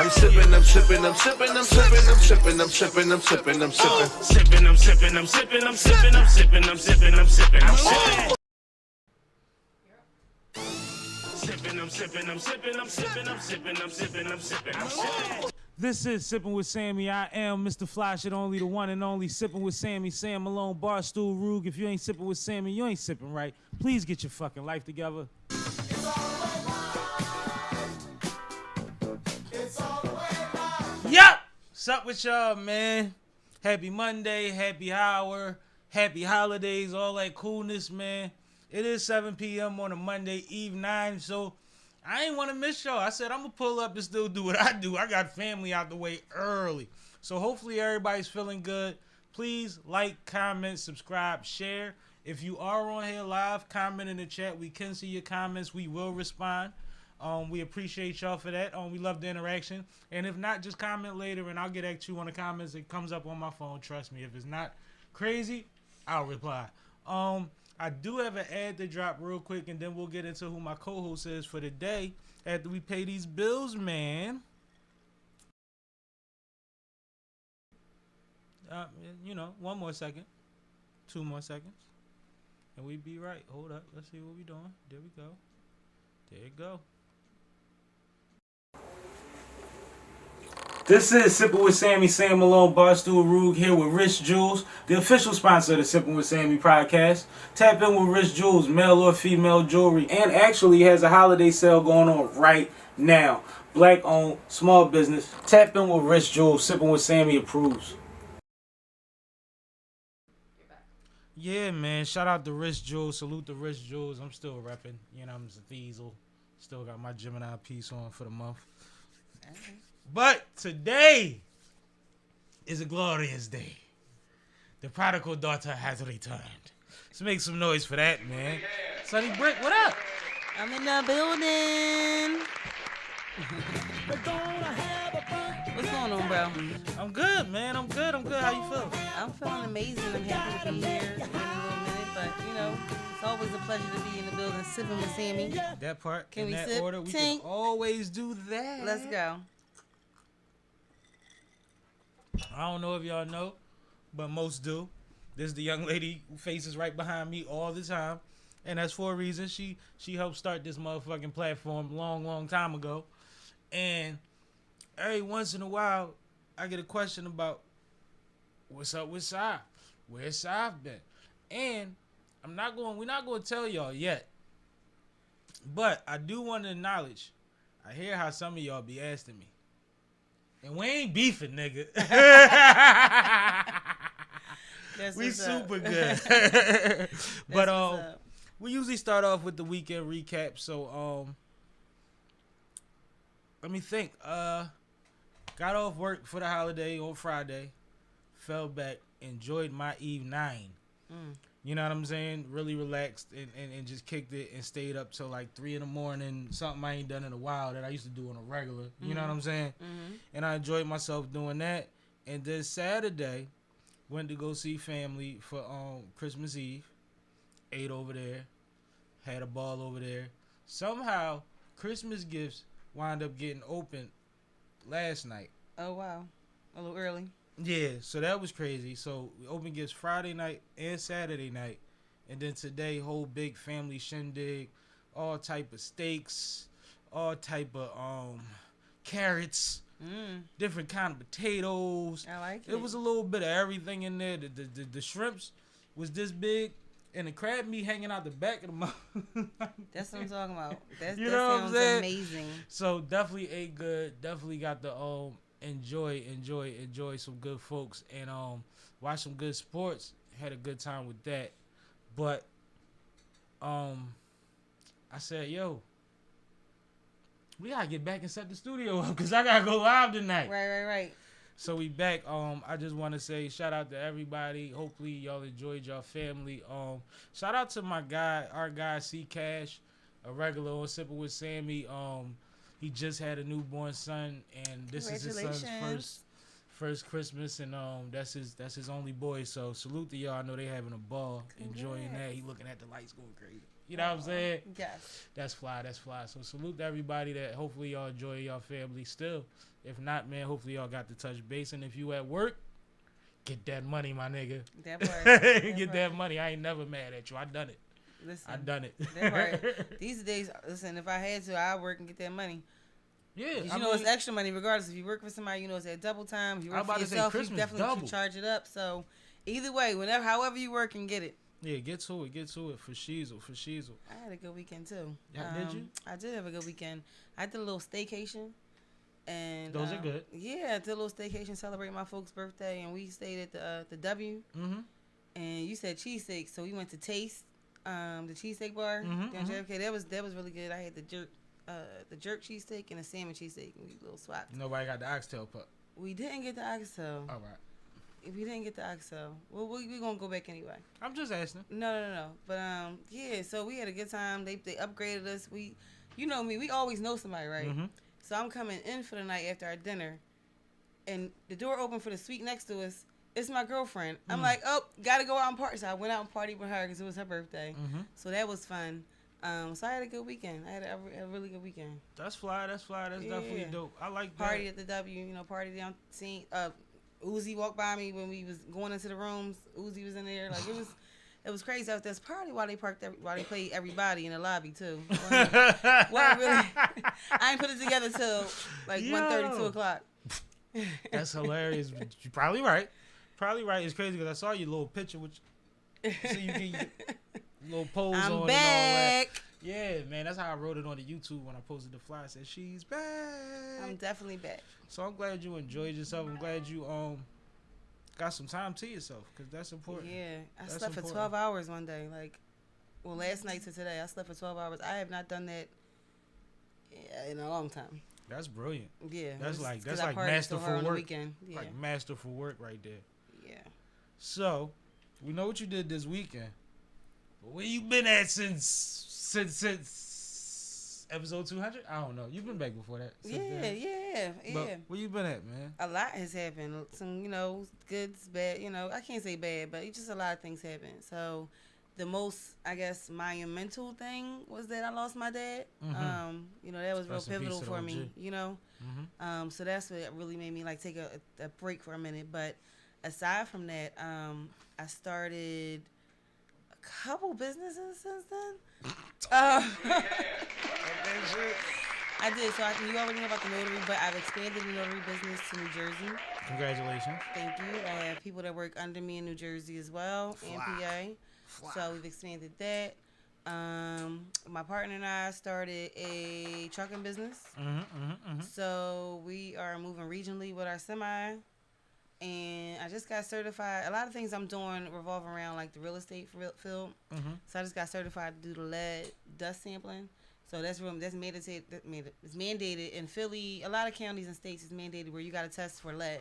sipping, I'm sipping, I'm sipping, I'm sipping, I'm sipping, I'm sipping, I'm sipping, I'm sipping. Sipping, I'm sipping, I'm sipping, I'm sipping, I'm sipping, I'm sipping, I'm sipping, I'm sipping. Sipping, I'm sipping, I'm sipping, I'm sipping, I'm sipping, I'm sipping, I'm sipping, I'm sipping. This is Sippin' with Sammy. I am Mr. Fly Shit Only, the one and only Sippin' with Sammy, Sam Malone, Barstool Rug. If you ain't sippin' with Sammy, you ain't sippin' right. Please get your fucking life together. Yup! What's up with y'all, man? Happy Monday, happy hour, happy holidays, all that coolness, man. It is 7 p.m. on a Monday evening, so I ain't want to miss y'all. I said I'm going to pull up and still do what I do. I got family out the way early. So hopefully everybody's feeling good. Please like, comment, subscribe, share. If you are on here live, comment in the chat. We can see your comments. We will respond. We appreciate y'all for that. We love the interaction. And if not, just comment later and I'll get at you on the comments. It comes up on my phone. Trust me. If it's not crazy, I'll reply. I do have an ad to drop real quick, and then we'll get into who my co-host is for the day after we pay these bills, man. You know, 1 more second, 2 more seconds, and we be right. Hold up, let's see what we doing. There we go. There you go. This is Sippin' with Sammy, Sam Malone, Barstool Rug, here with Rich Jewels, the official sponsor of the Sippin' with Sammy podcast. Tap in with Rich Jewels, male or female jewelry, and actually has a holiday sale going on right now. Black owned, small business. Tap in with Rich Jewels, Sippin' with Sammy approves. Yeah, man, shout out to Rich Jewels, salute to Rich Jewels. I'm still repping, you know, I'm Diesel. Still got my Gemini piece on for the month. But today is a glorious day. The prodigal daughter has returned. Let's make some noise for that, man. Sonny Brick, what up? I'm in the building. What's going on, bro? I'm good, man. I'm good. How you feel? I'm feeling amazing. I'm happy to be here. It's been a little minute, but you know, it's always a pleasure to be in the building, sipping with Sammy. That part, can in we that sip? order, we Tink. can always do that. Let's go. I don't know if y'all know, but most do. This is the young lady who faces right behind me all the time. And that's for a reason. She helped start this motherfucking platform long time ago. And every once in a while, I get a question about what's up with Sav? Where's Sav been? And we're not going to tell y'all yet. But I do want to acknowledge, I hear how some of y'all be asking me. And we ain't beefing, nigga. We super good. But we usually start off with the weekend recap. So let me think. Got off work for the holiday on Friday. Fell back. Enjoyed my Eve 9. You know what I'm saying? Really relaxed and just kicked it and stayed up till like 3 in the morning. Something I ain't done in a while that I used to do on a regular. You know what I'm saying? And I enjoyed myself doing that. And then Saturday, went to go see family for Christmas Eve. Ate over there. Had a ball over there. Somehow, Christmas gifts wound up getting opened last night. Oh, wow. A little early. Yeah, so that was crazy. So we opened gifts Friday night and Saturday night. And then today, whole big family shindig. All type of steaks. All type of carrots. Different kind of potatoes. I like it. It was a little bit of everything in there. The shrimps was this big. And the crab meat hanging out the back of the mouth. That's what I'm talking about. That sounds amazing. So definitely ate good. Definitely got to enjoy some good folks and watch some good sports. Had a good time with that. But I said, yo, we gotta get back and set the studio up because I gotta go live tonight. Right. So we back. I just want to say shout out to everybody. Hopefully y'all enjoyed y'all family. Shout out to our guy C Cash, a regular on Sippin' with Sammy. He just had a newborn son, and this is his son's first Christmas, and that's his only boy. So salute to y'all. I know they having a ball, enjoying that. He looking at the lights going crazy. You know what I'm saying? Yes. That's fly. That's fly. So salute to everybody that hopefully y'all enjoy y'all family still. If not, man, hopefully y'all got to touch base. And if you at work, get that money, my nigga. That part. Get that money. I ain't never mad at you. I done it. Listen, I done it. That part. These days, listen, if I had to, I'd work and get that money. Yeah. You know, it's extra money regardless. If you work for somebody, you know, it's at double time. If you work for yourself, you definitely should charge it up. So either way, however you work and get it. Yeah, get to it for Shiesel. I had a good weekend too. Yeah, did you? I did have a good weekend. I did a little staycation, and those are good. Yeah, I did a little staycation, celebrate my folks' birthday, and we stayed at the W. Mm-hmm. And you said cheesesteak, so we went to Taste, the cheesesteak bar. Okay, that was really good. I had the jerk cheesesteak and the salmon cheesesteak. We little swapped. Nobody got the oxtail pup. We didn't get the oxtail. All right. If we didn't get the oxtail, well, we gonna go back anyway. I'm just asking. No. But yeah. So we had a good time. They upgraded us. You know me. We always know somebody, right? Mm-hmm. So I'm coming in for the night after our dinner, and the door opened for the suite next to us. It's my girlfriend. I'm like, oh, gotta go out and party. So I went out and partied with her because it was her birthday. Mm-hmm. So that was fun. So I had a good weekend. I had a really good weekend. That's fly. That's definitely dope. I like that. Party at the W. You know, party down. Seeing Uzi walked by me when we was going into the rooms. Uzi was in there. Like it was crazy out there. Party while they played everybody in the lobby too. Wasn't really. I ain't put it together till like 1:30, 2 o'clock. That's hilarious. You're probably right. It's crazy because I saw your little picture, which so you get your little pose on I'm and all back. that. Yeah, man, that's how I wrote it on the YouTube when I posted the fly. I said she's back. I'm definitely back. So I'm glad you enjoyed yourself. I'm glad you got some time to yourself because that's important. Yeah, That's slept for 12 hours one day. Last night to today, I slept for 12 hours. I have not done that in a long time. That's brilliant. Yeah, that's like masterful work. Yeah. Like masterful work right there. Yeah. So we know what you did this weekend. But where you been at since episode 200? I don't know. You've been back before that. Yeah. But where you been at, man? A lot has happened. Some, goods, bad. I can't say bad, but just a lot of things happened. So the most, I guess, monumental thing was that I lost my dad. Mm-hmm. That was real pivotal for me. Mm-hmm. So that's what really made me take a break for a minute. But aside from that, I started a couple businesses since then. I did. So you already know about the notary, but I've expanded the notary business to New Jersey. Congratulations. Thank you. I have people that work under me in New Jersey as well, and PA. So we've expanded that. My partner and I started a trucking business. So we are moving regionally with our semi. And I just got certified. A lot of things I'm doing revolve around the real estate field. So I just got certified to do the lead dust sampling. So that's mandated. It's mandated in Philly. A lot of counties and states is mandated where you got to test for lead.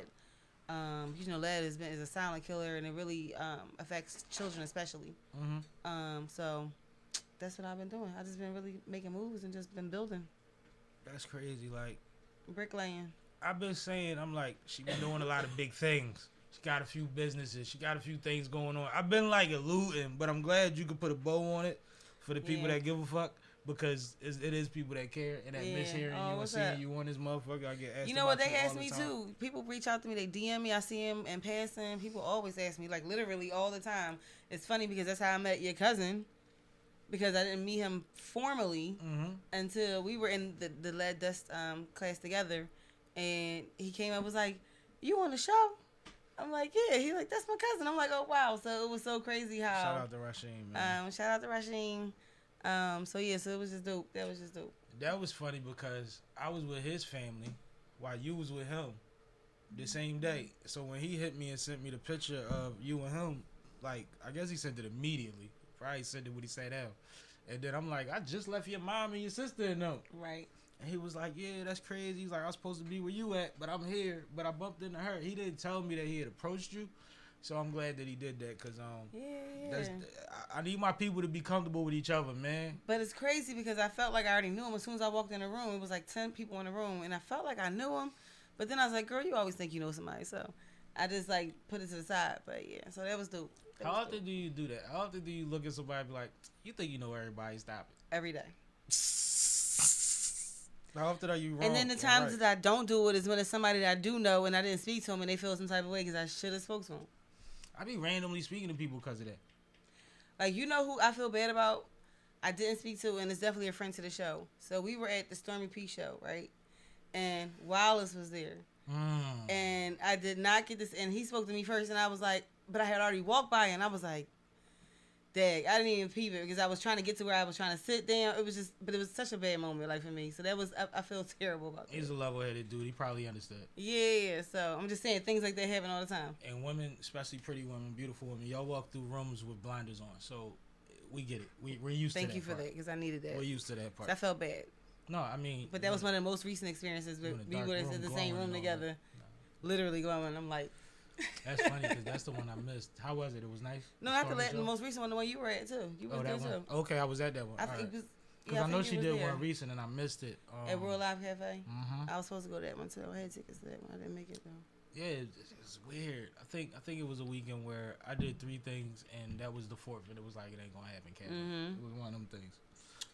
Lead is a silent killer, and it really affects children especially. So that's what I've been doing. I just been really making moves and just been building. That's crazy. Bricklaying. I've been saying, she been doing a lot of big things. She got a few businesses. She got a few things going on. I've been alluding, but I'm glad you could put a bow on it for the people that give a fuck. Because it is people that care and that miss hearing you and seeing you on this motherfucker. I get asked. You know what? They ask me too. People reach out to me. They DM me. I see them in passing. People always ask me, literally all the time. It's funny because that's how I met your cousin. Because I didn't meet him formally until we were in the lead dust class together, and he came up and was like, "You on the show?" I'm like, "Yeah." He's like, "That's my cousin." I'm like, "Oh wow!" So it was so crazy how. Shout out to Rasheen, man. Shout out to Rasheen. So it was just dope. That was just dope. That was funny because I was with his family while you was with him the same day. So when he hit me and sent me the picture of you and him, I guess he sent it immediately. Probably sent it when he sat down. And then I'm like, I just left your mom and your sister a note. Right. And he was like, yeah, that's crazy. He's like, I was supposed to be where you at, but I'm here. But I bumped into her. He didn't tell me that he had approached you. So I'm glad that he did that because I need my people to be comfortable with each other, man. But it's crazy because I felt like I already knew him. As soon as I walked in the room, it was 10 people in the room, and I felt like I knew him. But then I was like, girl, you always think you know somebody, so I just like put it to the side. But yeah, so that was dope. How often do you do that? How often do you look at somebody and be like, you think you know everybody? Stop it. Every day. How often are you wrong? And then the times that I don't do it is when it's somebody that I do know and I didn't speak to them and they feel some type of way because I should have spoke to them. I be randomly speaking to people because of that. Like, you know who I feel bad about? I didn't speak to, and it's definitely a friend to the show. So we were at the Stormy P show, right? And Wallace was there. And I did not get this, and he spoke to me first, and I was like, but I had already walked by, and I was like, dang, I didn't even peep it because I was trying to get to where I was trying to sit down. It was just, but it was such a bad moment, like, for me. So that was, I feel terrible about that. He's a level-headed dude. He probably understood. Yeah, so I'm just saying, things like that happen all the time. And women, especially pretty women, beautiful women, y'all walk through rooms with blinders on, so we get it. We're used to that. Thank you for that, because I needed that. We're used to that part. I felt bad. No, I mean... But that was one of the most recent experiences. We were in the same room together. Literally glowing. I'm like... That's funny, because that's the one I missed. How was it? It was nice? No, not the most recent one, the one you were at, too. You were there, too. Okay, I was at that one. Because I know she did one recent, and I missed it. At World Live Cafe? Mm-hmm. I was supposed to go to that one, too. I had tickets to that one. I didn't make it, though. Yeah, it's weird. I think it was a weekend where I did 3 things, and that was the 4th, and it was like, it ain't going to happen, Kevin. It was one of them things.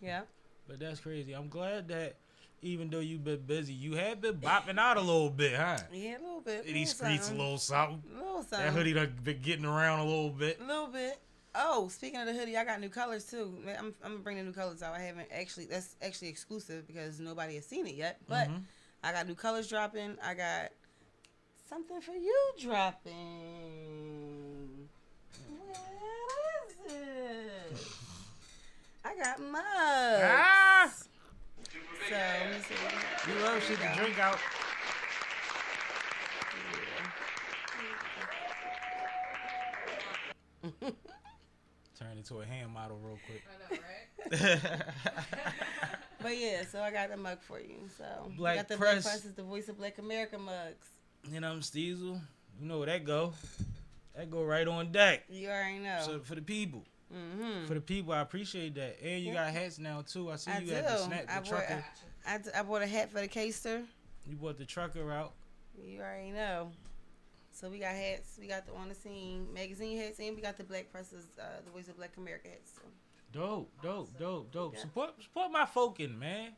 Yeah. But that's crazy. I'm glad that even though you've been busy, you have been bopping out a little bit, huh? Yeah, a little bit. In these streets, a little something. A little something. That hoodie done been getting around a little bit. A little bit. Oh, speaking of the hoodie, I got new colors, too. I'm going to bring the new colors out. I haven't actually, that's actually exclusive because nobody has seen it yet. But I got new colors dropping. I got something for you dropping. What is it? I got mugs. Ah! So, let me see. You love shit to drink out. Turn into a hand model real quick. I know, right? But yeah, so I got the mug for you. So Black you got the Press. Black Press is the Voice of Black America mugs. You know, I'm Steezel. You know where that go. That go right on deck. You already know. So for the people. For the people, I appreciate that. And you got hats now, too. I see you do. at the snap, the trucker. I bought a hat for the caster. You bought the trucker out. You already know. So we got hats. We got the On the Scene magazine hats, and we got the Black Presses, the Voice of Black America hats. So. Dope. Yeah. Support my folkin', man.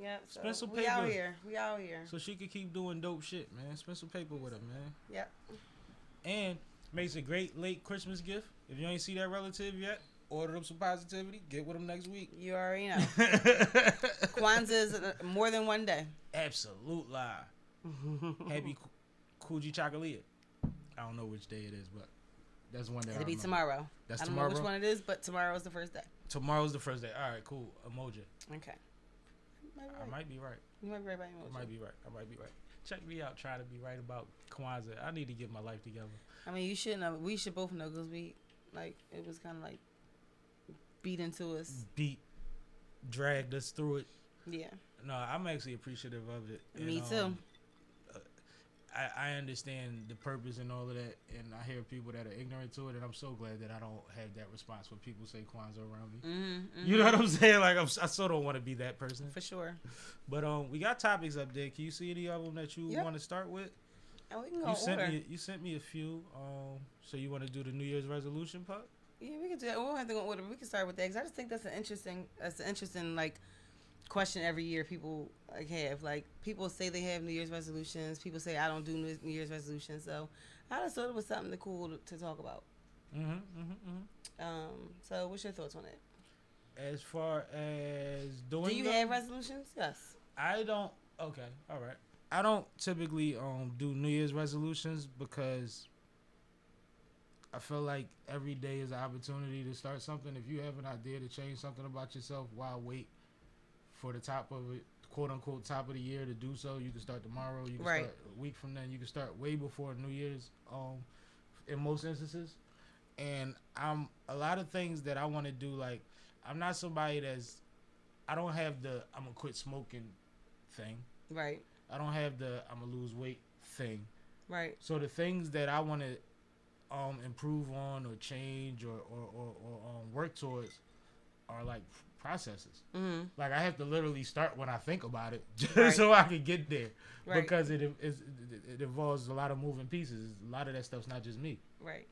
Yep. So Spend some we out paper. here. So she could keep doing dope shit, man. Spend some paper with her, man. Yep. And makes a great late Christmas gift. If you ain't see that relative yet, order them some positivity. Get with them next week. You already know. Kwanzaa is more than one day. Absolute lie. Happy Kuji Chocolate. I don't know which day it is, but that's one day. It'll be tomorrow. That's I don't tomorrow. know which one it is, but tomorrow is the first day. Tomorrow's the first day. All right, cool. Emoji. Okay. I might be right. You might be right about emoji. I might be right. Check me out trying to be right about Kwanzaa. I need to get my life together. I mean, you should know. We should both know because it was kind of like beat into us. Dragged us through it. Yeah. No, I'm actually appreciative of it. Me too. I understand the purpose and all of that, and I hear people that are ignorant to it, and I'm so glad that I don't have that response when people say Kwanzaa around me. You know what I'm saying? Like, I still don't want to be that person. For sure. But we got topics up there. Can you see any of them that you want to start with? And we can go You sent me a few. So you want to do the New Year's resolution part? Yeah, we can do that. We don't have to go in order. We can start with that because I just think that's an interesting like question every year people have. Like, people say they have New Year's resolutions. People say I don't do New Year's resolutions. So I just thought it was something cool to talk about. So what's your thoughts on it? As far as doing, do you have resolutions? Yes. I don't. Okay, all right. I don't typically do New Year's resolutions because I feel like every day is an opportunity to start something. If you have an idea to change something about yourself, why wait for the top of it, quote unquote, top of the year to do so? You can start tomorrow. You can start a week from then. You can start way before New Year's. In most instances, and a lot of things that I want to do. Like, I'm not somebody I don't have the I'm gonna quit smoking thing. Right. I don't have the I'm gonna lose weight thing. Right. So the things that I want to improve on or change or work towards, are like processes. Mm-hmm. Like I have to literally start when I think about it, just Right. so I can get there, Right. because it involves a lot of moving pieces. A lot of that stuff's not just me. Right.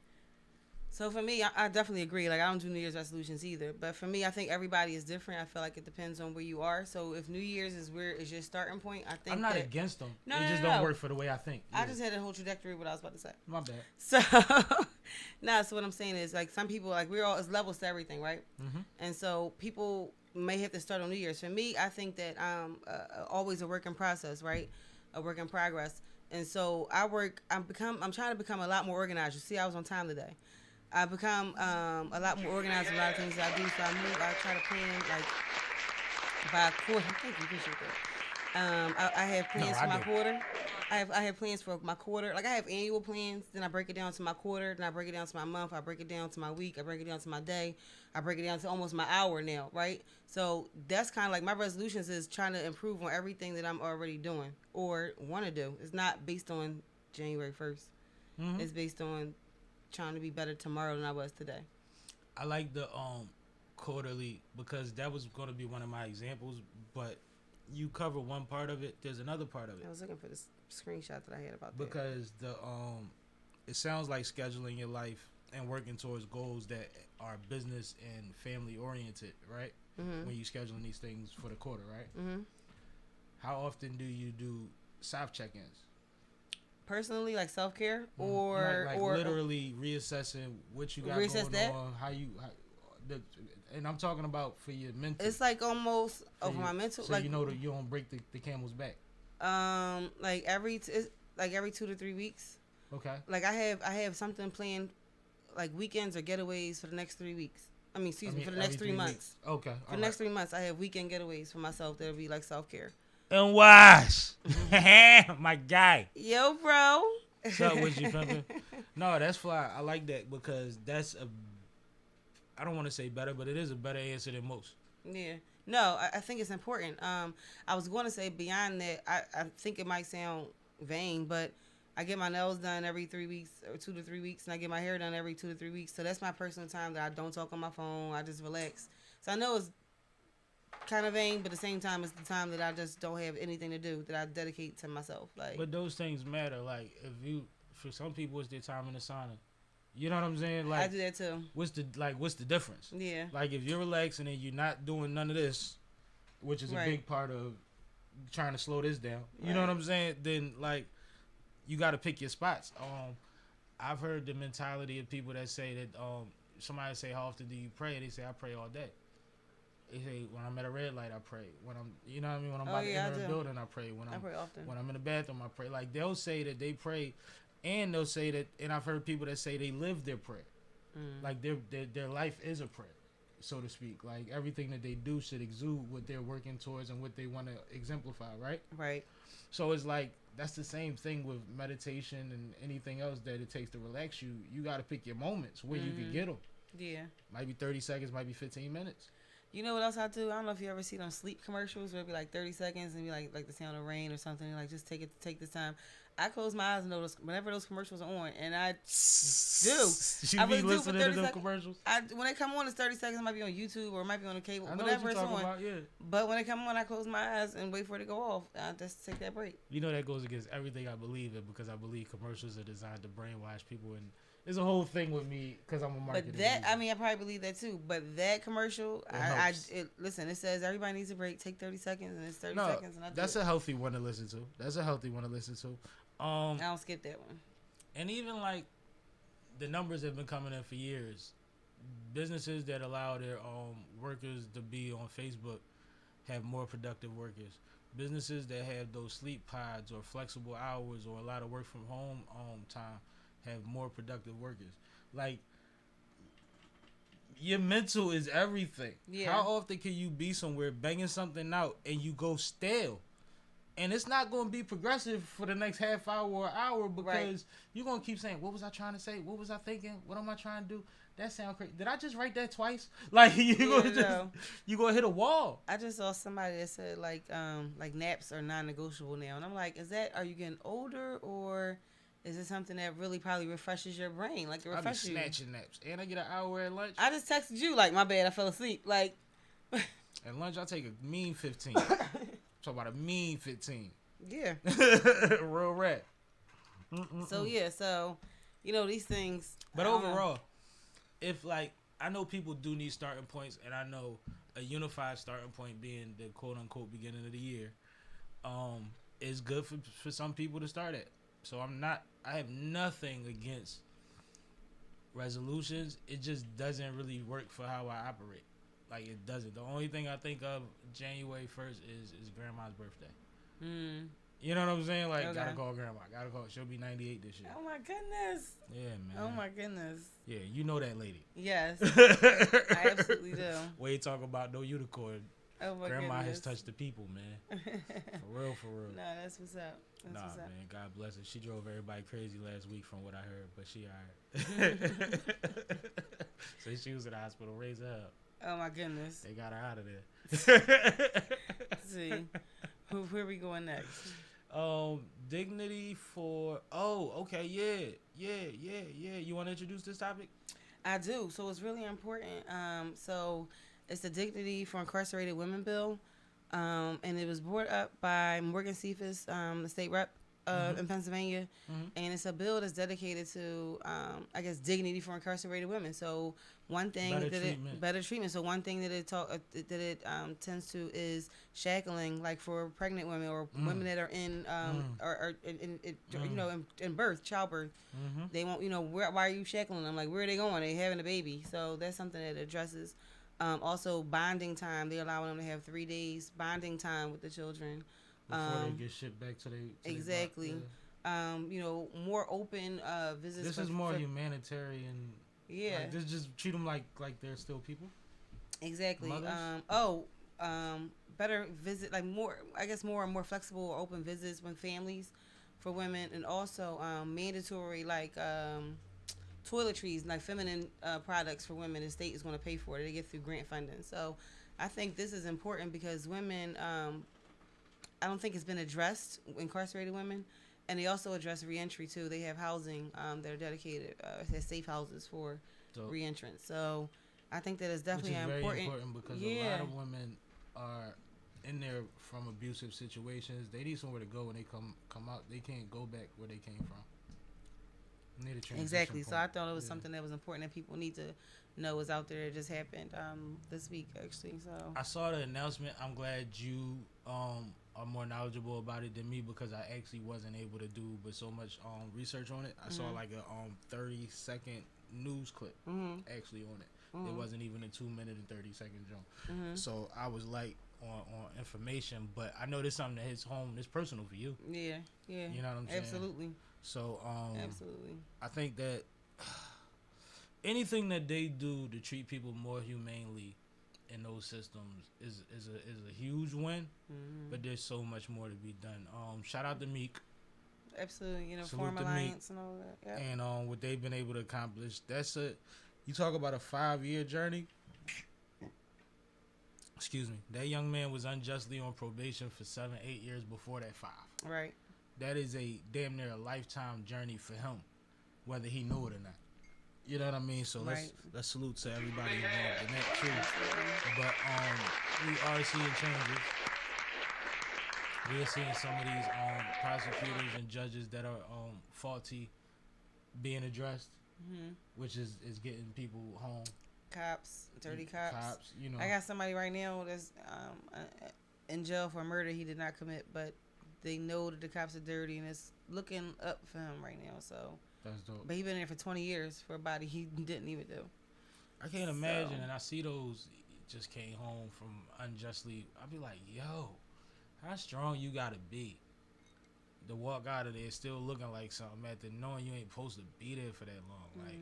So for me, I definitely agree. Like I don't do New Year's resolutions either. But for me, I think everybody is different. I feel like it depends on where you are. So if New Year's is your starting point, I think I'm not against them. No, It no, just no, don't no. work for the way I think. I just had a whole trajectory of what I was about to say. My bad. So, so what I'm saying is, like, some people, like, we're all, it's levels to everything, right? Mm-hmm. And so people may have to start on New Year's. For me, I think that I'm always a work in process, right? A work in progress. And so I'm trying to become a lot more organized. You see, I was on time today. I've become a lot more organized in a lot of things that I do. So I try to plan, like, by quarter. Thank you, appreciate that. I have plans for my quarter. I have plans for my quarter. Like I have annual plans, then I break it down to my quarter, then I break it down to my month, I break it down to my week, I break it down to my day, I break it down to almost my hour now, right? So that's kind of like my resolutions is trying to improve on everything that I'm already doing or want to do. It's not based on January 1st. Mm-hmm. It's based on trying to be better tomorrow than I was today. I like the quarterly because that was going to be one of my examples, but you cover one part of it. There's another part of it. I was looking for this screenshot that I had about that. Because it sounds like scheduling your life and working towards goals that are business and family oriented, right? Mm-hmm. When you scheduling these things for the quarter, right? Mm-hmm. How often do you do soft check-ins? Personally, like self-care, or like or literally reassessing what you got going on, and I'm talking about for your mental. It's like almost for my mental. So like, you know that you don't break the camel's back. Like every 2 to 3 weeks. Okay. Like I have something planned, like weekends or getaways for the next 3 weeks. For the next 3 months. Okay. For the next 3 months, I have weekend getaways for myself that'll be like self-care. And wash. My guy. Yo, bro. What's up with you, pimpin'? No, that's fly. I like that because I don't want to say better, but it is a better answer than most. Yeah. No, I think it's important. I was going to say beyond that, I think it might sound vain, but I get my nails done every 3 weeks or 2 to 3 weeks, and I get my hair done every 2 to 3 weeks. So that's my personal time that I don't talk on my phone. I just relax. So I know it's kind of vain, but at the same time, it's the time that I just don't have anything to do that I dedicate to myself. Like, but those things matter. Like for some people, it's their time in the sauna. You know what I'm saying? Like I do that too. What's the difference? Yeah. Like if you're relaxing and you're not doing none of this, which is a big part of trying to slow this down. You know what I'm saying? Then like you got to pick your spots. I've heard the mentality of people that say that somebody say, how often do you pray? They say, I pray all day. They say, when I'm at a red light, I pray. When I'm, you know what I mean? When I'm about to enter a building, I pray. I pray often. When I'm in the bathroom, I pray. Like they'll say that they pray, and they'll say that, and I've heard people that say they live their prayer. Like their life is a prayer, so to speak. Like everything that they do should exude what they're working towards and what they want to exemplify, right? Right. So it's like that's the same thing with meditation and anything else that it takes to relax you. You got to pick your moments where you can get them. Yeah. Might be 30 seconds, might be 15 minutes. You know what else I do? I don't know if you ever see them sleep commercials where it be like 30 seconds and be like the sound of rain or something. Like just take this time. I close my eyes and know whenever those commercials are on, and I do. You be listening to those commercials? When they come on, it's 30 seconds. It might be on YouTube or it might be on the cable, whatever it's on. About, yeah. But when they come on, I close my eyes and wait for it to go off. I just take that break. You know that goes against everything I believe in because I believe commercials are designed to brainwash people, and there's a whole thing with me because I'm a marketer. But that, I mean, I probably believe that too. But that commercial, listen, it says everybody needs a break. Take 30 seconds, and it's 30 seconds, and that's a healthy one to listen to. I don't skip that one. And even like the numbers have been coming in for years. Businesses that allow their workers to be on Facebook have more productive workers. Businesses that have those sleep pods or flexible hours or a lot of work from home time have more productive workers. Like your mental is everything. Yeah. How often can you be somewhere banging something out and you go stale? And it's not going to be progressive for the next half hour or hour because you're going to keep saying, what was I trying to say? What was I thinking? What am I trying to do? That sounds crazy. Did I just write that twice? Like you going to hit a wall. I just saw somebody that said like naps are non-negotiable now. And I'm like, are you getting older or is it something that really probably refreshes your brain? Like it refreshes you. I be snatching naps. And I get an hour at lunch. I just texted you like, my bad, I fell asleep. Like, At lunch, I take a mean 15. Talk about a mean 15. Yeah. Real rat. So these things. But overall, if like I know people do need starting points, and I know a unified starting point being the quote unquote beginning of the year, is good for some people to start at. So I have nothing against resolutions. It just doesn't really work for how I operate. Like it doesn't. The only thing I think of January 1st is grandma's birthday. You know what I'm saying? Like, gotta call grandma. Gotta call. She'll be 98 this year. Oh my goodness. Yeah, man. Oh my goodness. Yeah, you know that lady. Yes. I absolutely do. Way talk about no unicorn. Oh my Grandma goodness. has touched the people, man. For real, for real. Nah, that's what's up. That's what's up. Man. God bless her. She drove everybody crazy last week from what I heard, but she alright. So she was in the hospital. Raise her up. Oh my goodness. They got her out of there. Let's see. Where we going next? Dignity for. Oh, okay. Yeah. You want to introduce this topic? I do. So it's really important. So it's the Dignity for Incarcerated Women bill, and it was brought up by Morgan Cephas, the state rep in Pennsylvania, and it's a bill that's dedicated to, dignity for incarcerated women. So one thing better treatment. So one thing that it tends to is shackling, like for pregnant women or women that are in in birth, childbirth. They won't, why are you shackling them? Like, where are they going? They having a baby. So that's something that addresses. Also bonding time. They allowing them to have 3 days bonding time with the children. Before they get shipped back to exactly. More open visits. This is more humanitarian. Yeah. Like, just treat them like they're still people. Exactly. Better visit, like more and more flexible or open visits with families for women, and also mandatory like toiletries, like feminine products for women. The state is going to pay for it. They get through grant funding. So I think this is important because women. I don't think it's been addressed, incarcerated women, and they also address reentry too. They have housing that are dedicated, safe houses for reentrance. So I think that is definitely important. Very important because a lot of women are in there from abusive situations. They need somewhere to go when they come out. They can't go back where they came from. They need a transition exactly. point. So I thought it was something that was important that people need to know is out there. It just happened this week actually. So I saw the announcement. I'm glad you are more knowledgeable about it than me because I actually wasn't able to do but so much research on it. I saw like a 30-second news clip actually on it. It wasn't even a 2-minute and 30-second jump. So I was light on information, but I know this is something that hits home. It's personal for you. Yeah. You know what I'm saying? Absolutely. So absolutely. I think that anything that they do to treat people more humanely in those systems is a huge win, but there's so much more to be done. Shout out to Meek. Absolutely, Salute Farm to Alliance and all that. Yep. And what they've been able to accomplish. You talk about a 5-year journey. Excuse me. That young man was unjustly on probation for 7-8 years before that 5. Right. That is a damn near a lifetime journey for him, whether he knew it or not. You know what I mean? So let's salute to everybody involved in that too. But we are seeing changes. We are seeing some of these prosecutors and judges that are faulty being addressed, which is getting people home. Cops, dirty cops. Cops, I got somebody right now that's in jail for a murder he did not commit, but they know that the cops are dirty and it's looking up for him right now. So. That's dope. But he been there for 20 years for a body he didn't even do. I can't imagine, and I see those just came home from unjustly. I'll be like, yo, how strong you gotta be to walk out of there still looking like something after knowing you ain't supposed to be there for that long. Like,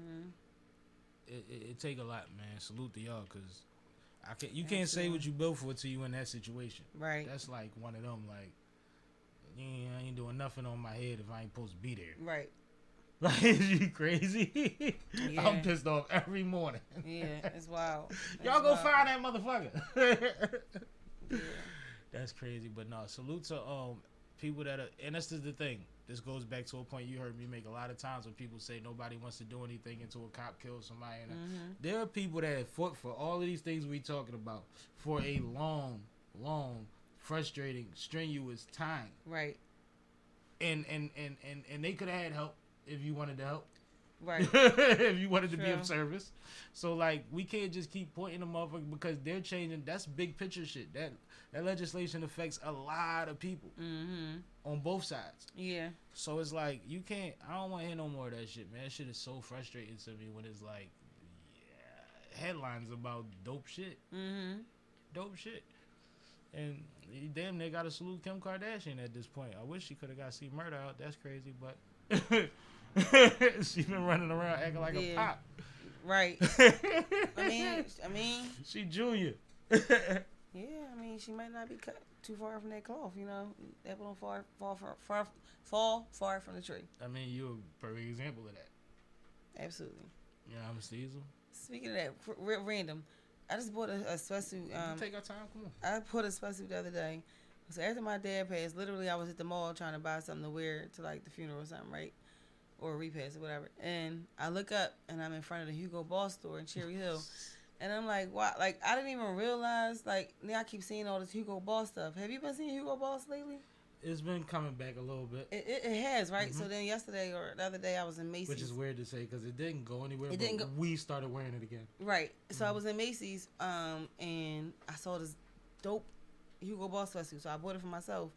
it take a lot, man. Salute to y'all, cause you can't say what you built for till you in that situation. Right. That's like one of them. Like, I ain't doing nothing on my head if I ain't supposed to be there. Right. Like, is you crazy? Yeah. I'm pissed off every morning. Yeah, it's wild. Y'all go find that motherfucker. Yeah. That's crazy. But no, salute to people that are, and that's just the thing. this goes back to a point you heard me make a lot of times when people say nobody wants to do anything until a cop kills somebody. And there are people that have fought for all of these things we talking about for a long, frustrating, strenuous time. Right. And they could have had help if you wanted to help. Right. If you wanted to be of service. So, like, we can't just keep pointing them motherfuckers because they're changing. That's big picture shit. That legislation affects a lot of people on both sides. Yeah. So, it's like, you can't, I don't want to hear no more of that shit, man. That shit is so frustrating to me when it's like, headlines about dope shit. Dope shit. And damn, they got to salute Kim Kardashian at this point. I wish she could have got C Murder out. That's crazy, but she been running around acting like a pop. Right. I mean, she junior. Yeah, I mean, she might not be cut too far from that cloth, you know. Apple don't fall far from the tree. I mean, you're a perfect example of that. Absolutely. Yeah, I'm a Steezel. Speaking of that, random, I just bought a sweatsuit. Take our time, come on. I bought a sweatsuit the other day. So after my dad passed, literally I was at the mall trying to buy something to wear to like the funeral or something, right? Or a repass or whatever. And I look up and I'm in front of the Hugo Boss store in Cherry Hill. And I'm like, wow, like I didn't even realize, like now I keep seeing all this Hugo Boss stuff. Have you been seeing Hugo Boss lately? It's been coming back a little bit. It has, right? So then yesterday or the other day I was in Macy's. Which is weird to say because it didn't go anywhere. It didn't go. We started wearing it again. Right. So I was in Macy's and I saw this dope Hugo Boss sweatsuit. So I bought it for myself.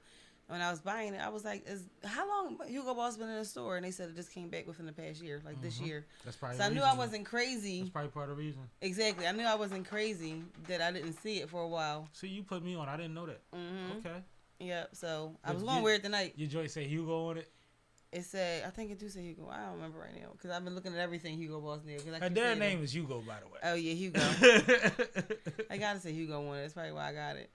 When I was buying it, I was like, how long Hugo Boss been in the store? And they said it just came back within the past year, like this year. That's probably so I knew I wasn't crazy. That's probably part of the reason. Exactly. I knew I wasn't crazy that I didn't see it for a while. See, you put me on. I didn't know that. Okay. Yep. So I was going to wear it tonight. Your joint say Hugo on it? It said, I think it do say Hugo. I don't remember right now because I've been looking at everything Hugo Boss now. Her damn name is Hugo, by the way. Oh, yeah, Hugo. I got to say Hugo on it. That's probably why I got it.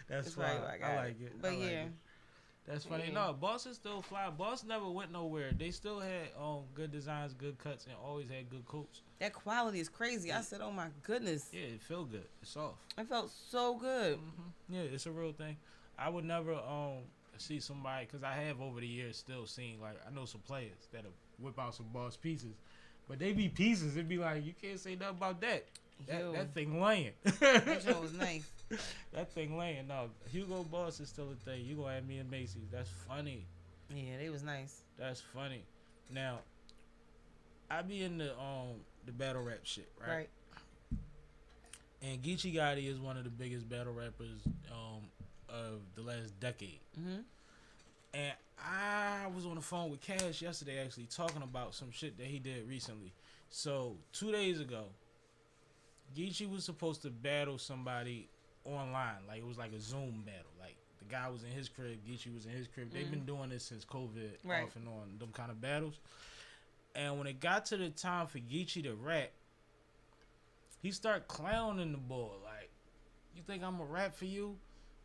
That's why I like it. But yeah. That's funny. Yeah. No, Boss is still fly. Boss never went nowhere. They still had good designs, good cuts, and always had good coats. That quality is crazy. I said, oh my goodness. Yeah, it felt good. It's soft. It felt so good. Yeah, it's a real thing. I would never see somebody, because I have over the years still seen, like, I know some players that'll whip out some Boss pieces. But they be pieces. It'd be like, you can't say nothing about that. That thing laying. That joint was nice. That thing laying. No, Hugo Boss is still a thing. You gonna have me and Macy's. That's funny. Yeah, they was nice. That's funny. Now, I be in the battle rap shit, right? And GEECHI Gotti is one of the biggest battle rappers of the last decade. And I was on the phone with Cash yesterday actually talking about some shit that he did recently. So 2 days ago, GEECHI was supposed to battle somebody online. Like, it was like a Zoom battle. Like, the guy was in his crib, GEECHI was in his crib. They've been doing this since COVID, off and on, them kind of battles. And when it got to the time for GEECHI to rap, he started clowning the boy. Like, you think I'm gonna rap for you?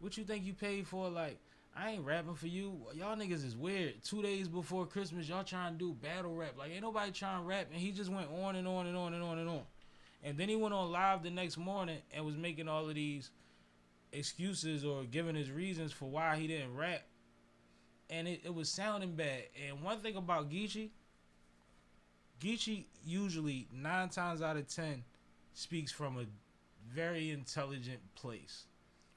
What you think you paid for? Like, I ain't rapping for you. Y'all niggas is weird. 2 days before Christmas, y'all trying to do battle rap. Like, ain't nobody trying to rap. And he just went on and on and on and on and on. And then he went on live the next morning and was making all of these excuses or giving his reasons for why he didn't rap. And it was sounding bad. And one thing about GEECHI usually 9 times out of 10 speaks from a very intelligent place,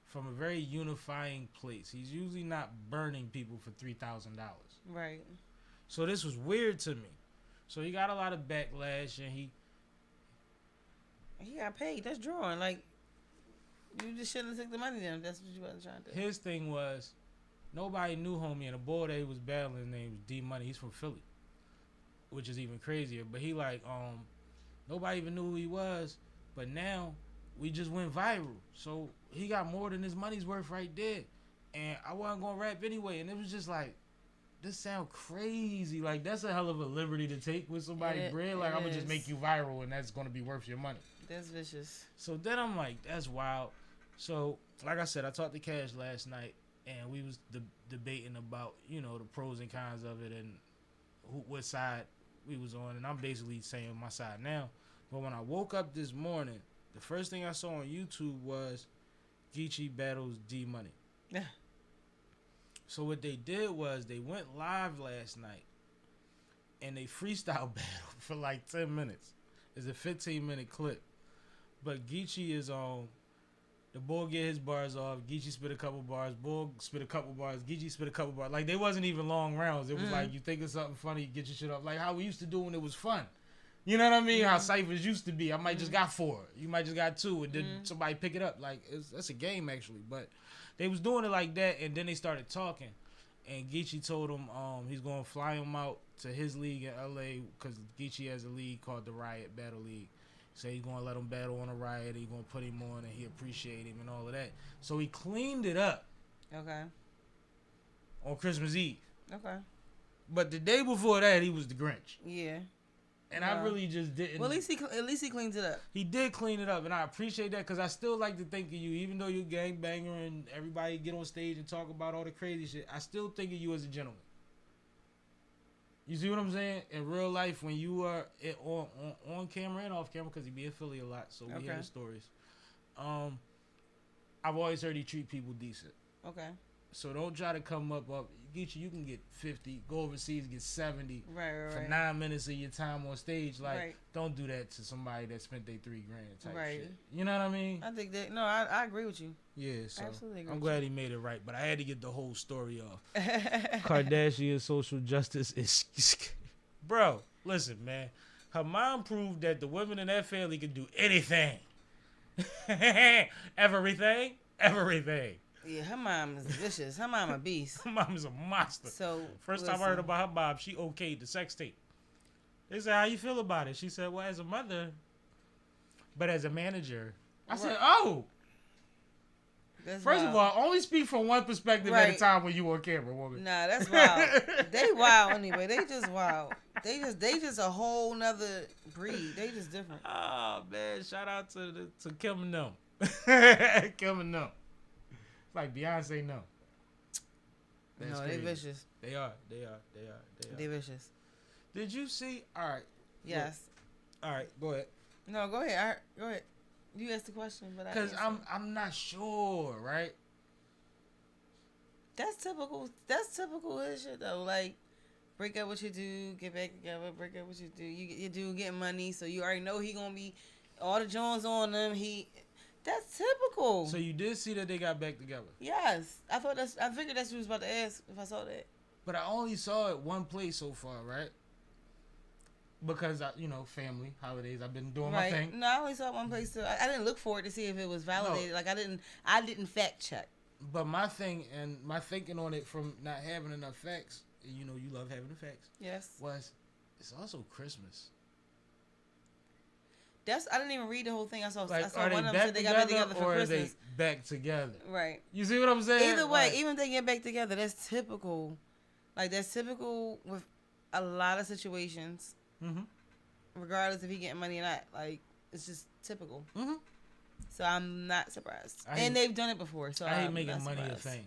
from a very unifying place. He's usually not burning people for $3,000. Right. So this was weird to me. So he got a lot of backlash, and he got paid. That's drawing. Like, you just shouldn't have took the money then. That's what you wasn't trying to do. His thing was, nobody knew homie, and the boy that he was battling named D Money. He's from Philly, which is even crazier. But he like, nobody even knew who he was. But now we just went viral, so he got more than his money's worth right there. And I wasn't gonna rap anyway, and it was just like, this sound crazy. Like, that's a hell of a liberty to take with somebody's bread. Like, I'm gonna just make you viral, and that's gonna be worth your money. That's vicious. So then I'm like, that's wild. So, like I said, I talked to Cash last night, and we was debating about, you know, the pros and cons of it and what side we was on. And I'm basically saying my side now. But when I woke up this morning, the first thing I saw on YouTube was GEECHI battles D Money. Yeah. So what they did was they went live last night and they freestyle battled for like 10 minutes. It's a 15-minute clip. But GEECHI is on. The boy get his bars off. GEECHI spit a couple bars. Boy spit a couple bars. GEECHI spit a couple bars. Like, they wasn't even long rounds. It was like, you think of something funny, get your shit off. Like how we used to do when it was fun. You know what I mean? How ciphers used to be. I might just got 4. You might just got 2. And then somebody pick it up. Like, that's a game, actually. But they was doing it like that. And then they started talking. And GEECHI told him he's going to fly him out to his league in L.A. because GEECHI has a league called the Riot Battle League. So he's going to let him battle on a Riot. He's going to put him on and he appreciate him and all of that. So he cleaned it up. Okay. On Christmas Eve. Okay. But the day before that, he was the Grinch. Yeah. And I really just didn't. Well, at least he cleans it up. He did clean it up, and I appreciate that because I still like to think of you, even though you're a gangbanger and everybody get on stage and talk about all the crazy shit. I still think of you as a gentleman. You see what I'm saying? In real life, when you are on camera and off camera, because he be in Philly a lot, so we hear the stories. I've always heard he treat people decent. Okay. So don't try to come up. GEECHI, you can get 50. Go overseas, get 70. Right. For 9 minutes of your time on stage. Like, don't do that to somebody that spent their $3,000 type shit. You know what I mean? I think that. No, I agree with you. Yeah. So absolutely agree I'm glad he made it right, but I had to get the whole story off. Kardashian social justice is, bro. Listen, man. Her mom proved that the women in that family can do anything. Everything. Yeah, her mom is vicious. Her mom a beast. Her mom is a monster. So first time I heard about her mom, she okayed the sex tape. They said, "How you feel about it?" She said, "Well, as a mother, but as a manager." I said, "Oh." First of all, only speak from one perspective at a time when you on camera, woman. Nah, that's wild. They wild anyway. They just wild. They just a whole nother breed. They just different. Oh man, shout out to Kim and them. Kim and them. Like Beyonce, no. That's crazy. They vicious. They are. They vicious. Did you see? All right. Yes. Look. All right. Go ahead. No, go ahead. Go ahead. You asked the question, but because I'm not sure, right? That's typical. That's typical his shit though. Like, break up what you do, get back together. Break up what you do. You do get money, so you already know he gonna be all the Jones on them. That's typical. So you did see that they got back together? Yes. I figured that's what you was about to ask if I saw that. But I only saw it one place so far, right? Because, family, holidays, I've been doing my thing. No, I only saw it one place. So I didn't look for it to see if it was validated. No. Like, I didn't fact check. But my thing and my thinking on it from not having enough facts, you love having the facts. Yes. Was it's also Christmas. I didn't even read the whole thing. I saw one of them said they got back together for Christmas. Or are they back together? Right. You see what I'm saying? Either way, even if they get back together, that's typical. Like, that's typical with a lot of situations. Mm-hmm. Regardless if he getting money or not. Like, it's just typical. Mm-hmm. So I'm not surprised. And they've done it before. So I hate making money a thing.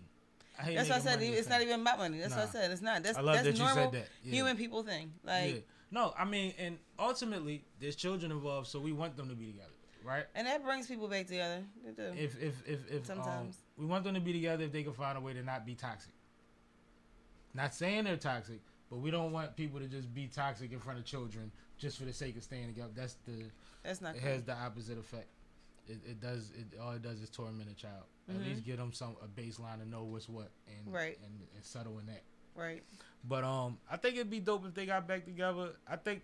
That's why I said it's not even about money. That's what I said. It's not. That's normal you said that. Yeah. Human people thing. Like. Yeah. No, I mean, and ultimately, there's children involved, so we want them to be together, right? And that brings people back together. They do. If sometimes we want them to be together, if they can find a way to not be toxic. Not saying they're toxic, but we don't want people to just be toxic in front of children just for the sake of staying together. That's not. It has the opposite effect. It does. All it does is torment a child. Mm-hmm. At least give them a baseline to know what's what and settle in that. Right. But I think it'd be dope if they got back together. I think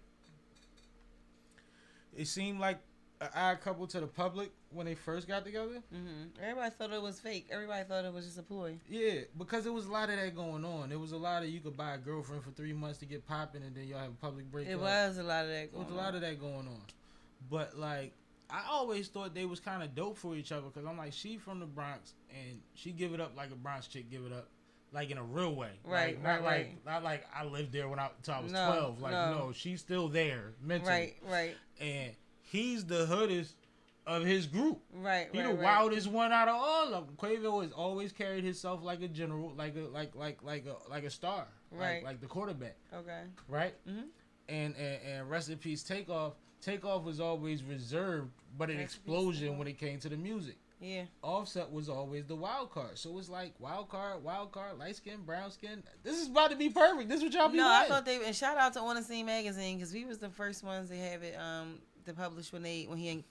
it seemed like an odd couple to the public when they first got together. Mm-hmm. Everybody thought it was fake. Everybody thought it was just a ploy. Yeah, because there was a lot of that going on. There was a lot of you could buy a girlfriend for 3 months to get popping, and then y'all have a public breakup. It was a lot of that going on. There was a lot of that going on. But like, I always thought they was kind of dope for each other because I'm like, she from the Bronx and she give it up like a Bronx chick give it up. Like in a real way, right? Like, not like I lived there until I was 12. Like no, she's still there mentally, right. And he's the hoodest of his group, right? He the wildest one out of all of them. Quavo has always carried himself like a general, like a star, right? Like the quarterback, okay, right? Mm-hmm. And rest in peace, Takeoff. Takeoff was always reserved, but an explosion when it came to the music. Yeah. Offset was always the wild card. So it's like wild card, light skin, brown skin. This is about to be perfect. This is what y'all be No, wanting. I thought they, and shout out to On the Scene magazine, because we was the first ones to have it to publish when he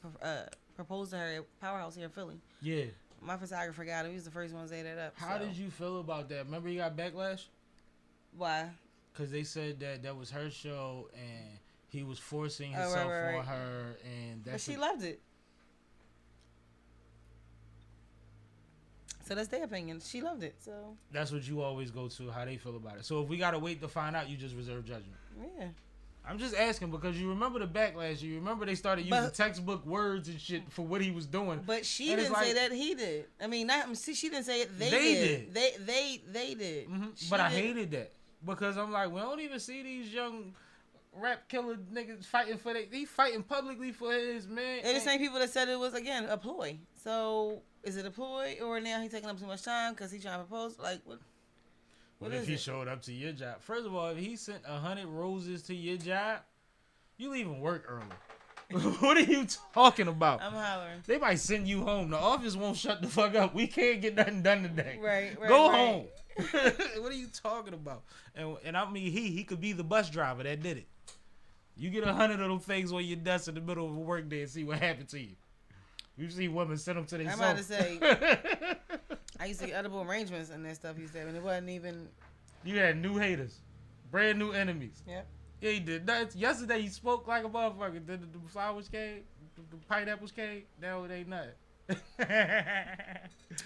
proposed to her at Powerhouse here in Philly. Yeah. My photographer got it. We was the first ones to have that up. How did you feel about that? Remember you got backlash? Why? Because they said that was her show and he was forcing himself on her, and but she loved it. So that's their opinion. She loved it. So that's what you always go to, how they feel about it. So if we gotta wait to find out, you just reserve judgment. Yeah. I'm just asking because you remember the backlash. You remember they started using textbook words and shit for what he was doing. But she didn't say that, he did. I mean, not she didn't say it. They did. They did. Mm-hmm. But I hated that because I'm like, we don't even see these young rap killer niggas fighting for that. He fighting publicly for his man. And the same people that said it was, again, a ploy. So is it a ploy, or now he taking up too much time because he trying to propose? Like, what? What if he showed up to your job? First of all, if he sent 100 roses to your job, you leaving work early. What are you talking about? I'm hollering. They might send you home. The office won't shut the fuck up. We can't get nothing done today. Right. Go home. What are you talking about? And I mean, he could be the bus driver that did it. You get 100 of them things on your desk in the middle of a work day and see what happened to you. You see women send them to their I'm about to say, I used to get edible arrangements and that stuff he said, and it wasn't even. You had new haters, brand new enemies. Yep. Yeah, he did. Yesterday you spoke like a motherfucker. The flowers came, the pineapples came. Now it ain't nothing.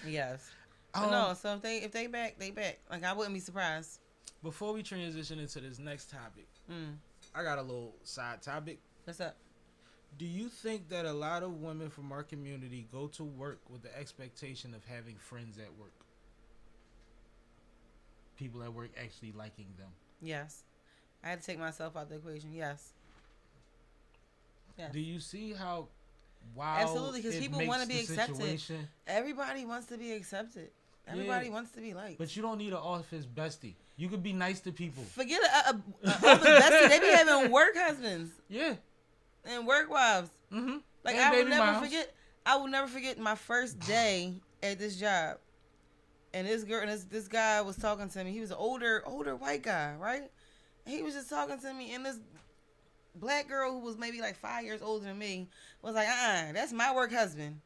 Yes. No, so if they back, they back. Like, I wouldn't be surprised. Before we transition into this next topic, I got a little side topic. What's up? Do you think that a lot of women from our community go to work with the expectation of having friends at work? People at work actually liking them? Yes. I had to take myself out of the equation. Yes. Do you see how wild absolutely, because people want to be accepted. Situation? Everybody wants to be accepted. Everybody wants to be liked. But you don't need an office bestie. You could be nice to people. Forget an office bestie. They be having work husbands. Yeah. And work wives. Mm-hmm. Like, and I will never forget. I will never forget my first day at this job. And this girl, this guy was talking to me. He was an older white guy, right? And he was just talking to me, and this black girl who was maybe like 5 years older than me was like, that's my work husband.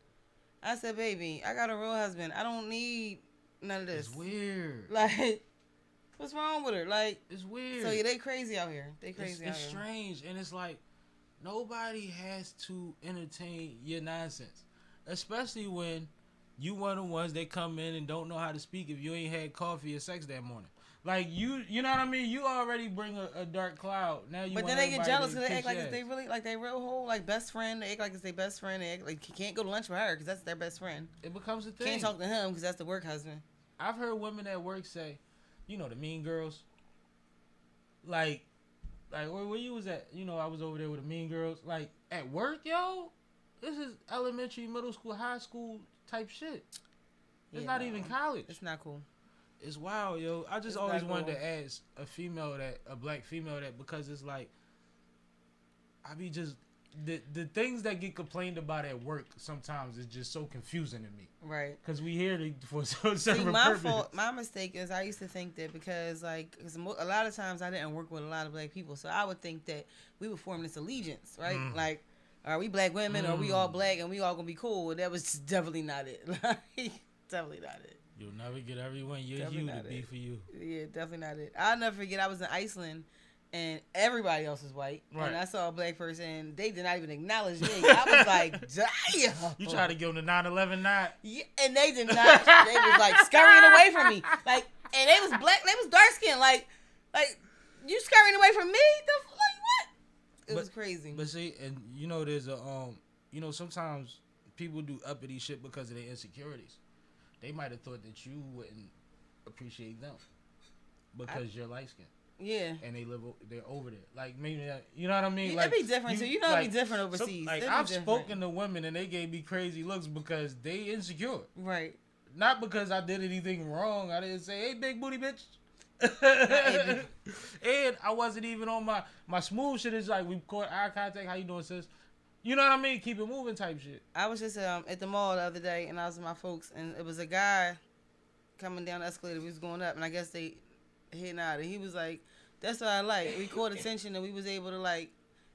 I said, baby, I got a real husband. I don't need none of this. It's weird. Like, what's wrong with her? Like, it's weird. So yeah, they crazy out here. They crazy out here. It's strange, and it's like nobody has to entertain your nonsense, especially when you one of the ones that come in and don't know how to speak if you ain't had coffee or sex that morning. Like, you know what I mean? You already bring a dark cloud. Now you. But then they get jealous because they act like it's they really like they real whole like best friend. They act like it's their best friend. They act like you can't go to lunch with her because that's their best friend. It becomes a thing. Can't talk to him because that's the work husband. I've heard women at work say, you know, the mean girls. Like where you was at? You know, I was over there with the mean girls. Like, at work, yo, this is elementary, middle school, high school type shit. It's not even college. It's not cool. It's wild, yo. I just always wanted to ask a black female that, because it's like, I be just, the things that get complained about at work sometimes is just so confusing to me. Right. Because we hear it for so separate purpose. My mistake is I used to think that because a lot of times I didn't work with a lot of black people, so I would think that we would form this allegiance, right? Like, are we black women? Or are we all black and we all gonna be cool? That was definitely not it. Like, definitely not it. You'll never get everyone your hue to be for you. Yeah, definitely not it. I'll never forget I was in Iceland and everybody else was white. Right. And I saw a black person and they did not even acknowledge me. I was like, damn. You tried to give them the 9/11 nod? Yeah, and they did not. They was like scurrying away from me. Like, and they was black, they was dark skinned. Like you scurrying away from me? Like, what? It was crazy. But see, and you know, there's a you know, sometimes people do uppity shit because of their insecurities. They might have thought that you wouldn't appreciate them because you're light skinned. Yeah. And they're over there. Like, maybe, you know what I mean? Yeah, like, it'd be different too. You know, it'd be different overseas. I've spoken to women and they gave me crazy looks because they insecure. Right. Not because I did anything wrong. I didn't say, hey, big booty bitch. And I wasn't even on my smooth shit. Is like, we caught eye contact. How you doing, sis? You know what I mean? Keep it moving type shit. I was just at the mall the other day, and I was with my folks, and it was a guy coming down the escalator. We was going up, and I guess they hitting out, and he was like, "That's what I like. We caught attention, and we was able to like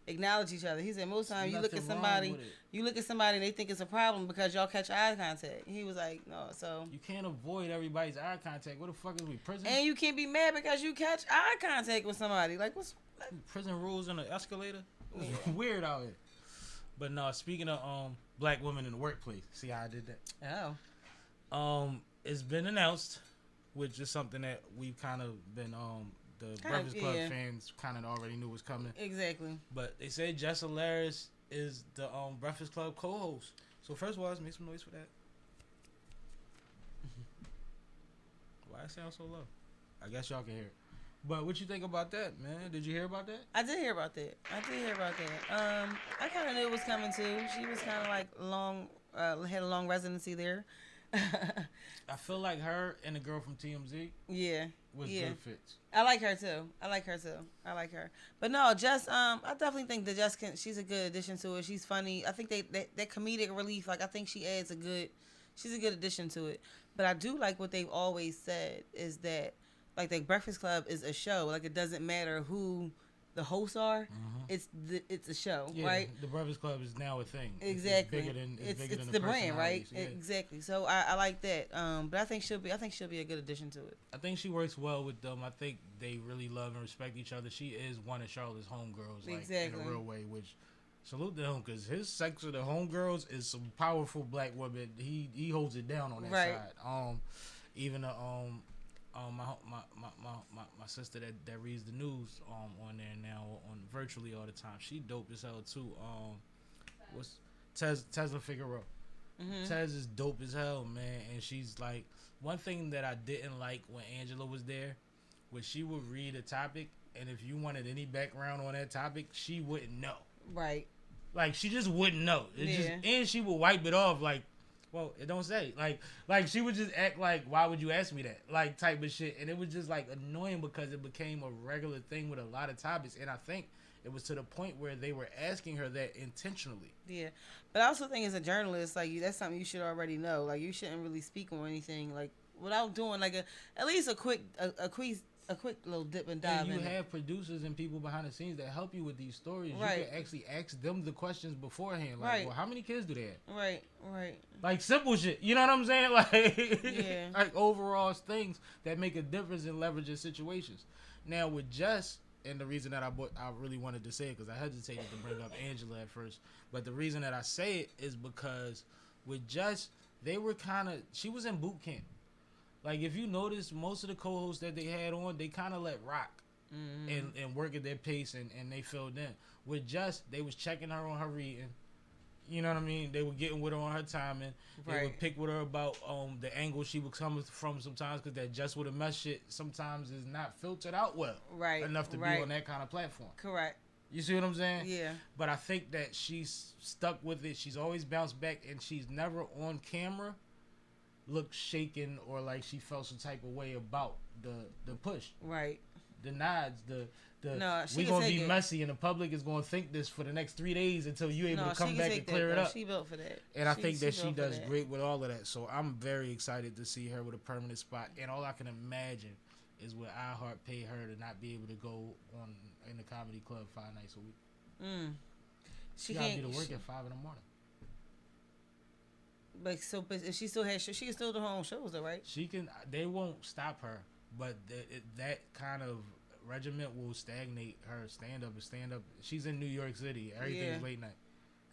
acknowledge each other." He said, "Most times you look at somebody, and they think it's a problem because y'all catch eye contact." He was like, "No, so you can't avoid everybody's eye contact. What the fuck is we prison? And you can't be mad because you catch eye contact with somebody. Like what's prison rules on the escalator? It was Yeah. weird out here." But no, speaking of black women in the workplace, see how I did that? Oh. It's been announced, which is something that we've kind of been the Breakfast Club fans kind of already knew was coming. Exactly. But they said Jess Hilarious is the Breakfast Club co-host. So first of all, let's make some noise for that. Why it sound so low? I guess y'all can hear it. But what you think about that, man? Did you hear about that? I did hear about that. I kind of knew it was coming too. She was kind of like had a long residency there. I feel like her and the girl from TMZ was good fits. I like her too. But no, Jess, I definitely think that Jess she's a good addition to it. She's funny. I think that comedic relief, like I think she adds she's a good addition to it. But I do like what they've always said is that like the Breakfast Club is a show. Like it doesn't matter who the hosts are. Mm-hmm. It's a show, right? The Breakfast Club is now a thing. Exactly. It's bigger than the brand, right? Yeah. Exactly. So I like that. But I think she'll be a good addition to it. I think she works well with them. I think they really love and respect each other. She is one of Charlotte's homegirls, like in a real way. Which salute to him because his sex with the homegirls is some powerful black women. He holds it down on that side. Even the my sister that reads the news on there now on virtually all the time. She dope as hell too. What's Tesla Figueroa? Mm-hmm. Tez is dope as hell, man. And she's like, one thing that I didn't like when Angela was there was she would read a topic, and if you wanted any background on that topic, she wouldn't know. Right. Like she just wouldn't know. And she would wipe it off like, well, it don't say. Like she would just act like, why would you ask me that? Like type of shit. And it was just like annoying because it became a regular thing with a lot of topics. And I think it was to the point where they were asking her that intentionally. Yeah. But I also think as a journalist, like that's something you should already know. Like you shouldn't really speak on anything like without doing like at least a quick little dip and dive. And you have producers and people behind the scenes that help you with these stories. Right. You can actually ask them the questions beforehand. Like, well, how many kids do they have? Right. Like simple shit. You know what I'm saying? Like, yeah. Like overall things that make a difference in leveraging situations. Now with Jess, and the reason that I really wanted to say it because I hesitated to bring up Angela at first, but the reason that I say it is because with Jess, she was in boot camp. Like, if you notice, most of the co-hosts that they had on, they kind of let rock and work at their pace, and they filled in. With Jess, they was checking her on her reading. You know what I mean? They were getting with her on her timing. They would pick with her about the angle she would come from sometimes, because that Just With a Mess shit sometimes is not filtered out well enough to be on that kind of platform. Correct. You see what I'm saying? Yeah. But I think that she's stuck with it. She's always bounced back, and she's never on camera looked shaken or like she felt some type of way about the push. Right. The nods, we gonna be messy and the public is gonna think this for the next 3 days until you able to come back and clear it up. She built for that. And I think that she does great with all of that. So I'm very excited to see her with a permanent spot. And all I can imagine is what iHeart pay her to not be able to go on in the comedy club 5 nights a week. She gotta be to work at 5 in the morning. But if she still has, she can still do her own shows, though, right? She can. They won't stop her, but that kind of regiment will stagnate her. Stand up. She's in New York City. Everything's late night.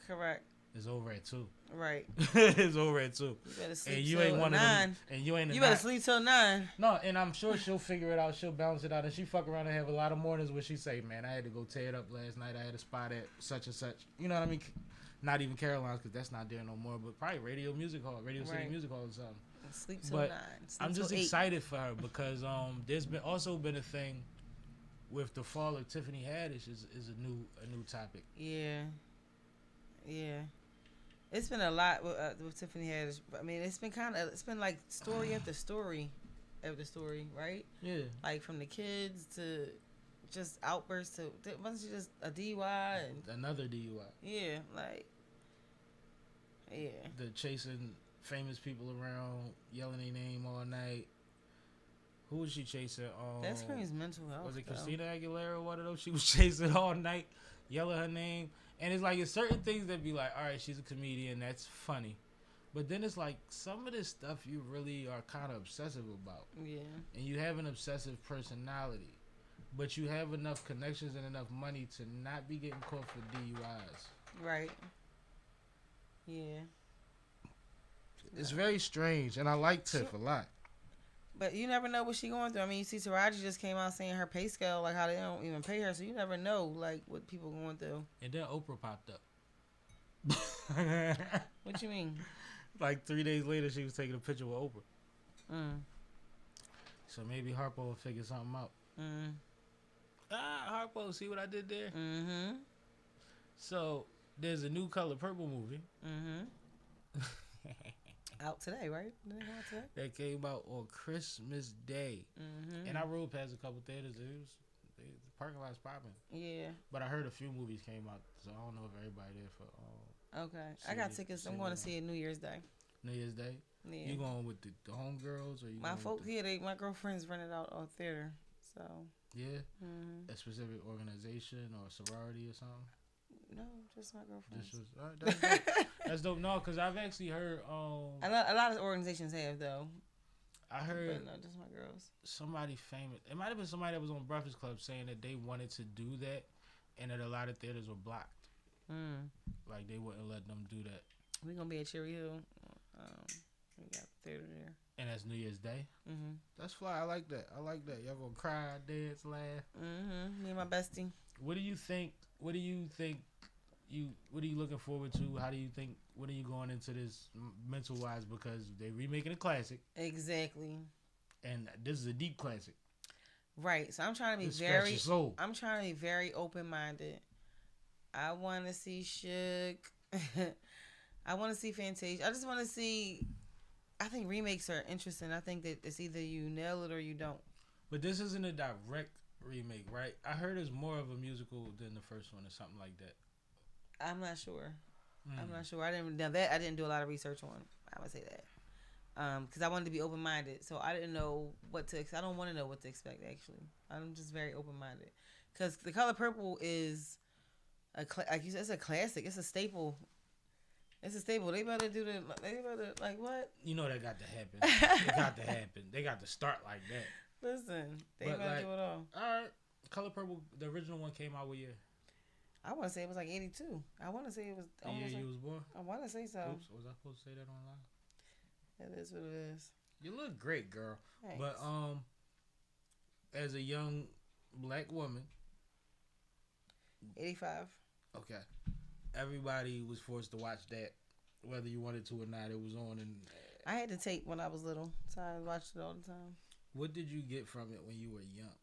Correct. It's over at 2. Right. It's over at 2. You better sleep and you till ain't one 9. Of them. And you ain't. You better sleep till 9. No, and I'm sure she'll figure it out. She'll balance it out, and she fuck around and have a lot of mornings where she say, "Man, I had to go tear it up last night. I had a spot at such and such." You know what I mean? Not even Caroline's, because that's not there no more, but probably Radio City Music Hall or something. Sleep till 9. I'm just excited for her because there's been a thing with the fall of Tiffany Haddish is a new topic. Yeah. It's been a lot with Tiffany Haddish. I mean, it's been like story after story after story, right? Yeah. Like from the kids to just outbursts to, wasn't she just a DUI and Another DUI. yeah, like yeah. The chasing famous people around, yelling their name all night. Who was she chasing? That screams mental health. Was it though. Christina Aguilera or one of those? She was chasing all night, yelling her name. And it's like, it's certain things that be like, all right, she's a comedian, that's funny. But then it's like, some of this stuff you really are kind of obsessive about. Yeah. And you have an obsessive personality. But you have enough connections and enough money to not be getting caught for DUIs. Right. Yeah. It's very strange, and I like Tiff a lot. But you never know what she going through. I mean, you see Taraji just came out saying her pay scale, like how they don't even pay her, so you never know, like, what people going through. And then Oprah popped up. What you mean? Like 3 days later, she was taking a picture with Oprah. So maybe Harpo will figure something out. Harpo, see what I did there? So, there's a new Color Purple movie. Out today, right? Did it come out today? That came out on Christmas Day. And I rode past a couple theaters. The parking lot's popping. Yeah. But I heard a few movies came out, so I don't know if everybody there for... Okay. I got tickets. I'm going to see it New Year's Day. New Year's Day? Yeah. You going with the homegirls? Or you My going folks, with yeah, my girlfriends rented out a theater, so... Yeah? A specific organization or sorority or something? No, just my girlfriends. That's dope. That's dope. No, because I've actually heard... a lot of organizations have, though. I heard... But no, just my girls. Somebody famous... It might have been somebody that was on Breakfast Club saying that they wanted to do that and that a lot of theaters were blocked. Like, they wouldn't let them do that. We're going to be at Cherry Hill. We got theater there. And that's New Year's Day? That's fly. I like that. Y'all going to cry, dance, laugh? Me and my bestie. What do you think... What are you looking forward to? How do you think... What are you going into this mental-wise? Because they remaking a classic. Exactly. And this is a deep classic. Right. So I'm trying to be I'm trying to be very open-minded. I want to see Suge. I want to see Fantasia. I just want to see... I think remakes are interesting. I think that it's either you nail it or you don't. But this isn't a direct remake, right? I heard it's more of a musical than the first one or something like that. I'm not sure. I'm not sure. I didn't do a lot of research on. I would say that because I wanted to be open minded, so I didn't know what to. I don't want to know what to expect. Actually, I'm just very open minded because The Color Purple is like you said, it's a classic. It's a staple. It's a staple. They better do the. They better like what? You know that got to happen. It got to happen. They got to start like that. Listen, they better do it all. All right, Color Purple. The original one came out what year? I want to say it was like 82. I want to say it was the year you was born. I want to say so. Oops, was I supposed to say that online? That is what it is. You look great, girl. Thanks. But as a young black woman, 85. Okay, everybody was forced to watch that, whether you wanted to or not. It was on, and I had the tape when I was little, so I watched it all the time. What did you get from it when you were young?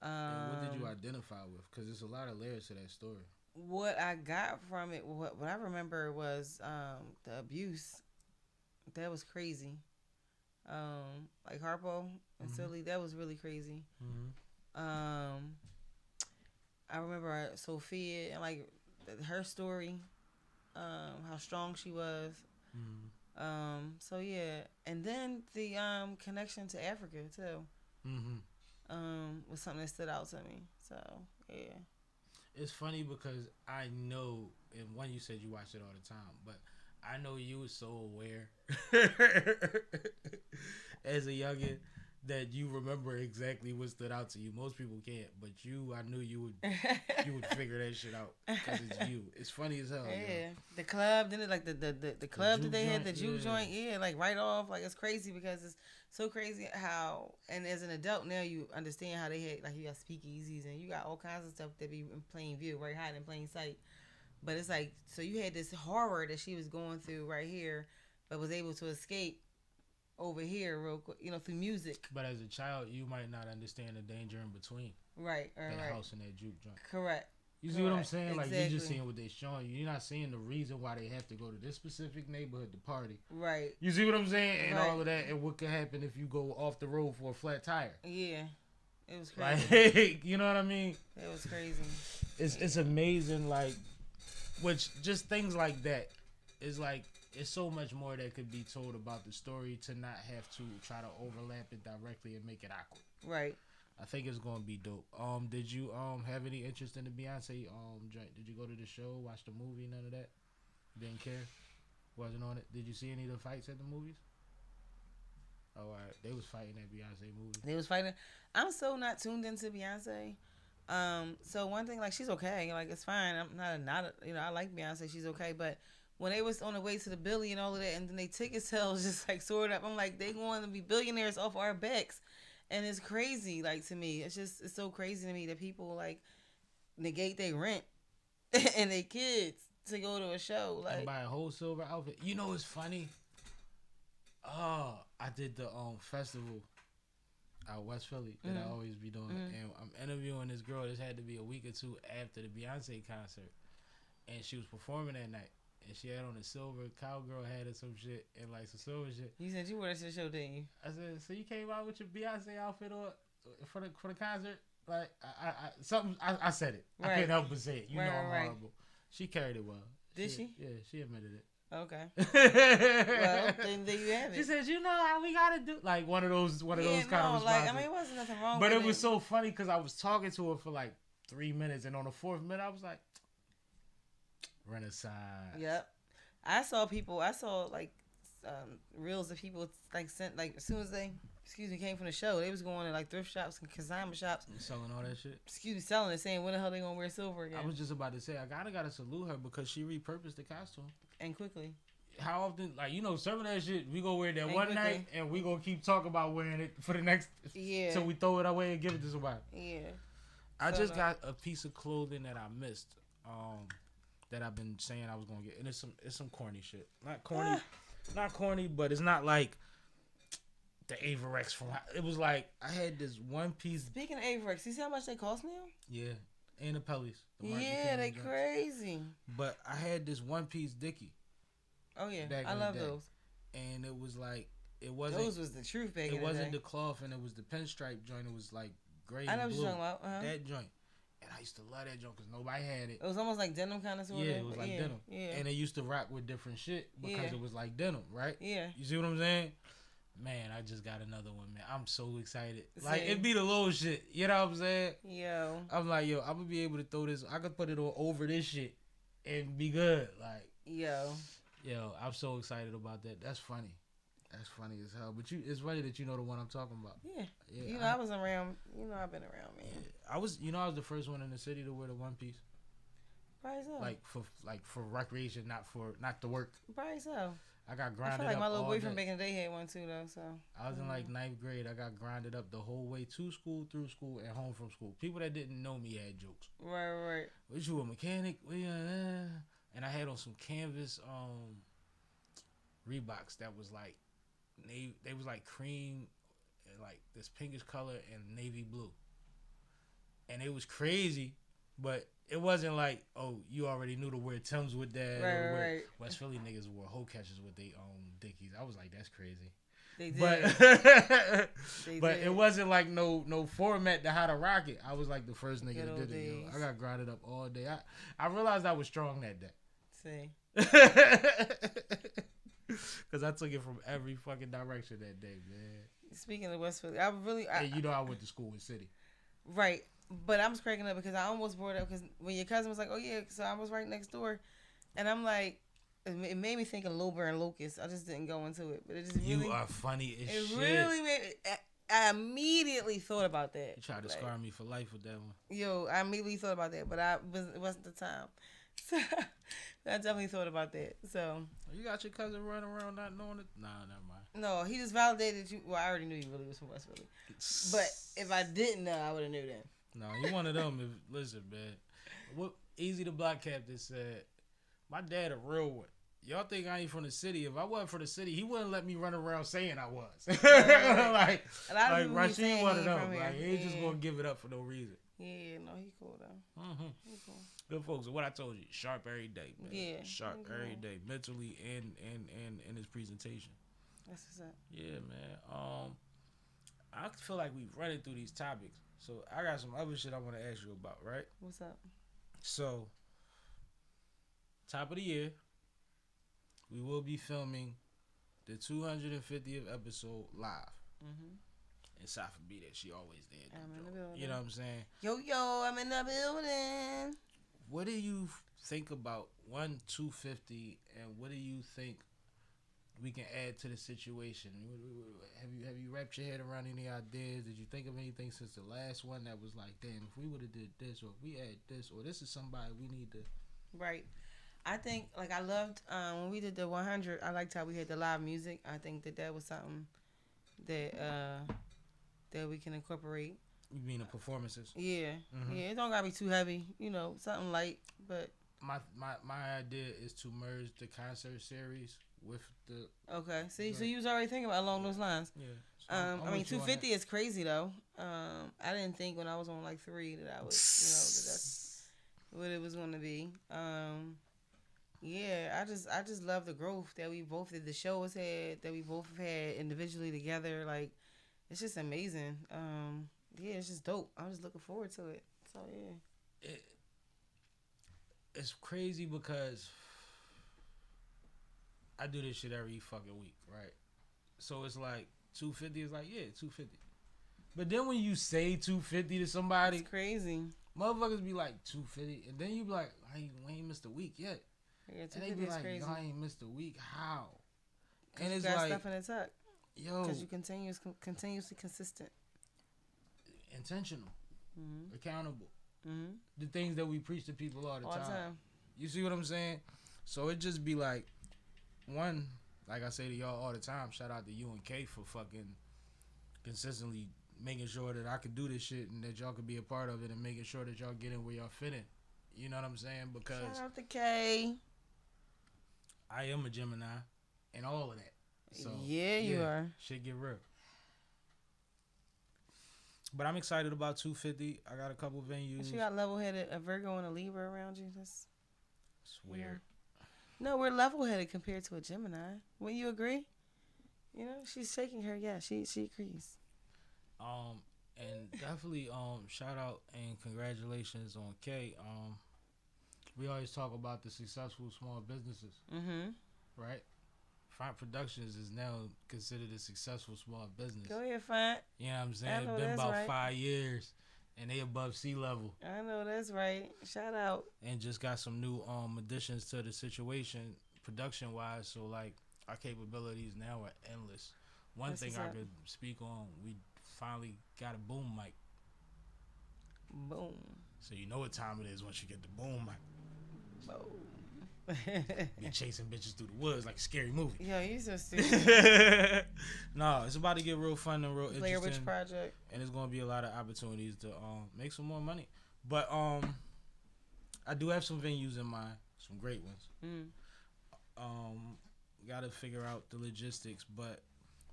And what did you identify with? Because there's a lot of layers to that story. What I got from it, what I remember was the abuse. That was crazy. Like Harpo and Silly, that was really crazy. I remember Sophia and like her story, how strong she was. So yeah, and then the connection to Africa too. Was something that stood out to me. So yeah, it's funny because I know, and one, you said you watch it all the time, but I know you was so aware as a youngin that you remember exactly what stood out to you. Most people can't, but you, I knew you would figure that shit out because it's you. It's funny as hell. Yeah, yo. The club, then like the club that they had, the juke joint, like right off, like it's crazy because it's so crazy how, and as an adult now you understand how they had, like you got speakeasies and you got all kinds of stuff that be in plain view, right, hiding in plain sight. But it's like, so you had this horror that she was going through right here, but was able to escape over here real quick, through music. But as a child, you might not understand the danger in between. Right. That house and that juke joint. Correct. You see what I'm saying? Exactly. Like, you're just seeing what they're showing you. You're not seeing the reason why they have to go to this specific neighborhood to party. Right. You see what I'm saying? And all of that, and what could happen if you go off the road for a flat tire. Yeah. It was crazy. Like, you know what I mean? It was crazy. It's amazing, like, which just things like that is like, it's so much more that could be told about the story to not have to try to overlap it directly and make it awkward. Right. I think it's gonna be dope. Did you have any interest in the Beyonce joint? Did you go to the show, watch the movie, none of that? Didn't care? Wasn't on it? Did you see any of the fights at the movies? Oh, all right. They was fighting at Beyonce movie. They was fighting. I'm so not tuned into Beyonce. So one thing, like, she's okay. Like, it's fine. I'm not you know, I like Beyonce. She's okay. But when they was on the way to the Billy and all of that, and then they ticket sales just like soared up, I'm like, they going to be billionaires off our backs. And it's crazy, like, to me. It's so crazy to me that people, like, negate their rent and their kids to go to a show. Like, and buy a whole silver outfit. You know what's funny? Oh, I did the festival out West Philly that I always be doing. And I'm interviewing this girl. This had to be a week or two after the Beyonce concert. And she was performing that night. And she had on a silver cowgirl hat or some shit and like some silver shit. You said you wore that to the show, didn't you? I said, so you came out with your Beyonce outfit on for the concert? Like I said it. Right. I can't help but say it. You know I'm horrible. She carried it well. Did she? Yeah, she admitted it. Okay. Well, then there you have it. She said, you know how we gotta do one of those kind of responses. Like, I mean, it wasn't nothing wrong but with it was so funny because I was talking to her for like 3 minutes, and on the 4th minute I was like, Renaissance. Yep. I saw like reels of people like sent, like, as soon as they came from the show, they was going to like thrift shops and consignment shops and selling all that shit. Selling it, saying when the hell they gonna wear silver again. I was just about to say, I gotta salute her because she repurposed the costume and quickly. How often, like, you know, some of that shit we go wear that and one quickly. Night and we gonna keep talking about wearing it for the next till we throw it away and give it to somebody. Yeah. I just got a piece of clothing that I missed. That I've been saying I was gonna get, and it's some corny shit. Not corny, but it's not like the Averex from. It was like I had this one piece. Speaking of Averex, you see how much they cost now? Yeah, and the Pellies. Yeah, they crazy. But I had this one piece Dickie. Oh yeah, I love those. And it was like it wasn't. Those was the truth back in the day. It wasn't the cloth, and it was the pinstripe joint. It was like gray. I know and what blue. you're talking about. That joint. And I used to love that joint because nobody had it. It was almost like denim kind of sort of. Yeah, it was like denim. Yeah. And they used to rock with different shit because it was like denim, right? Yeah. You see what I'm saying? Man, I just got another one, man. I'm so excited. Like, it be the little shit. You know what I'm saying? Yo. I'm like, I'm going to be able to throw this. I could put it over this shit and be good. Like, yo, I'm so excited about that. That's funny. That's funny as hell. But it's funny that you know the one I'm talking about. Yeah. You know, I was around. You know, I've been around, man. Yeah. I was the first one in the city to wear the one piece. Probably so. Like for recreation, not to work. Probably so. I got grinded up. I feel like my little boyfriend day. back in the day had one too, though. So I was in like 9th grade. I got grinded up the whole way to school, through school, and home from school. People that didn't know me had jokes. Right. Was you a mechanic? And I had on some canvas Reeboks that was like they was like cream and like this pinkish color and navy blue. And it was crazy, but it wasn't like, oh, you already knew to wear Timbs with that. Right. West Philly niggas wore hoe catchers with their Dickies. I was like, that's crazy. They did. But it wasn't like no format to how to rock it. I was like the first nigga that did it. Yo. I got grinded up all day. I realized I was strong that day. See. Because I took it from every fucking direction that day, man. Speaking of West Philly, and you know I went to school in City. Right. But I'm just cracking up because I almost brought it up because when your cousin was like, oh yeah, so I was right next door. And I'm like, it made me think of Lober and Locust. I just didn't go into it. But it just really... You are funny as shit. It really made me... I immediately thought about that. You tried to scar me for life with that one. Yo, I immediately thought about that, but it wasn't the time. So I definitely thought about that. So you got your cousin running around not knowing it? Nah, never mind. No, he just validated you. Well, I already knew you really was from West Philly. But if I didn't know, I would have knew then. No, you one of them. Listen, man. What Easy the Black Captain said, my dad a real one. Y'all think I ain't from the city. If I wasn't from the city, he wouldn't let me run around saying I was. like Rashid one of them. Like, he ain't just going to give it up for no reason. Yeah, no, he cool, though. Mm-hmm. He cool. Good folks. What I told you, sharp every day, man. Yeah. Sharp every day, mentally and in his presentation. That's what's up. Yeah, man. I feel like we've run through these topics. So I got some other shit I want to ask you about, right? What's up? So, top of the year, we will be filming the 250th episode live. Mm-hmm. And Safa be there. She always there. I'm in the building. You know what I'm saying? Yo, I'm in the building. What do you think about 250, and what do you think we can add to the situation? Have you wrapped your head around any ideas? Did you think of anything since the last one that was like, damn, if we would have did this, or if we add this, or this is somebody we need to... Right. I think, like, I loved when we did the 100. I liked how we had the live music. I think that was something that we can incorporate. You mean the performances? Yeah. Mm-hmm. Yeah, it don't gotta be too heavy. You know, something light, but... My idea is to merge the concert series with the... Okay. See, so you was already thinking about along those lines. Yeah. So I mean, 250 is crazy, though. I didn't think when I was on, like, 3 that I would, that that's what it was going to be. Yeah, I just love the growth that we both did. The show has had, that we both had individually together. Like, it's just amazing. Yeah, it's just dope. I'm just looking forward to it. So, yeah. It's crazy because I do this shit every fucking week, right? So it's like 250 is like, yeah, 250. But then when you say 250 to somebody, It's crazy. motherfuckers be like 250, and then you be like, we ain't missed a week yet. Yeah, And they be like, crazy. y'all ain't missed a week. How? And You it's got like, stuff in the tuck. yo, Because you continuously consistent. intentional, Mm-hmm. accountable. Mm-hmm. The things that we preach to people all the All the time. time. You see what I'm saying? So it just be like, one, like I say to y'all all the time, shout out to you and K for fucking consistently making sure that I could do this shit and that y'all could be a part of it, and making sure that y'all get in where y'all fit in. You know what I'm saying? Because Shout out to K. I am a Gemini and all of that. So Yeah, you are. Shit get real. But I'm excited about 250. I got a couple venues. You got level-headed, a Virgo and a Libra around you. That's It's weird. No, we're level-headed compared to a Gemini. Wouldn't you agree? You know, she's shaking her. Yeah, she agrees. And definitely shout out and congratulations on K. We always talk about the successful small businesses, Mm-hmm. right? Font Productions is now considered a successful small business. Go ahead, Font. You know what I'm saying? I know It's been that's about right. 5 years, and they above sea level, I know that's right. Shout out. and just got some new additions to the situation, production wise. So like our capabilities now are endless. One That's thing what's I up. could speak on, we finally got a boom mic. Boom. So you know what time it is once you get the boom mic. Boom. Be chasing bitches through the woods like a scary movie. Yo, you so stupid. No, it's about to get real fun and real Blair Witch interesting, Project. and it's gonna be a lot of opportunities to make some more money. But I do have some venues in mind, some great ones. Gotta figure out the logistics, but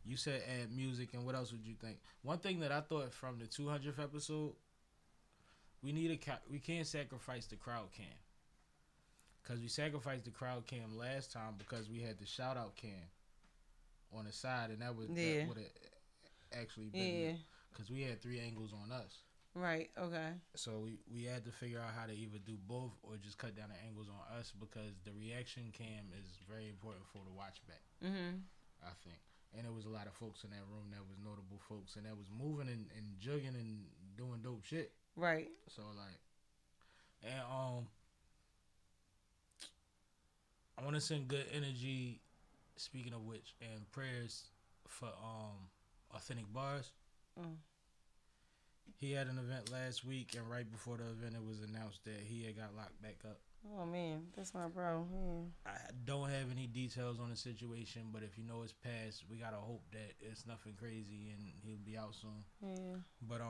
you said add music, and what else would you think? One thing that I thought from the 200th episode, we can't sacrifice the crowd cam. Because we sacrificed the crowd cam last time because we had the shout out cam on the side, and that would have actually been, because we had 3 angles on us. Right, okay. So we had to figure out how to either do both or just cut down the angles on us, because the reaction cam is very important for the watch back, I think. And there was a lot of folks in that room that was notable folks, and that was moving and jugging and doing dope shit. Right. So like, and I want to send good energy, speaking of which, and prayers for Authentic Bars. He had an event last week, and right before the event, it was announced that he had got locked back up. Oh, man. That's my bro. Yeah. I don't have any details on the situation, but if you know his past, we got to hope that it's nothing crazy and he'll be out soon. Yeah. But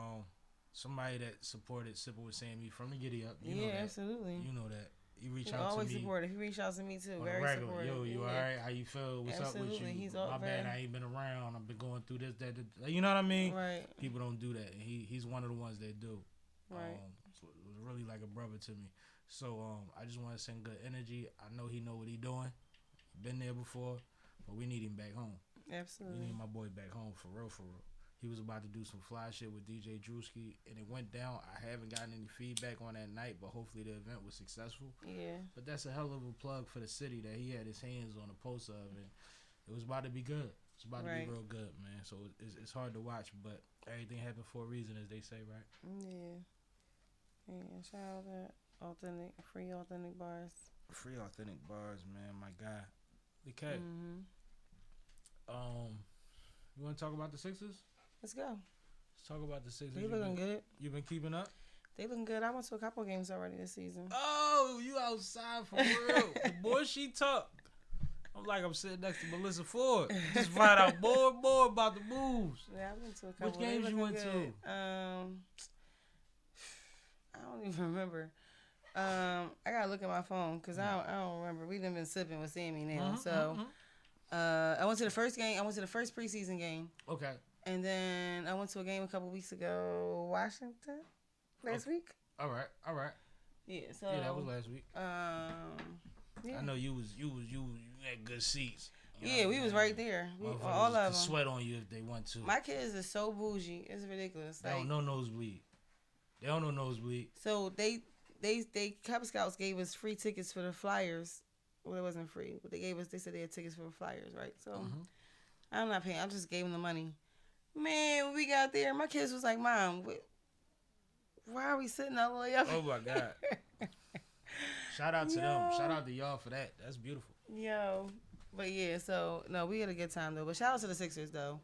somebody that supported SippinWitSammie from the Giddy Up, you know that. Absolutely. You know that. He reached He's out to always me. supportive. He reached out to me, too. On Very a regular, supportive. yo, you alright? How you feel? What's up with Absolutely. you? He's all My bad, very- I ain't been around. I've been going through this, that. You know what I mean? Right. People don't do that. He's one of the ones that do. Right. So it was really like a brother to me. So I just want to send good energy. I know he know what he doing. Been there before, but we need him back home. We Absolutely. need my boy back home for real, for real. He was about to do some fly shit with DJ Drewski, and it went down. I haven't gotten any feedback on that night, but hopefully the event was successful. Yeah. But that's a hell of a plug for the city that he had his hands on the post of, and it was about to be good. It's about to be real good, man. So it's hard to watch, but everything happened for a reason, as they say, right? Yeah. Yeah. Shout out to free authentic bars. Free authentic bars, man. My guy. Okay. You want to talk about the Sixers? Let's go. Let's talk about the Sixers. They looking good. You been keeping up? They looking good. I went to a couple games already this season. Oh, you outside for real. The boy, she talk. I'm like I'm sitting next to Melissa Ford. Just find out more and more about the moves. Yeah, I went to a couple. Which games you went to? I don't even remember. I gotta look at my phone because I don't remember. We done been sipping with Sammy now. I went to the first game. I went to the first preseason game. Okay. And then I went to a game a couple weeks ago, Washington, last week. All right. Yeah. So yeah, that was last week. Yeah. I know you had good seats. Yeah, we was right there. All of them. Sweat on you if they want to. My kids are so bougie. It's ridiculous. They don't know nosebleed. So they Cub Scouts gave us free tickets for the Flyers. Well, it wasn't free, but they said they had tickets for the Flyers, right? So I'm not paying. I just gave them the money. Man, when we got there, my kids was like, "Mom, why are we sitting all the way up?" Oh my God. Shout out to them. Shout out to y'all for that. That's beautiful. Yo. But yeah, so no, we had a good time though. But shout out to the Sixers though.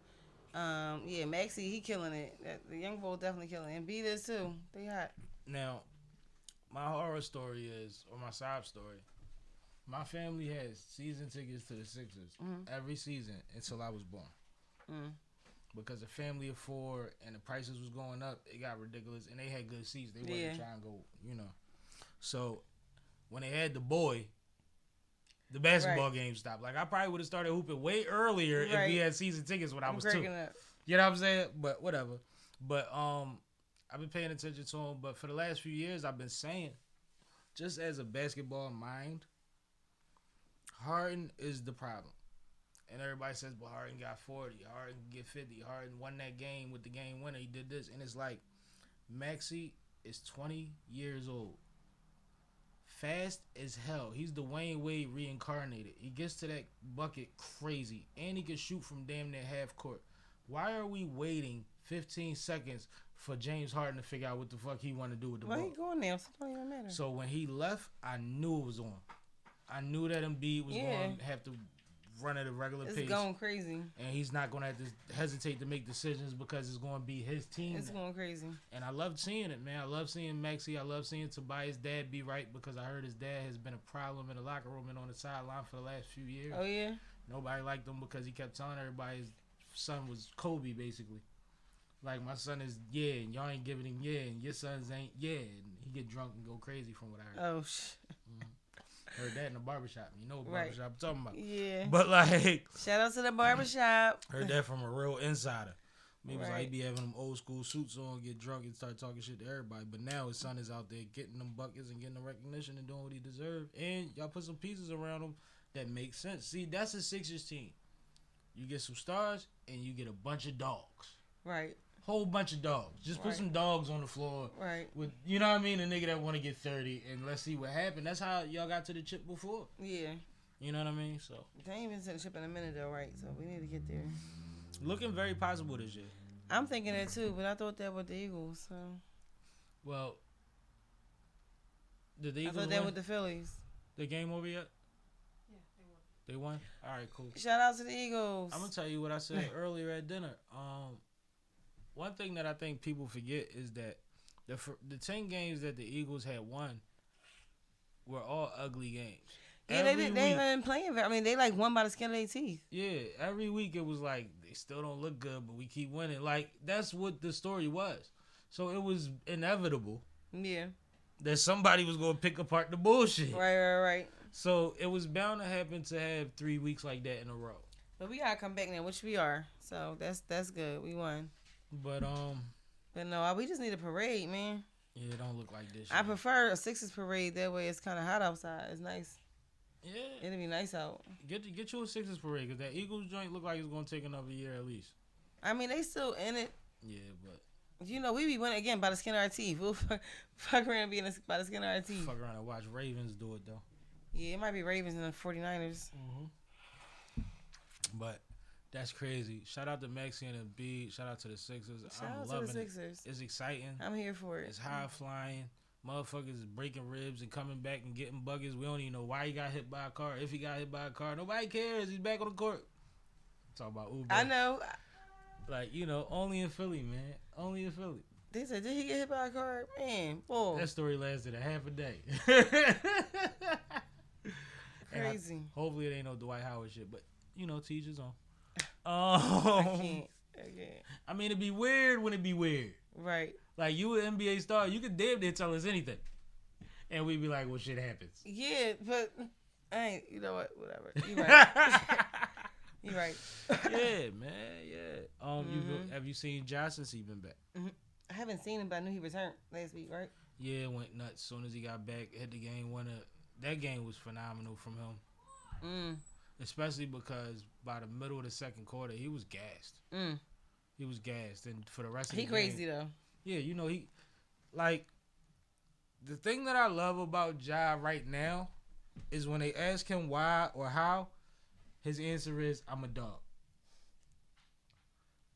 Yeah, MAXEY, he killing it. The young bull definitely killing it. EMBIID is too. They hot. Now, my horror story is, or my sob story, my family has season tickets to the Sixers every season until I was born. Because a family of 4 and the prices was going up, it got ridiculous, and they had good seats. They wasn't trying to go, So when they had the boy, the basketball game stopped. Like, I probably would have started hooping way earlier if we had season tickets when I was 2. You know what I'm saying? But whatever. But I've been paying attention to him. But for the last few years, I've been saying, just as a basketball mind, Harden is the problem. And everybody says, well, Harden got 40. Harden can get 50. Harden won that game with the game winner. He did this. And it's like, MAXEY is 20 years old. Fast as hell. He's the Dwayne Wade reincarnated. He gets to that bucket crazy. And he can shoot from damn near half court. Why are we waiting 15 seconds for James Harden to figure out what the fuck he want to do with the ball? Why he going there? So it don't even matter. So when he left, I knew it was on. I knew that EMBIID was going to have to run at a regular pace. It's going crazy. And he's not going to have to hesitate to make decisions because it's going to be his team. It's going crazy. And I love seeing it, man. I love seeing MAXEY. I love seeing Tobias' dad be right because I heard his dad has been a problem in the locker room and on the sideline for the last few years. Oh, yeah? Nobody liked him because he kept telling everybody his son was Kobe, basically. Like, my son is, and y'all ain't giving him, and your sons ain't, and he get drunk and go crazy from what I heard. Oh, shit. Heard that in the barbershop. You know what barbershop I'm talking about. Yeah. But, like... Shout out to the barbershop. Heard that from a real insider. Maybe it's like he be having them old school suits on, get drunk and start talking shit to everybody. But now his son is out there getting them buckets and getting the recognition and doing what he deserves. And y'all put some pieces around him that make sense. See, that's a Sixers team. You get some stars and you get a bunch of dogs. Right. Whole bunch of dogs. Just put some dogs on the floor. Right. With, you know what I mean? A nigga that want to get 30 and let's see what happened. That's how y'all got to the chip before. Yeah. You know what I mean? So they ain't even to the chip in a minute though, right? So we need to get there. Looking very possible this year. I'm thinking that too, but I thought that with the Eagles. So. Well, did the Eagles I thought that with the Phillies. The game over yet? Yeah, they won. All right, cool. Shout out to the Eagles. I'm gonna tell you what I said earlier at dinner. One thing that I think people forget is that the 10 games that the Eagles had won were all ugly games. Yeah, they ain't been playing. I mean, they like won by the skin of their teeth. Yeah, every week it was like they still don't look good, but we keep winning. Like that's what the story was. So it was inevitable. Yeah. That somebody was gonna pick apart the bullshit. Right. So it was bound to happen to have 3 weeks like that in a row. But we gotta come back now, which we are. So that's good. We won. But no, we just need a parade, man. Yeah, it don't look like this. I prefer a Sixers parade. That way, it's kind of hot outside. It's nice. Yeah, it'll be nice out. Get you a Sixers parade because that Eagles joint look like it's gonna take another year at least. I mean, they still in it. Yeah, but You know, we be winning again by the skin of our teeth. We'll fuck around being by the skin of our teeth. fuck around and watch Ravens do it though. Yeah, it might be Ravens and the 49ers. But that's crazy. Shout out to MAXEY and EMBIID. Shout out to the Sixers. Shout I'm out loving to the Sixers. it. It's exciting. I'm here for it. It's high flying. Motherfuckers is breaking ribs and coming back and getting buckets. We don't even know why he got hit by a car. If he got hit by a car, nobody cares. He's back on the court. Talk about Uber. I know. Like, you know, only in Philly, man. Only in Philly. They said, did he get hit by a car? Man, boy. That story lasted a half a day. Crazy. Hopefully it ain't no Dwight Howard shit, but, you know, teachers on. I can't. I mean, it'd be weird when it'd be weird. Right. Like, you an NBA star, you could damn near tell us anything. And we'd be like, well, shit happens. Yeah, but I ain't, you know what, whatever. You right. You right. Yeah, man, yeah. Have you seen Josh since he been back? I haven't seen him, but I knew he returned last week, right? Yeah, went nuts. As soon as he got back, hit the game winner. That game was phenomenal from him. Especially because by the middle of the second quarter, he was gassed. He was gassed. And for the rest of the game. He crazy, though. Yeah, you know, he, like, the thing that I love about Ja right now is when they ask him why or how, his answer is, I'm a dog.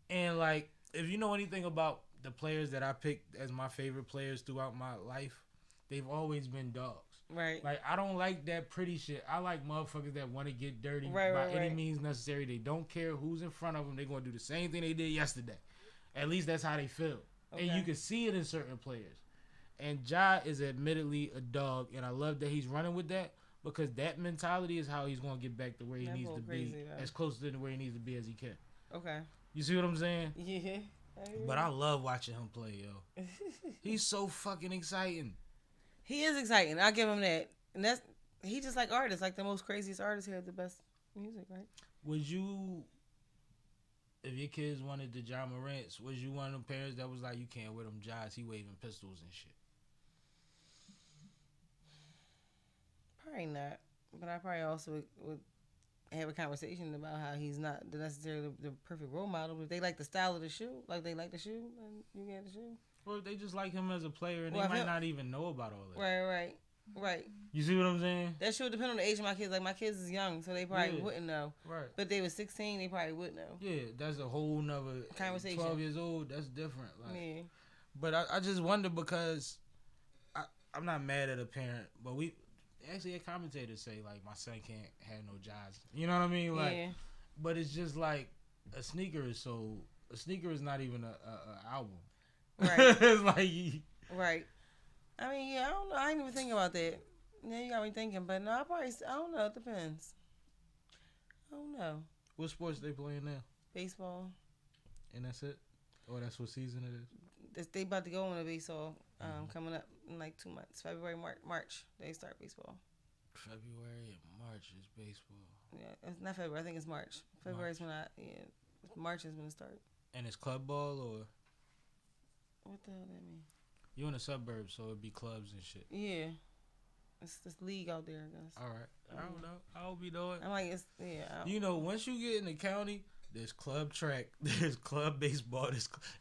And, like, if you know anything about the players that I picked as my favorite players throughout my life, they've always been dogs. Right. Like, I don't like that pretty shit. I like motherfuckers that want to get dirty any means necessary. They don't care who's in front of them. They're going to do the same thing they did yesterday. At least that's how they feel. Okay. And you can see it in certain players. And Ja is admittedly a dog, and I love that he's running with that because that mentality is how he's going to get back to where he needs to be, as close to where he needs to be as he can. Okay. You see what I'm saying? Yeah. But I love watching him play, yo. He's so fucking exciting. He is exciting. I'll give him that. And that's he just like artists, like the most craziest artists have the best music, right? Would you, if your kids wanted the Ja Morants, was you one of them parents that was like, you can't wear them Ja's, he waving pistols and shit? Probably not. But I probably also would have a conversation about how he's not necessarily the perfect role model. If they like the style of the shoe, like they like the shoe, then you get the shoe. Or they just like him as a player and they might not even know about all that. Right. You see what I'm saying? That should depend on the age of my kids. Like my kids is young, so they probably wouldn't know. Right. But if they were 16, they probably would know. Yeah, that's a whole nother conversation. 12 years old, that's different. Like, yeah. But I just wonder because I'm not mad at a parent, but we actually had commentators say like my son can't have no Ja's. You know what I mean? Like, yeah. But it's just like a sneaker is not even a album. Right. It's like right. I mean, yeah, I don't know. I ain't even thinking about that. Yeah, you got me thinking, but no, I don't know. It depends. I don't know. What sports they playing now? Baseball. And that's it? Or that's what season it is? They about to go on a baseball coming up in like 2 months. February, March. They start baseball. February and March is baseball. Yeah, it's not February. I think it's March. February is when March is when it starts. And it's club ball or? What the hell that mean? You in the suburbs, so it'd be clubs and shit. Yeah. It's this league out there, I guess. All right. I don't know. I hope you know it. I'm like, you know, once you get in the county, there's club track, there's club baseball,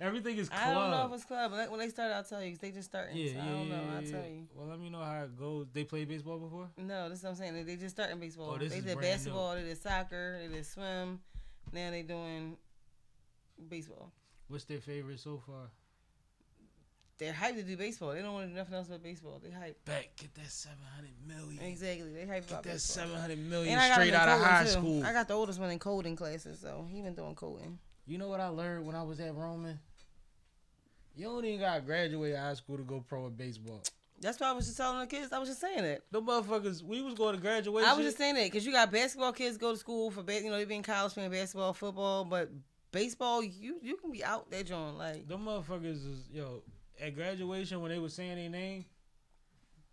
everything is club. I don't know if it's club. When they start, I'll tell you. 'Cause they just starting. Yeah, so I don't know. I'll tell you. Well, let me know how it goes. They played baseball before? No, this is what I'm saying. They just starting baseball. Oh, they did basketball, they did soccer, they did swim. Now they doing baseball. What's their favorite so far? They're hyped to do baseball. They don't want to do nothing else but baseball. They hyped. Get that $700 million. Exactly. They hyped about baseball. Get that $700 million straight out of high school. I got the oldest one in coding classes, so he been doing coding. You know what I learned when I was at Roman? You don't even got to graduate high school to go pro in baseball. That's why I was just telling the kids. I was just saying that. The motherfuckers, we was going to graduation. I was just saying that because you got basketball kids go to school for, they be in college playing basketball, football, but baseball, you can be out there, John. Like, the motherfuckers is, at graduation, when they was saying their name,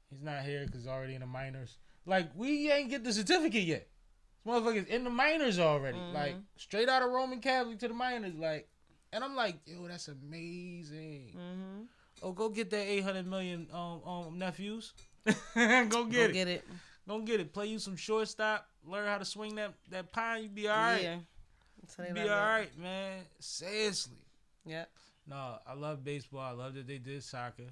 he's not here because he's already in the minors. Like, we ain't get the certificate yet. This motherfucker's in the minors already. Mm-hmm. Like, straight out of Roman Catholic to the minors. Like, and I'm like, yo, that's amazing. Mm-hmm. Oh, go get that $800 million, nephews. Go get it. Go get it. Play you some shortstop. Learn how to swing that pine. You be all right. Yeah. So they Be love all that. right, man. Seriously. Yep. No, I love baseball. I love that they did soccer.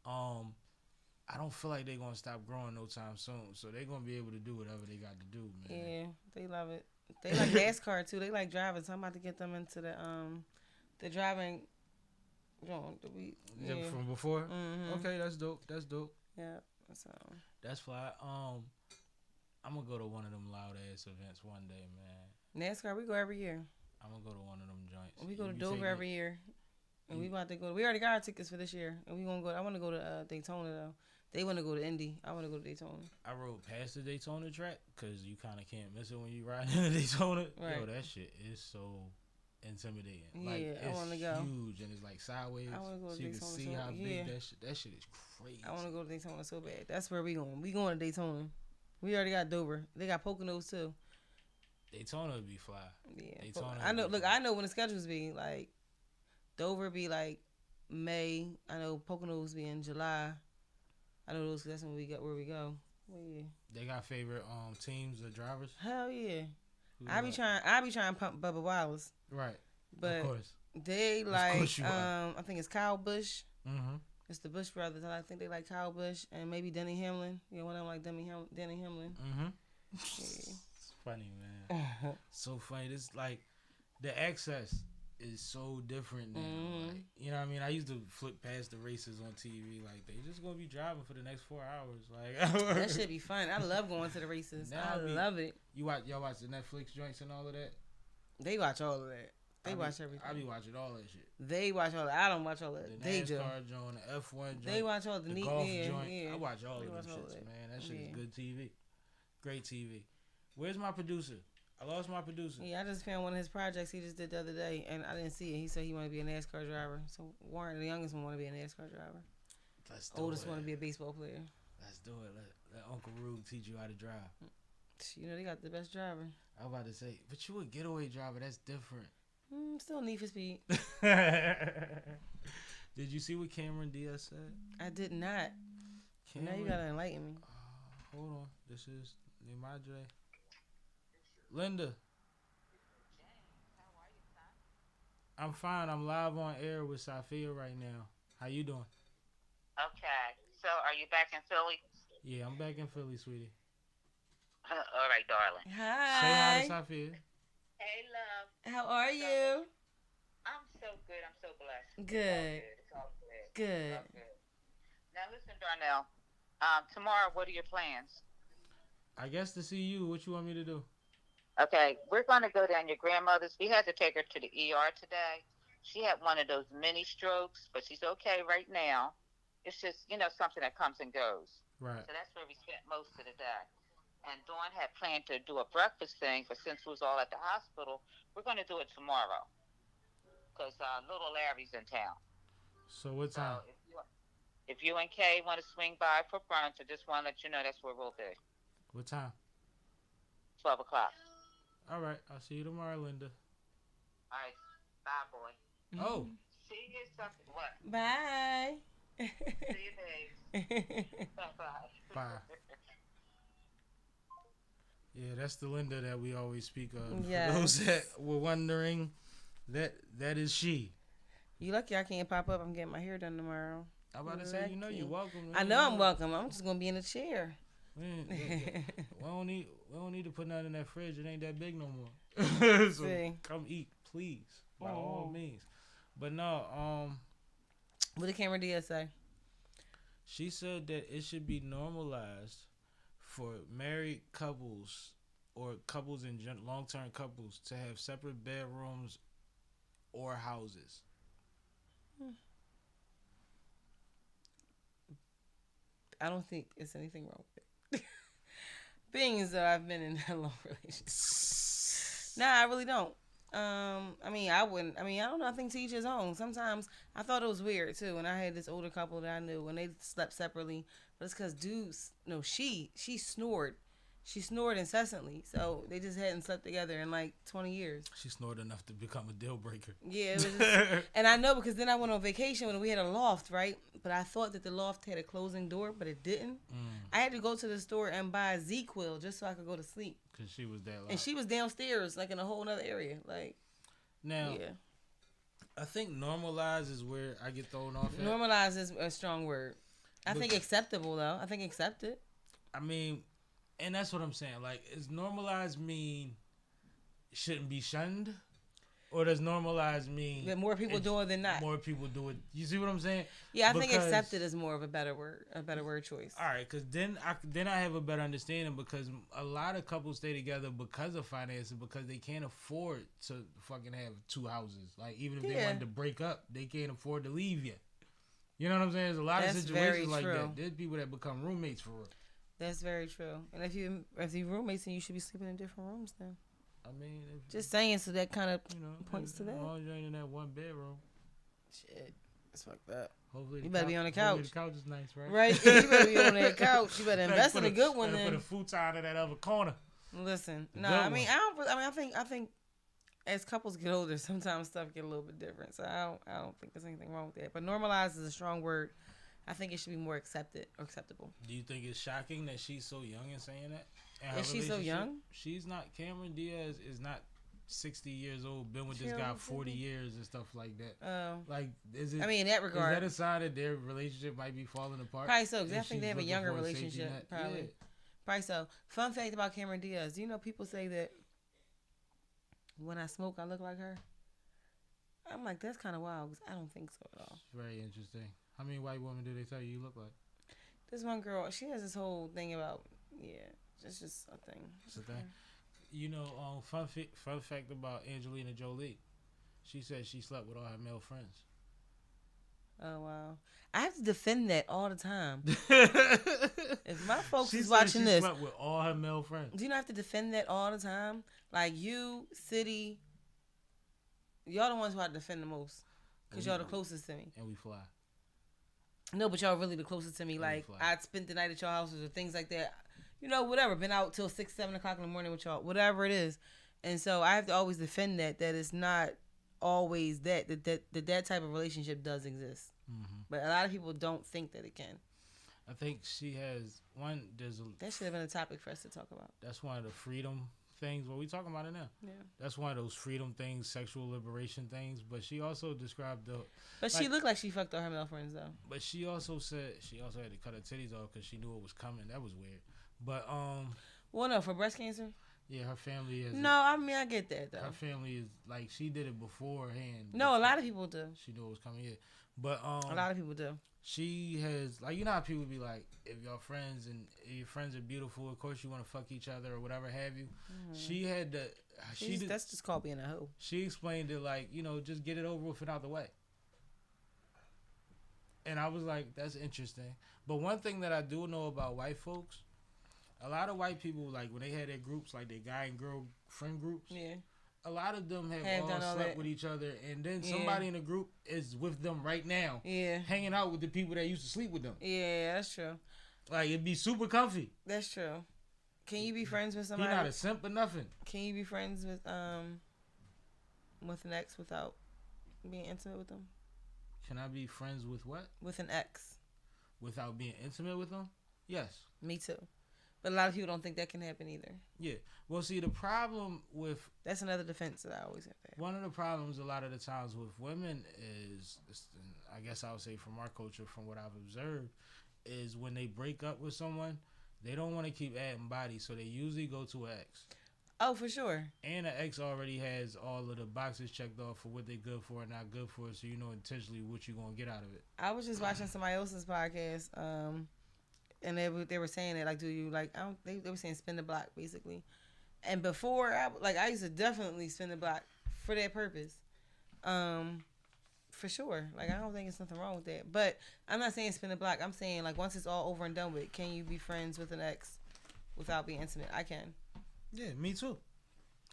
I don't feel like they're gonna stop growing no time soon. So they're gonna be able to do whatever they got to do, man. Yeah, they love it. They like NASCAR too. They like driving. So I'm about to get them into the driving. Yeah. From before. Mm-hmm. Okay, that's dope. That's dope. Yeah. So That's fly. I'm gonna go to one of them loud ass events one day, man. NASCAR, we go every year. I'm gonna go to one of them joints. We go to You Dover take every year, and we about to go. We already got our tickets for this year, and we gonna go. I want to go to Daytona though. They want to go to Indy. I want to go to Daytona. I rode past the Daytona track because you kind of can't miss it when you ride into Daytona. Right. Yo, that shit is so intimidating. Yeah, Like, I it's wanna go. huge and it's like sideways. I wanna go to so you can Daytona see so- how yeah. big that shit. That shit is crazy. I want to go to Daytona so bad. That's where we going. We going to Daytona. We already got Dover. They got Poconos too. Daytona would be fly. Yeah, Daytona I know. would be Look, fly. I know when the schedules be like. Dover be like May. I know Poconos be in July. I know those. That's when we got where we go. Well, yeah. They got favorite teams or drivers. Hell yeah. Who I be like? trying. I be trying to pump Bubba Wallace, Right. but Of course. they Of course you are. I think it's Kyle Busch. Mm-hmm. It's the Bush brothers. I think they like Kyle Busch and maybe Denny Hamlin. Yeah, one of them like Denny Hamlin. Mm-hmm. Yeah. It's funny, man. So funny. This like the access is so different now. Mhm. Like, you know what I mean? I used to flip past the races on TV. Like they just gonna be driving for the next 4 hours. Like That should be fun. I love going to the races. Now I love it. y'all watch the Netflix joints and all of that. They watch all of that. They I watch be, everything. I be watching all that shit. They watch all that. I don't watch all The that. They do. NASCAR joint, the F1 joint, They watch all the the neat golf yeah, joint. yeah. I watch all They of them watch all shits, that. man. That shit is Yeah. good TV. Great TV. Where's my producer? I lost my producer. Yeah, I just found one of his projects he just did the other day, and I didn't see it. He said he wanted to be a NASCAR driver. So Warren, the youngest one, want to be a NASCAR driver. Let's do Oldest it. want to be a baseball player. Let's do it. Let Uncle Rube teach you how to drive. You know, they got the best driver. I was about to say, but you a getaway driver. That's different. Still need for speed. Did you see what Cameron Diaz said? I did not. Now you Cameron, gotta enlighten me. hold on. This is Nimadre. Linda. I'm fine. I'm live on air with Safia right now. How you doing? Okay. So, are you back in Philly? Yeah, I'm back in Philly, sweetie. All right, darling. Say hi Hi. to Safia. Hey, love. How are you? I'm so good. I'm so blessed. Good. It's all good. Good. It's all good. Now, listen, Darnell. Tomorrow, what are your plans? I guess to see you. What you want me to do? Okay, we're going to go down your grandmother's. We had to take her to the ER today. She had one of those mini strokes, but she's okay right now. It's just, something that comes and goes. Right. So that's where we spent most of the day. And Dawn had planned to do a breakfast thing, but since we was all at the hospital, we're going to do it tomorrow. Because little Larry's in town. So what time? So if you and Kay want to swing by for brunch, I just want to let you know that's where we'll be. What time? 12 o'clock. All right. I'll see you tomorrow, Linda. All right. Bye, boy. Oh. See you something. What? Bye. See you, babes. Bye-bye. Bye. Yeah, that's the Linda that we always speak of. Yes. For those that were wondering, that is she. You lucky I can't pop up. I'm getting my hair done tomorrow. I'm about to say, you're welcome. I know I'm welcome. I'm just gonna be in a chair. We don't need to put nothing in that fridge. It ain't that big no more. So See. come eat, please, by all means. But no, What did Cameron Diaz say? she said that it should be normalized for married couples or couples in long-term couples to have separate bedrooms or houses. I don't think it's anything wrong with it. Being as though I've been in a long relationship. Nah, I really don't. I wouldn't. I don't know. I think to each his own. Sometimes I thought it was weird too. When I had this older couple that I knew when they slept separately, but it's because dudes, no, she snored. She snored incessantly, so they just hadn't slept together in like 20 years. She snored enough to become a deal breaker. Yeah, it was just, and I know because then I went on vacation when we had a loft, right? But I thought that the loft had a closing door, but it didn't. I had to go to the store and buy a Z-Quill just so I could go to sleep. Because she was that loud. And she was downstairs, like in a whole other area. Like, now, yeah. I think normalize is where I get thrown off at. Normalize is a strong word. I think acceptable, though. I think accepted. I mean, and that's what I'm saying. Like, is normalize mean shouldn't be shunned? Or does normalize mean that more people do it than not? More people do it. You see what I'm saying? Yeah, I think accepted is more of a better word choice. All right, because then I have a better understanding, because a lot of couples stay together because of finances, because they can't afford to fucking have 2 houses. Like, even if they wanted to break up, they can't afford to leave yet. You know what I'm saying? There's a lot of situations like that. There's people that become roommates for real. That's very true. And if you roommates, then you should be sleeping in different rooms then. I mean, just saying, so that kind of points to that. As long as you ain't in that 1 bedroom. Shit, it's like that. Hopefully, you better be on the couch. The couch is nice, right? Right, you better be on that couch. You better invest in a good one. Then put a futon in that other corner. Listen, I think as couples get older, sometimes stuff get a little bit different. So I don't think there's anything wrong with that. But normalize is a strong word. I think it should be more accepted or acceptable. Do you think it's shocking that she's so young and saying that? Is she so young? She's not. Cameron Diaz is not 60 years old, been with this guy 40 years and stuff like that. Oh. Like, is it? I mean, in that regard. Is that a sign that their relationship might be falling apart? Probably so, because I think they have a younger relationship. Probably. Yeah. Probably so. Fun fact about Cameron Diaz. Do you know people say that when I smoke, I look like her? I'm like, that's kind of wild, because I don't think so at all. It's very interesting. How many white women do they tell you look like? This one girl, she has this whole thing about, it's just a thing. It's a thing. You know, fun fact about Angelina Jolie. She said she slept with all her male friends. Oh, wow. I have to defend that all the time. If my folks is watching this. She slept with all her male friends. Do you not have to defend that all the time? Like, you, City, y'all the ones who have to defend the most. Because y'all the closest to me. And we fly. No, but y'all really the closest to me. Like, I'd spent the night at y'all houses or things like that. You know, whatever. Been out till 6, 7 o'clock in the morning with y'all. Whatever it is. And so I have to always defend that it's not always that type of relationship does exist. Mm-hmm. But a lot of people don't think that it can. I think she has one. That should have been a topic for us to talk about. That's one of the freedom things. Well, we talking about it now. Yeah. That's one of those freedom things, sexual liberation things. But she also described the. But she looked like she fucked all her male friends though. But she also said she also had to cut her titties off because she knew it was coming. That was weird. But Well, no, for breast cancer. Yeah, her family is. No, I mean I get that though. Her family is like she did it beforehand. No, a lot of people do. She knew it was coming. Yeah, but a lot of people do. She has like, you know how people be like, if your friends are beautiful, of course you want to fuck each other or whatever have you. Mm-hmm. She had to. That's just called being a hoe. She explained it like, just get it over with and out the way. And I was like, that's interesting. But one thing that I do know about white folks, a lot of white people, like when they had their groups, like their guy and girl friend groups, a lot of them have all slept with each other, and then somebody in the group is with them right now, hanging out with the people that used to sleep with them. Yeah, that's true. Like, it'd be super comfy. That's true. Can you be friends with somebody? He not a simp or nothing. Can you be friends with an ex without being intimate with them? Can I be friends with what? With an ex. Without being intimate with them? Yes. Me too. But a lot of people don't think that can happen either. Yeah. Well, see, the problem with... That's another defense that I always have there. One of the problems a lot of the times with women is, I guess I would say from our culture, from what I've observed, is when they break up with someone, they don't want to keep adding bodies, so they usually go to an ex. Oh, for sure. And an ex already has all of the boxes checked off for what they're good for and not good for, so you know intentionally what you're going to get out of it. I was just watching somebody else's podcast, and they were saying that, like, do you, like, they were saying spin the block, basically. And before, I used to definitely spin the block for that purpose. For sure. Like, I don't think there's nothing wrong with that. But I'm not saying spin the block. I'm saying, like, once it's all over and done with, can you be friends with an ex without being intimate? I can. Yeah, me too.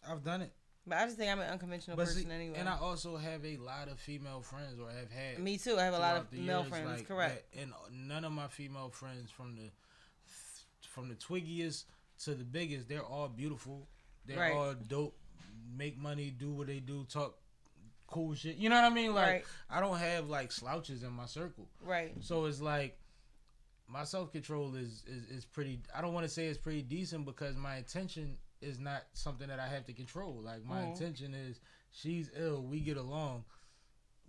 I've done it. But I just think I'm an unconventional person anyway. And I also have a lot of female friends, or have had. Me too. I have a lot of male friends. Like, correct. And none of my female friends, from the twiggiest to the biggest, they're all beautiful. They're all dope. Make money, do what they do, talk cool shit. You know what I mean? Like, I don't have like slouches in my circle. Right. So it's like, my self-control is pretty, I don't want to say it's pretty decent, because my intention is not something that I have to control. Like, my intention is she's ill, we get along,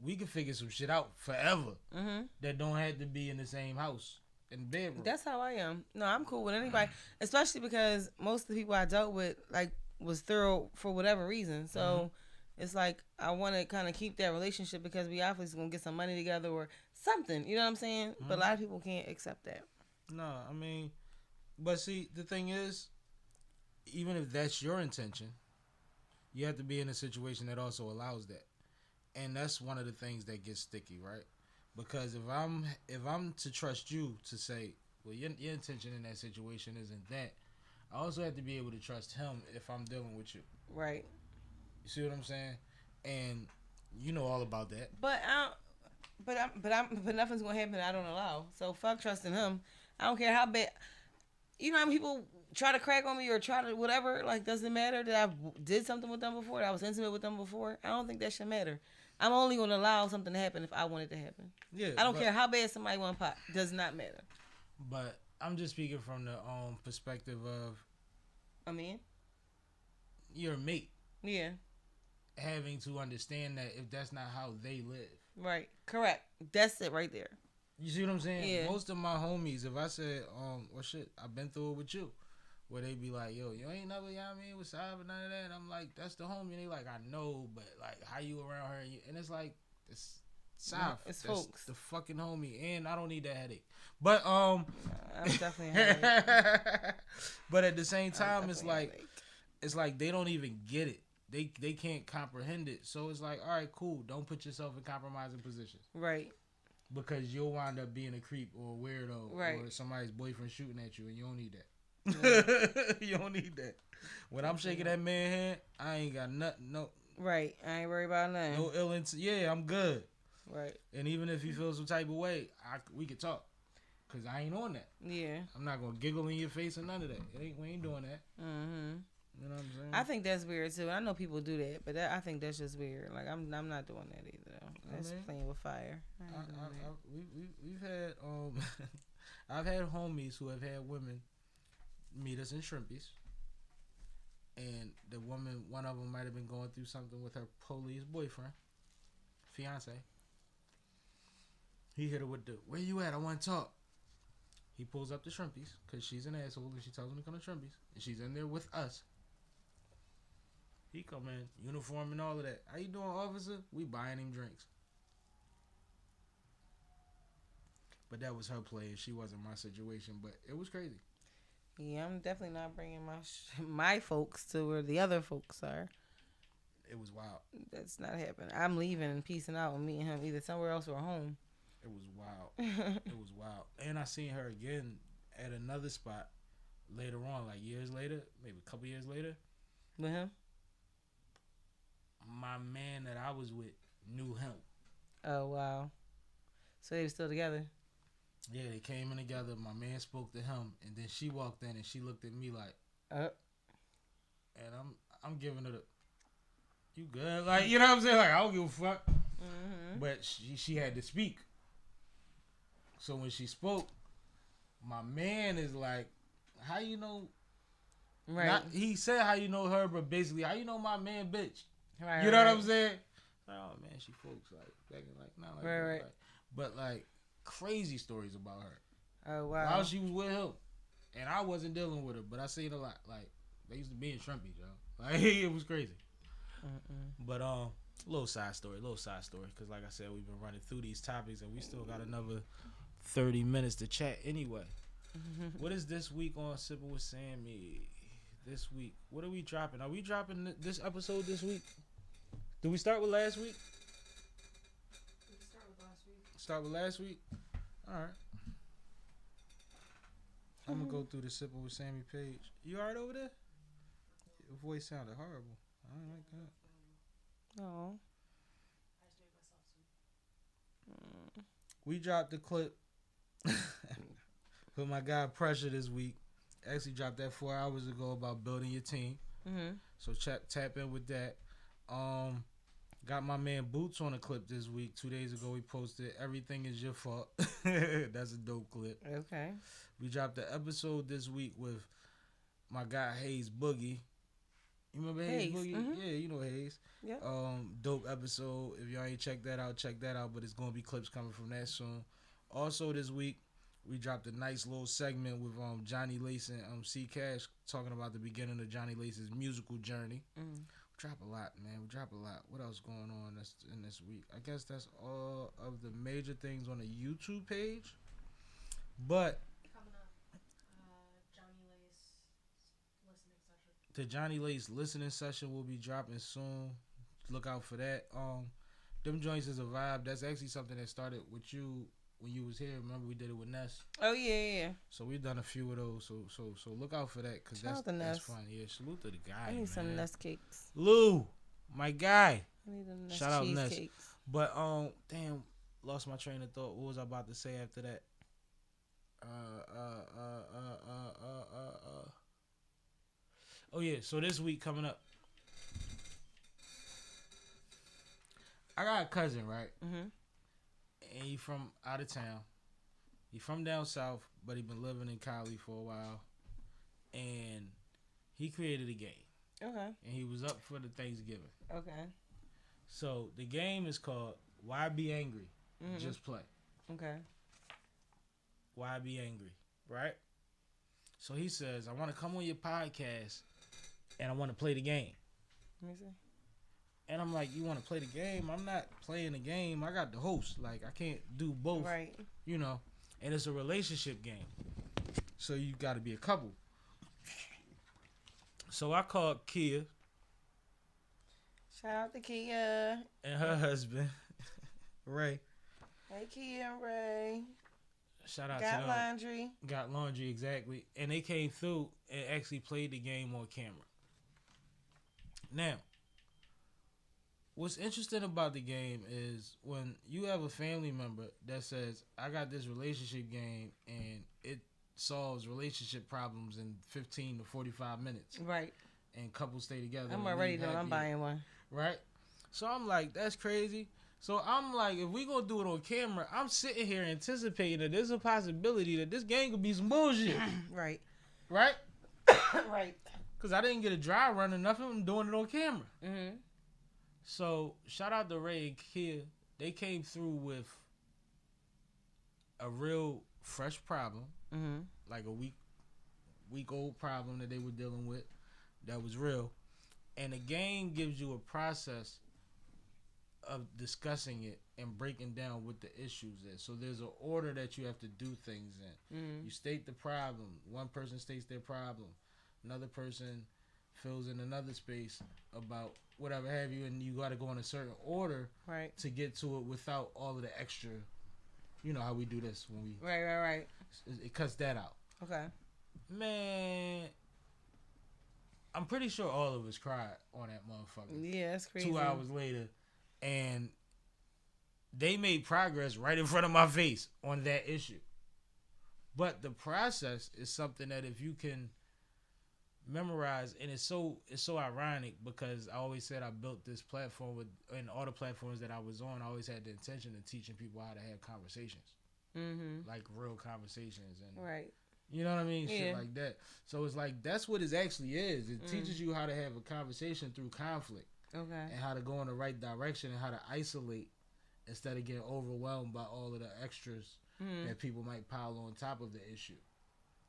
we can figure some shit out forever that don't have to be in the same house and bedroom. That's how I am. No, I'm cool with anybody, especially because most of the people I dealt with like was thorough for whatever reason. So it's like I want to kind of keep that relationship because we obviously gonna get some money together or something. You know what I'm saying? But a lot of people can't accept that. No, I mean, but see, the thing is, even if that's your intention, you have to be in a situation that also allows that. And that's one of the things that gets sticky, right? Because if I'm to trust you to say, well, your intention in that situation isn't that, I also have to be able to trust him if I'm dealing with you. Right. You see what I'm saying? And you know all about that. But nothing's gonna happen that I don't allow. So fuck trusting him. I don't care how bad. You know how many people try to crack on me or try to whatever. Like, doesn't matter that I did something with them before. That I was intimate with them before. I don't think that should matter. I'm only gonna allow something to happen if I want it to happen. Yeah. I don't care how bad somebody want pop. Does not matter. But I'm just speaking from the perspective of. I mean. You're a mate. Yeah. Having to understand that if that's not how they live. Right. Correct. That's it right there. You see what I'm saying? Yeah. Most of my homies, if I said, well, shit, I've been through it with you. Where they be like, yo, you ain't never, you know what I mean, what's up and none of that. And I'm like, that's the homie. And they like, I know, but like, how you around her? And it's like, it's South. It's that's folks. the fucking homie. And I don't need that headache. But, I'm definitely a headache. But at the same time, it's like they don't even get it. They can't comprehend it. So it's like, all right, cool. Don't put yourself in compromising positions. Right. Because you'll wind up being a creep or a weirdo. Right. Or somebody's boyfriend shooting at you and you don't need that. Yeah. You don't need that. When I'm shaking that man hand, I ain't got nothing. No. Right. I ain't worried about nothing. No ill intent. Yeah, I'm good. Right. And even if you feel some type of way, we can talk. Because I ain't on that. Yeah. I'm not going to giggle in your face or none of that. We ain't doing that. Mm-hmm. You know what I'm saying? I think that's weird too. I know people do that, but I think that's just weird. Like I'm not doing that either. That's playing with fire. We've had I've had homies who have had women meet us in Shrimpies, and the woman, one of them might have been going through something with her police boyfriend, fiance. He hit her with the, where you at? I want to talk. He pulls up to Shrimpies because she's an asshole and she tells him to come to Shrimpies, and she's in there with us. He come in, uniform and all of that. How you doing, officer? We buying him drinks. But that was her play. She wasn't my situation, but it was crazy. Yeah, I'm definitely not bringing my folks to where the other folks are. It was wild. That's not happening. I'm leaving and peacing out and meeting him either somewhere else or home. It was wild. It was wild. And I seen her again at another spot later on, like years later, maybe a couple years later. With him? My man that I was with knew him. Oh, wow. So they were still together? Yeah, they came in together. My man spoke to him, and then she walked in and she looked at me like, and I'm giving her the, you good? Like, you know what I'm saying? Like, I don't give a fuck. Mm-hmm. But she had to speak. So when she spoke, my man is like, how you know? Right. He said how you know her, but basically, how you know my man, bitch? Right. You know what I'm saying? Oh man, she folks like back in like not like right, that, right. Like, but like crazy stories about her. Oh wow. While she was with him, and I wasn't dealing with her, but I seen a lot. Like they used to be in Shrimpies, yo. Like it was crazy. But little side story, because like I said, we've been running through these topics, and we still got another 30 minutes to chat anyway. What is this week on Sipping with Sammy? This week, what are we dropping? Are we dropping this episode this week? Did we start with last week? Start with last week? Alright. I'm gonna go through the Sipping with Sammy page. You alright over there? Your voice sounded horrible. I don't like that. Oh. We dropped the clip for my guy Pressure this week. Actually dropped that 4 hours ago about building your team. So tap in with that. Got my man Boots on a clip this week. 2 days ago we posted Everything Is Your Fault. That's a dope clip. Okay. We dropped the episode this week with my guy Hayes Boogie. You remember Hayes? Hayes, Yeah, you know Hayes. Yep. Dope episode. If y'all ain't check that out, check that out. But it's gonna be clips coming from that soon. Also this week, we dropped a nice little segment with Johnny Lace and C Cash talking about the beginning of Johnny Lace's musical journey. We drop a lot, man. We drop a lot. What else going on in this week? I guess that's all of the major things on the YouTube page. But Coming up, Johnny Lace listening session. the Johnny Lace listening session will be dropping soon. Look out for that. Them joints is a vibe. That's actually something that started with you when you was here. Remember we did it with Ness. Oh yeah. So we've done a few of those. So look out for that because that's Ness. fun. Yeah, salute to the guy. I need man. some Ness cakes. Lou, my guy. I need them Ness Shout out Ness. cheesecakes. But damn, lost my train of thought. What was I about to say after that? Oh yeah, so this week coming up, I got a cousin, right? And he from out of town. He from down south, but he been living in Cali for a while. And he created a game. Okay. And he was up for the Thanksgiving. Okay. So the game is called Why Be Angry? Just play. Okay. Why Be Angry? Right? So he says, I want to come on your podcast and I want to play the game. Let me see. And I'm like, you want to play the game? I'm not playing the game. I got the host. Like, I can't do both. Right. You know, and it's a relationship game. So you got to be a couple. So I called Kia Shout out to Kia. and her husband, Ray. Hey Kia and Ray. Shout out to Got them. laundry. Got laundry, exactly. And they came through and actually played the game on camera. Now, what's interesting about the game is when you have a family member that says, I got this relationship game and it solves relationship problems in 15 to 45 minutes. Right. And couples stay together. I'm and already live knowing I'm happy. buying one. Right? So I'm like, that's crazy. So I'm like, if we gonna do it on camera, I'm sitting here anticipating that there's a possibility that this game could be some bullshit. Right. Right? Right. Because I didn't get a dry run or nothing. I'm doing it on camera. Mm-hmm. So shout out to Ray and Kia. They came through with a real fresh problem. Mm-hmm. Like a week old problem that they were dealing with that was real. And the game gives you a process of discussing it and breaking down what the issues is. So there's an order that you have to do things in. Mm-hmm. You state the problem. One person states their problem. Another person fills in another space about whatever have you, and you got to go in a certain order Right. to get to it without all of the extra. You know how we do this when we Right. it cuts that out. Okay. Man, I'm pretty sure all of us cried on that motherfucker. Yeah, that's crazy. 2 hours later, and they made progress right in front of my face on that issue. But the process is something that if you can memorize, and it's so ironic because I always said I built this platform with, and all the platforms that I was on, I always had the intention of teaching people how to have conversations. Mm-hmm. Like real conversations and Right. you know what I mean? Yeah. Shit like that. So it's like that's what it actually is. It teaches you how to have a conversation through conflict Okay. and how to go in the right direction and how to isolate instead of getting overwhelmed by all of the extras that people might pile on top of the issue.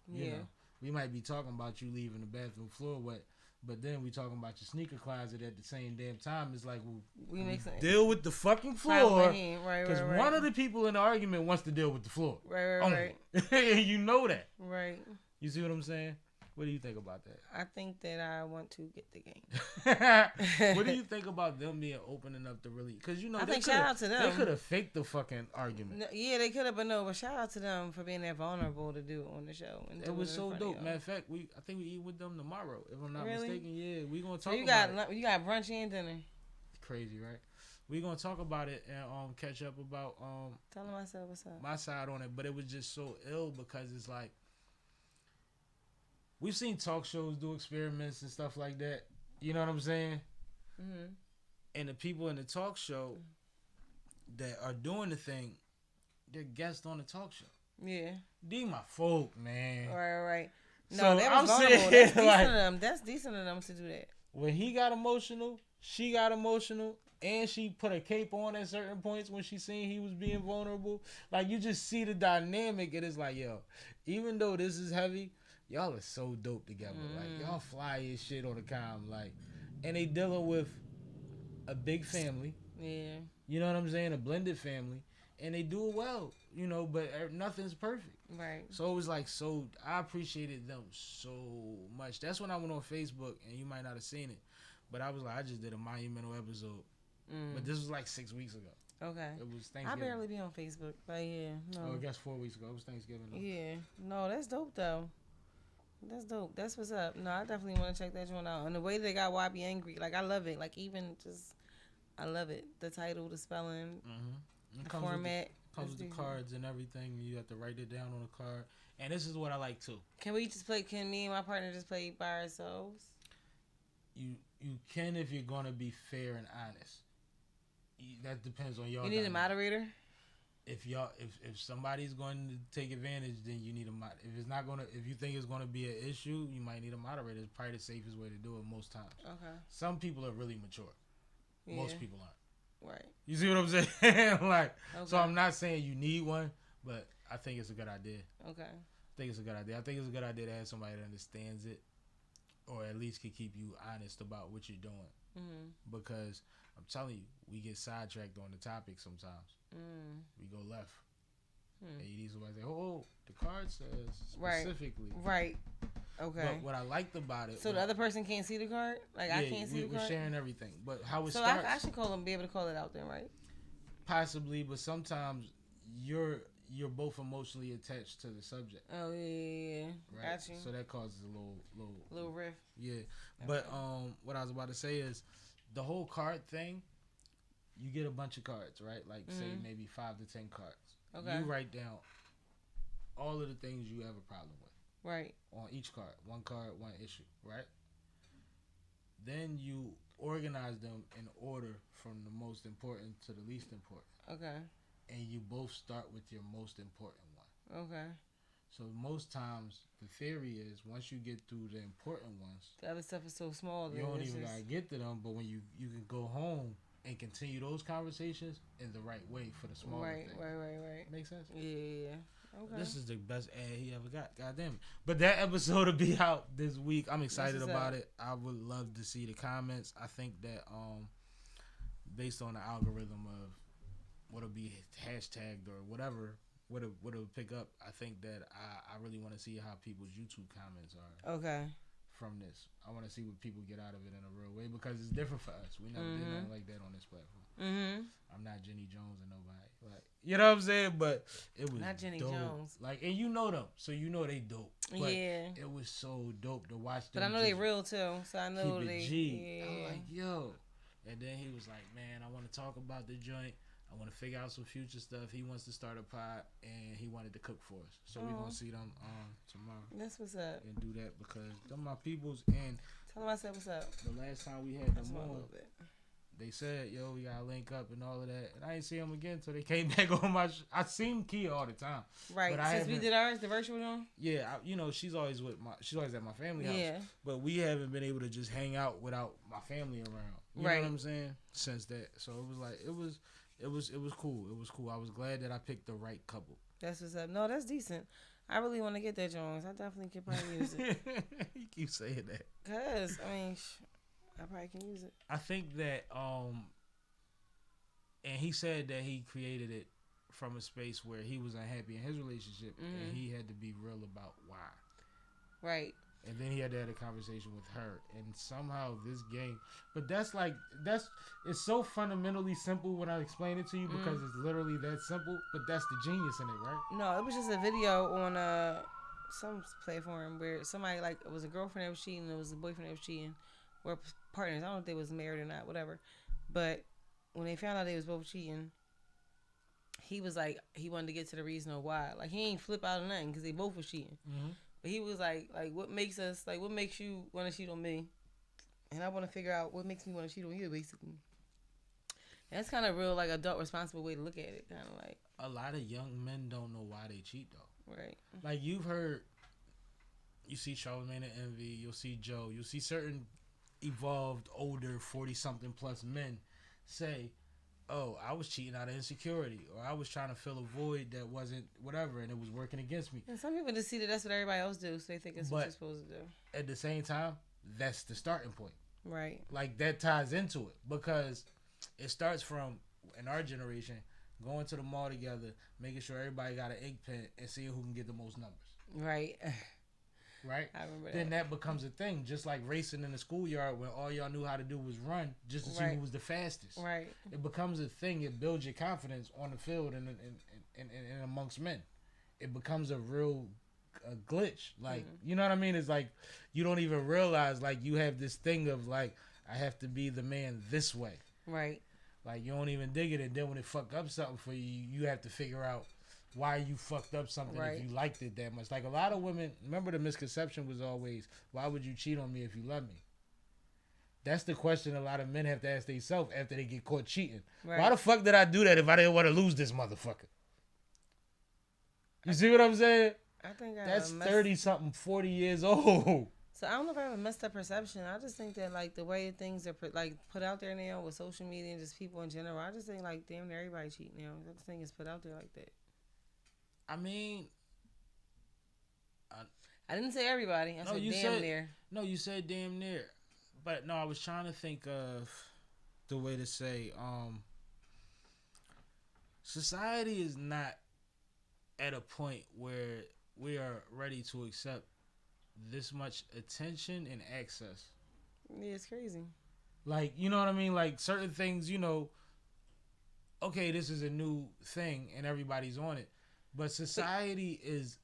You Yeah. know, we might be talking about you leaving the bathroom floor wet, but then we talking about your sneaker closet at the same damn time. It's like, well, We make some. deal with the fucking floor. Right. Because one of the people in the argument wants to deal with the floor. Right. You know that. Right. You see what I'm saying? What do you think about that? I think that I want to get the game. What do you think about them being open enough to really? Because you know, I they think coulda- shout out to them. They could have faked the fucking argument. No, yeah, they could have, but no. But shout out to them for being that vulnerable to do it on the show. And It do was in so front of dope. y'all. Matter of fact, I think we eat with them tomorrow, if I'm not Really? mistaken. Yeah, we gonna So talk you about got it. you got brunch and dinner. Crazy, right? We gonna talk about it and catch up about Tell them I said what's up. my side on it. But it was just so ill because it's like we've seen talk shows do experiments and stuff like that. You know what I'm saying? Mm-hmm. And the people in the talk show that are doing the thing, they're guests on the talk show. Yeah. They my folk, man. Right. No, So that I'm was vulnerable. saying, That's decent like- of them. That's decent of them to do that. when he got emotional, she got emotional, and she put a cape on at certain points when she seen he was being vulnerable. Like, you just see the dynamic, and it's like, yo, even though this is heavy, y'all are so dope together. Like, y'all fly as shit on the com. Like, and they dealing with a big family. Yeah. You know what I'm saying? A blended family. And they do it well, you know, but nothing's perfect. Right. So it was like, so I appreciated them so much. That's when I went on Facebook, and you might not have seen it, but I was like, I just did a monumental episode. But this was like 6 weeks ago. Okay. It was I Thanksgiving. barely be on Facebook, but yeah. No. Oh, I guess 4 weeks ago. It was Thanksgiving. Though. Yeah. No, that's dope, though. That's dope. That's what's up. No, I definitely want to check that joint out. And the way they got Why Be Angry, like, I love it. Like, even just, I love it. The title, the spelling, the format. Comes with the cards and everything. You have to write it down on a card. And this is what I like, too. Can me and my partner just play by ourselves? You can if you're going to be fair and honest. That depends on y'all. You need a moderator? If somebody's going to take advantage, then you need a mod. If you think it's going to be an issue, you might need a moderator. It's probably the safest way to do it most times. Okay. Some people are really mature. Yeah. Most people aren't. Right. You see what I'm saying? Like, okay. So I'm not saying you need one, but I think it's a good idea. Okay. I think it's a good idea. I think it's a good idea to have somebody that understands it, or at least can keep you honest about what you're doing. Because I'm telling you, we get sidetracked on the topic sometimes. We go left. And you need somebody to say, oh, the card says specifically. Right. Okay. But what I liked about it. So the other person can't see the card? Like, I can't see the card? We're sharing everything. But how it starts. So I should call them, be able to call it out then, right? Possibly, but sometimes you're both emotionally attached to the subject. Oh, yeah. Right? Got you. So that causes a little rift. Yeah. Okay. But what I was about to say is, the whole card thing, you get a bunch of cards, right? Like, say, maybe 5 to 10 cards. Okay. You write down all of the things you have a problem with. Right. On each card. One card, one issue, right? Then you organize them in order from the most important to the least important. Okay. And you both start with your most important one. Okay. So most times, the theory is, once you get through the important ones, the other stuff is so small. You don't even gotta get to them, but when you can go home and continue those conversations in the right way for the smaller things. Right. Make sense? Yeah. Okay. This is the best ad he ever got. God damn it. But that episode will be out this week. I'm excited about it. I would love to see the comments. I think that based on the algorithm of what'll be hashtagged or whatever, what'll pick up, I think that I really want to see how people's YouTube comments are. Okay. From this, I want to see what people get out of it in a real way, because it's different for us. We never did nothing like that on this platform. I'm not Jenny Jones and nobody, like, you know what I'm saying. But it was not Jenny dope. Jones, like, and you know them, so you know they dope. But yeah, it was so dope to watch them. But I know they real too, so I know they. G. Yeah. I'm like, yo, and then he was like, man, I want to talk about the joint. I want to figure out some future stuff. He wants to start a pod, and he wanted to cook for us. So we're going to see them tomorrow. That's what's up. And do that, because them my peoples. And tell them I said what's up. The last time we had them on, they said, yo, we got to link up and all of that. And I didn't see them again until they came back on my I seen Kia all the time. Right. But since we did ours, the virtual one? Yeah. she's always at my family house. Yeah. But we haven't been able to just hang out without my family around. You know what I'm saying? Since that. So it was like, it was cool. It was cool. I was glad that I picked the right couple. That's what's up. No, that's decent. I really want to get that Jones. I definitely could probably use it. You keep saying that. Cause I mean, I probably can use it. I think that and he said that he created it from a space where he was unhappy in his relationship, and he had to be real about why. Right. And then he had to have a conversation with her, and somehow this game. But it's so fundamentally simple when I explain it to you, because it's literally that simple. But that's the genius in it, right? No, it was just a video on some platform where somebody, like, it was a girlfriend that was cheating, and it was a boyfriend that was cheating. We're partners. I don't know if they was married or not, whatever. But when they found out they was both cheating, he was like, he wanted to get to the reason of why. Like, he ain't flip out of nothing because they both was cheating. But he was like, what makes you want to cheat on me? And I want to figure out what makes me want to cheat on you, basically. And that's kind of real, like, adult, responsible way to look at it. Kind of like. A lot of young men don't know why they cheat, though. Right. Like, you see Charlamagne and Envy, you'll see Joe, you'll see certain evolved, older, 40-something plus men say, oh, I was cheating out of insecurity, or I was trying to fill a void that wasn't whatever, and it was working against me. And some people just see that that's what everybody else do, so they think it's what you're supposed to do. At the same time, that's the starting point. Right. Like, that ties into it, because it starts from, in our generation, going to the mall together, making sure everybody got an ink pen, and seeing who can get the most numbers. Right. Right? I remember then that becomes a thing, just like racing in the schoolyard when all y'all knew how to do was run just to see who was the fastest. Right. It becomes a thing. It builds your confidence on the field and amongst men. It becomes a real glitch. Like, you know what I mean? It's like you don't even realize, like, you have this thing of, like, I have to be the man this way. Right. Like, you don't even dig it. And then when it fuck up something for you, you have to figure out why you fucked up something if you liked it that much. Like, a lot of women, remember the misconception was always, why would you cheat on me if you love me? That's the question a lot of men have to ask themselves after they get caught cheating. Right. Why the fuck did I do that if I didn't want to lose this motherfucker? You see what I'm saying? I think that's 30-something, 40 years old. So I don't know if I have a messed up perception. I just think that, like, the way things are put out there now with social media and just people in general, I just think, like, damn near everybody cheat now. I just think it's put out there like that. I mean, I didn't say everybody. I said damn near. No, you said damn near. But no, I was trying to think of the way to say, society is not at a point where we are ready to accept this much attention and access. Yeah, it's crazy. Like, you know what I mean? Like, certain things, you know, okay, this is a new thing and everybody's on it. But society is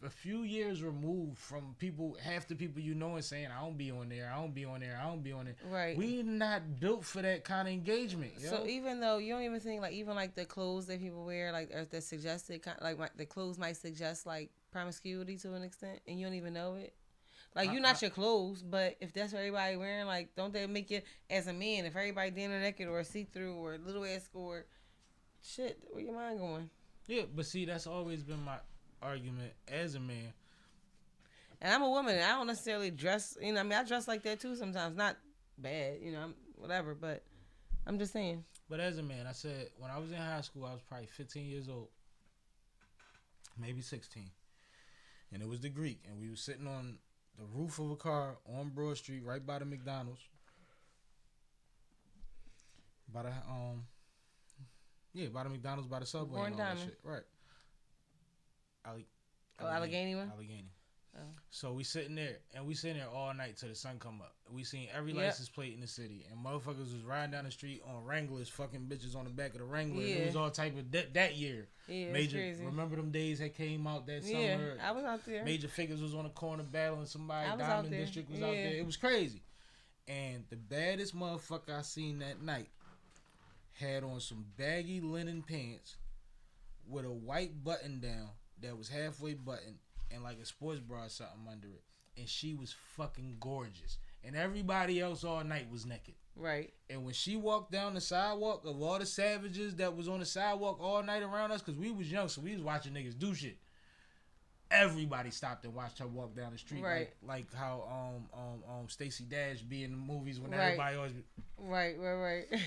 a few years removed from people, half the people you know, and saying, I don't be on there, I don't be on there, I don't be on it. Right. We're not built for that kind of engagement. Yo. So even though you don't even think, like, even like the clothes that people wear, like, or the suggested, like, the clothes might suggest, like, promiscuity to an extent, and you don't even know it. Like, you're not your clothes, but if that's what everybody wearing, like, don't they make you, as a man, if everybody damn naked or see-through or little ass or shit, where your mind going? Yeah, but see, that's always been my argument as a man. And I'm a woman, and I don't necessarily dress, you know, I mean, I dress like that too sometimes. Not bad, you know, whatever, but I'm just saying. But as a man, I said, when I was in high school, I was probably 15 years old, maybe 16. And it was the Greek, and we were sitting on the roof of a car on Broad Street, right by the McDonald's. By the, by the McDonald's, by the Subway and all that shit. Right. Allegheny one? Allegheny. Oh. So we sitting there, and we sitting there all night till the sun come up. We seen every license plate in the city, and motherfuckers was riding down the street on Wranglers, fucking bitches on the back of the Wrangler. Yeah. It was all type of that year. Yeah, Major, crazy. Remember them days that came out that summer? Yeah, I was out there. Major Figures was on the corner battling somebody. Diamond District was out there. It was crazy. And the baddest motherfucker I seen that night had on some baggy linen pants with a white button down that was halfway buttoned and like a sports bra or something under it. And she was fucking gorgeous. And everybody else all night was naked. Right. And when she walked down the sidewalk, of all the savages that was on the sidewalk all night around us, because we was young, so we was watching niggas do shit. Everybody stopped and watched her walk down the street. Right. Like how Stacey Dash be in the movies when everybody always be. Right.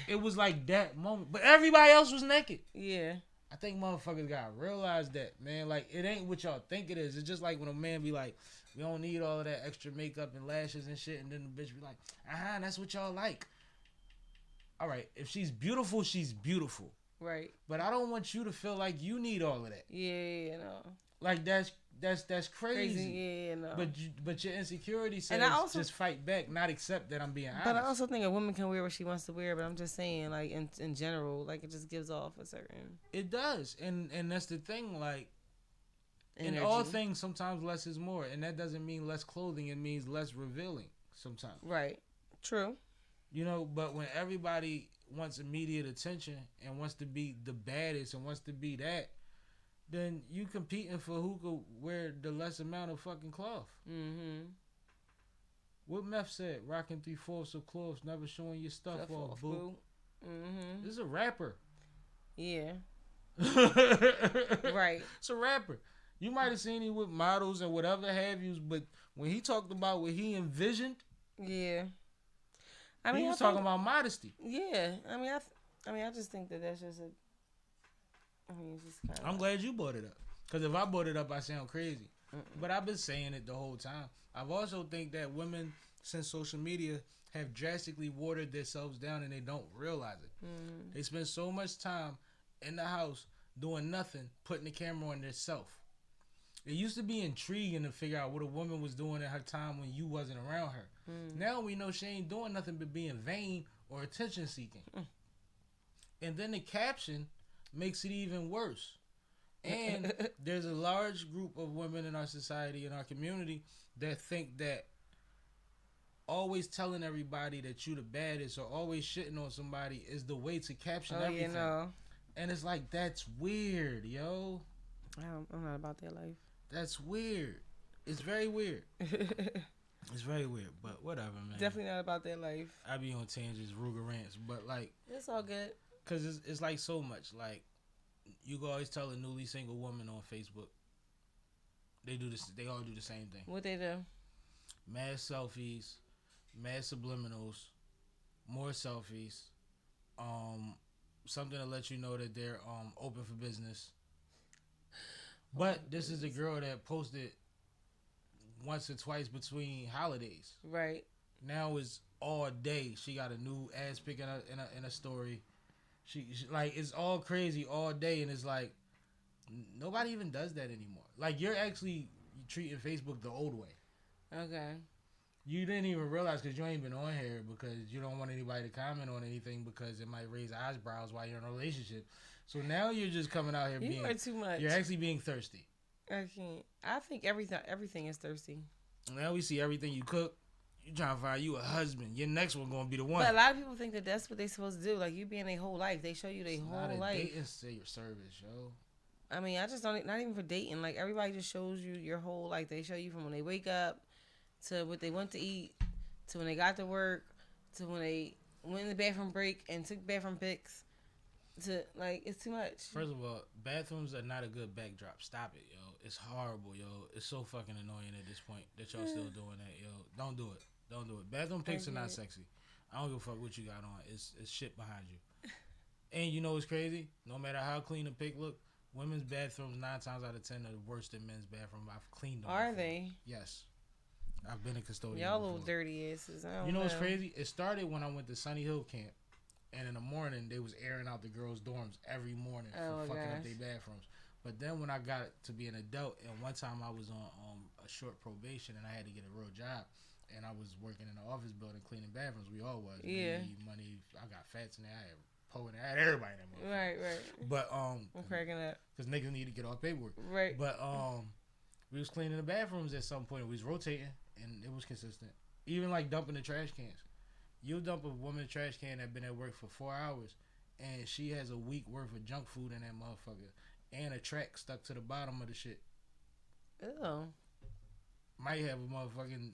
It was like that moment. But everybody else was naked. Yeah. I think motherfuckers gotta realize that, man. Like, it ain't what y'all think it is. It's just like when a man be like, we don't need all of that extra makeup and lashes and shit, and then the bitch be like, that's what y'all like. All right, if she's beautiful, she's beautiful. Right. But I don't want you to feel like you need all of that. Yeah, no. Like, that's crazy. Yeah, no. But your insecurity says just fight back, not accept that I'm being honest. But I also think a woman can wear what she wants to wear. But I'm just saying, like, in general, like, it just gives off a certain. It does, and that's the thing. Like, energy. In all things, sometimes less is more, and that doesn't mean less clothing. It means less revealing. Sometimes. Right. True. You know, but when everybody wants immediate attention and wants to be the baddest and wants to be that, then you competing for who could wear the less amount of fucking cloth. Mm-hmm. What Meth said, rocking 3/4 of cloth, never showing your stuff off, boo. Mm-hmm. This is a rapper. Yeah. Right. It's a rapper. You might have seen him with models and whatever have yous, but when he talked about what he envisioned, yeah, I mean, he was talking about modesty. Yeah, I mean, I just think that that's just a. I mean, it's just kind of. I'm glad you brought it up. Because if I brought it up, I sound crazy. But I've been saying it the whole time. I've also think that women, since social media, have drastically watered themselves down and they don't realize it. They spend so much time in the house doing nothing, putting the camera on themselves. It used to be intriguing to figure out what a woman was doing in her time when you wasn't around her. Now we know she ain't doing nothing but being vain or attention seeking. And then the caption makes it even worse. And there's a large group of women in our society, in our community, that think that always telling everybody that you the baddest or always shitting on somebody is the way to caption everything. You know. And it's like, that's weird, yo. I'm not about that life. That's weird. It's very weird. It's very weird, but whatever, man. Definitely not about that life. I be on tangents, Ruger rants, but like, it's all good. Cause it's like so much. Like, you can always tell a newly single woman on Facebook. They do this. They all do the same thing. What they do? Mad selfies, mad subliminals, more selfies. Something to let you know that they're open for business. But this is a girl that posted once or twice between holidays. Right. Now it's all day. She got a new ass pic in a story. She like, it's all crazy all day, and it's like nobody even does that anymore. Like, you're actually treating Facebook the old way. Okay. You didn't even realize because you ain't been on here because you don't want anybody to comment on anything because it might raise eyebrows while you're in a relationship. So now you're just coming out here being. You are too much. You're actually being thirsty. I can't. I think everything is thirsty. Now we see everything you cook. You trying to find you a husband. Your next one gonna be the one. But a lot of people think that that's what they supposed to do. Like, you being their whole life. They show you their whole life. It's your service, yo. I mean, I just don't. Not even for dating. Like, everybody just shows you your whole life. They show you from when they wake up to what they went to eat, to when they got to work, to when they went in the bathroom break and took bathroom pics. To, like, it's too much. First of all, bathrooms are not a good backdrop. Stop it, yo. It's horrible, yo. It's so fucking annoying at this point that y'all still doing that, yo. Don't do it. Don't do it. Bathroom pics are not sexy. I don't give a fuck what you got on. It's shit behind you. And you know what's crazy? No matter how clean a pic look, women's bathrooms 9 times out of 10 are worse than men's bathroom. I've cleaned them. Are before. they? Yes. I've been a custodian. Y'all before. little dirty asses. I don't You know what's crazy? It started when I went to Sunny Hill Camp. And in the morning, they was airing out the girls' dorms every morning for fucking up their bathrooms. But then when I got to be an adult, and one time I was on a short probation, and I had to get a real job, and I was working in an office building cleaning bathrooms. We all was. Yeah. Me, Money. I got Fats in there. I had Poe in there. I had everybody in there. Right. But I'm cracking up. because niggas need to get off paperwork. Right. But we was cleaning the bathrooms at some point. We was rotating, and it was consistent. Even like dumping the trash cans. You'll dump a woman's trash can that been at work for 4 hours, and she has a week worth of junk food in that motherfucker, and a track stuck to the bottom of the shit. Ew. Might have a motherfucking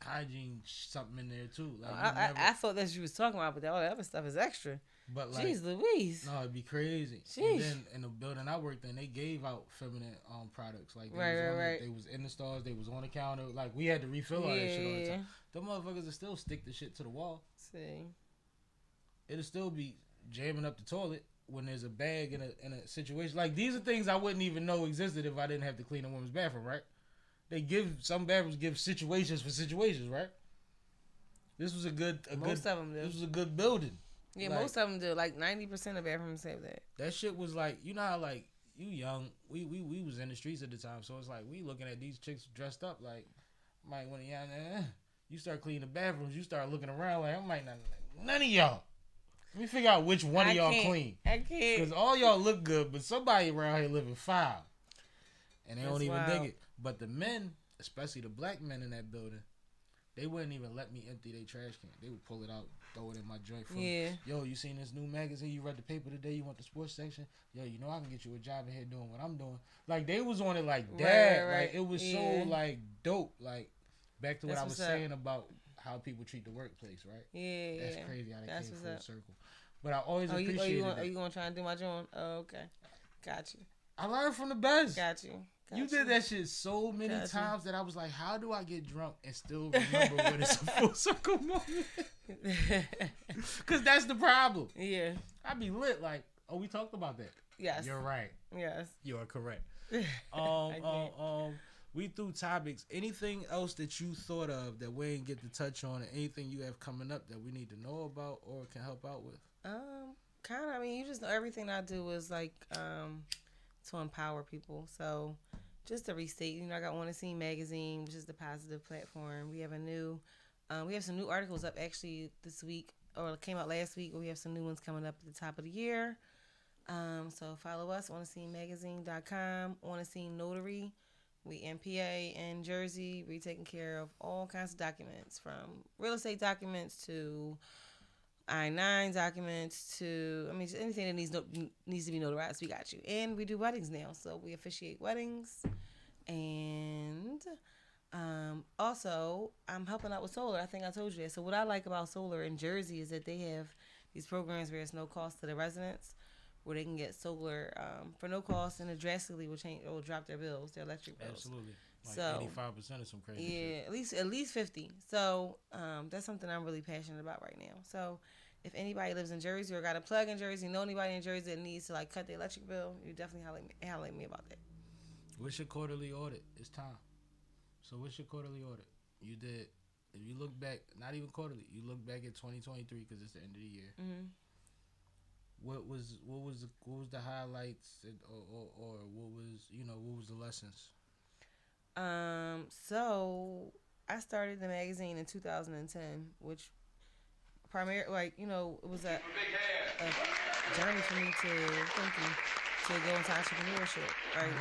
hygiene something in there too. Like, I thought that's what you was talking about, but all that other stuff is extra. But like, Jeez Louise. no, it'd be crazy. Sheesh. And then in the building I worked in, they gave out feminine products. Like, they was in the stores, they was on the counter. Like, we had to refill all that shit all the time. Them motherfuckers will still stick the shit to the wall. See. It'll still be jamming up the toilet when there's a bag in a situation. Like, these are things I wouldn't even know existed if I didn't have to clean a woman's bathroom, right? Some bathrooms give situations for situations, right? This was most of them do. This was a good building. Yeah, like, most of them do. Like 90% of bathrooms have that. That shit was like, you know how like you young, we was in the streets at the time, so it's like we looking at these chicks dressed up like, might want to you start cleaning the bathrooms, you start looking around like, I'm like, none of y'all. Let me figure out which one of y'all clean. I can't. Because all y'all look good, but somebody around here living foul. And they That's don't even wild. dig it. But the men, especially the black men in that building, they wouldn't even let me empty their trash can. They would pull it out, throw it in my joint. Yo, you seen this new magazine? You read the paper today? You want the sports section? Yo, you know I can get you a job in here doing what I'm doing. Like, they was on it like that. Right. Like, it was so, like, dope. Like, back to what I was what's saying about how people treat the workplace, right? Yeah. That's crazy how they That's came what's full up. circle. But I always appreciated it. Are you going to try and do my joint? Oh, okay. Got you. I learned from the best. Got you. You did that shit so many Gotcha. times that I was like, how do I get drunk and still remember when it's a full circle moment? Because that's the problem. Yeah. I be lit like, oh, we talked about that. Yes. You're right. Yes. You are correct. I did. We threw topics. Anything else that you thought of that we didn't get to touch on, or anything you have coming up that we need to know about or can help out with? Kind of. I mean, you just know everything I do is like to empower people. So just to restate, I got Want to See magazine, which is the positive platform. We have we have some new articles up actually this week, or it came out last week. We have some new ones coming up at the top of the year. So follow us, wannaseenmagazine.com, Want to See Notary. We MPA in Jersey. We taking care of all kinds of documents, from real estate documents to I-9 documents to, just anything that needs to be notarized. We got you. And we do weddings now, so we officiate weddings. And also, I'm helping out with solar. I think I told you that. So what I like about solar in Jersey is that they have these programs where it's no cost to the residents, where they can get solar for no cost, and it drastically will drop their bills, their electric bills. Absolutely. Like So 85% of some crazy yeah, shit. at least 50. So that's something I'm really passionate about right now. So if anybody lives in Jersey or got a plug in Jersey, know anybody in Jersey that needs to cut their electric bill, you definitely holler at me about that. What's your quarterly audit? It's time. So what's your quarterly audit? You did. If you look back, not even quarterly, you look back at 2023 because it's the end of the year. Mm-hmm. What was the highlights, or what was the lessons? So I started the magazine in 2010, which primarily, it was a journey for me to go into entrepreneurship, right?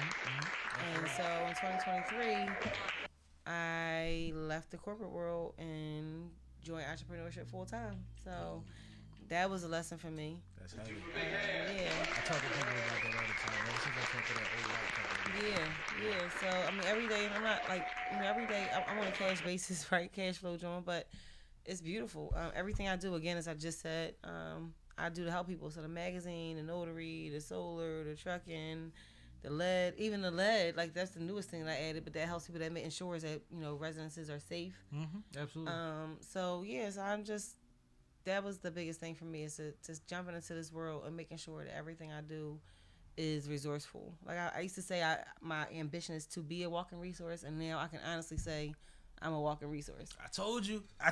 And so in 2023, I left the corporate world and joined entrepreneurship full time. So that was a lesson for me. That's heavy. Yeah. I talk to people about that all the time. Ever since I talk to that old white couple. Yeah. So, every day, I'm not every day I'm on a cash basis, right? Cash flow, John, but it's beautiful. Everything I do, again, as I just said, I do to help people. So the magazine, the notary, the solar, the trucking, the lead, even the lead, that's the newest thing that I added, but that helps people, that ensures that, residences are safe. Mm-hmm. Absolutely. So I'm just, that was the biggest thing for me, is to just jumping into this world and making sure that everything I do is resourceful. Like I used to say, my ambition is to be a walking resource, and now I can honestly say I'm a walking resource. I told you. I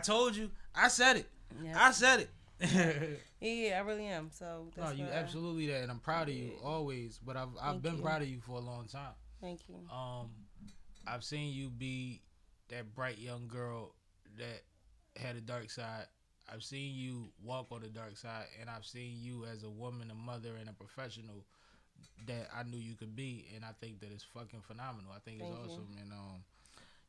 said it. Yeah. I said it. Yeah, I really am. So that's no, you absolutely that, and I'm proud of you always. But I've been proud of you for a long time. Thank you. I've seen you be that bright young girl that had a dark side. I've seen you walk on the dark side, and I've seen you as a woman, a mother, and a professional that I knew you could be, and I think that it's fucking phenomenal. I think it's awesome, and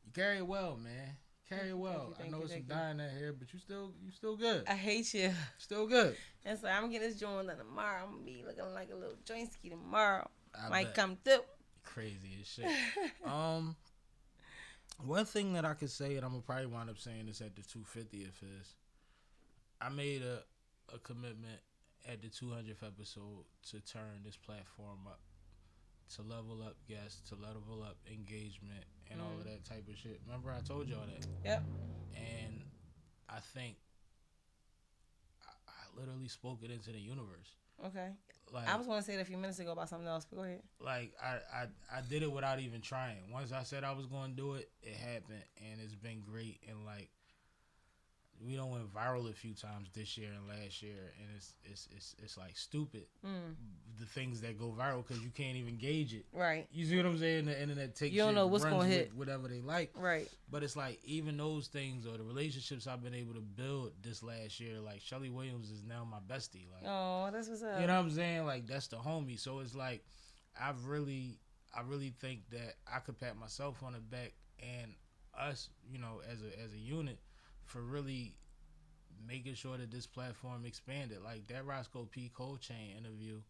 you carry it well, man. Carry it well. I know it's some dying out here, but you still good. I hate you. Still good. And so I'm getting this joint done tomorrow. I'm gonna be looking like a little jointski tomorrow. I Might bet. come through. Crazy as shit. One thing that I could say, and I'm gonna probably wind up saying this at the 250th, is I made a commitment at the 200th episode to turn this platform up, to level up guests, to level up engagement, and all of that type of shit. Remember I told y'all that? Yep. And I think I literally spoke it into the universe. Okay. Like, I was going to say it a few minutes ago about something else, but go ahead. Like, I did it without even trying. Once I said I was going to do it, it happened, and it's been great. And like, we done went viral a few times this year and last year, and it's like stupid. The things that go viral, because you can't even gauge it. Right. You see what I'm saying? The internet takes, you don't know what's going to hit, whatever they like. Right. But it's like, even those things, or the relationships I've been able to build this last year, like Shelly Williams is now my bestie. Like, oh, that's what's up. you know what I'm saying? Like, that's the homie. So it's like, I really think that I could pat myself on the back, and us, as a unit, for really making sure that this platform expanded. Like, that Roscoe P. Cold Chain interview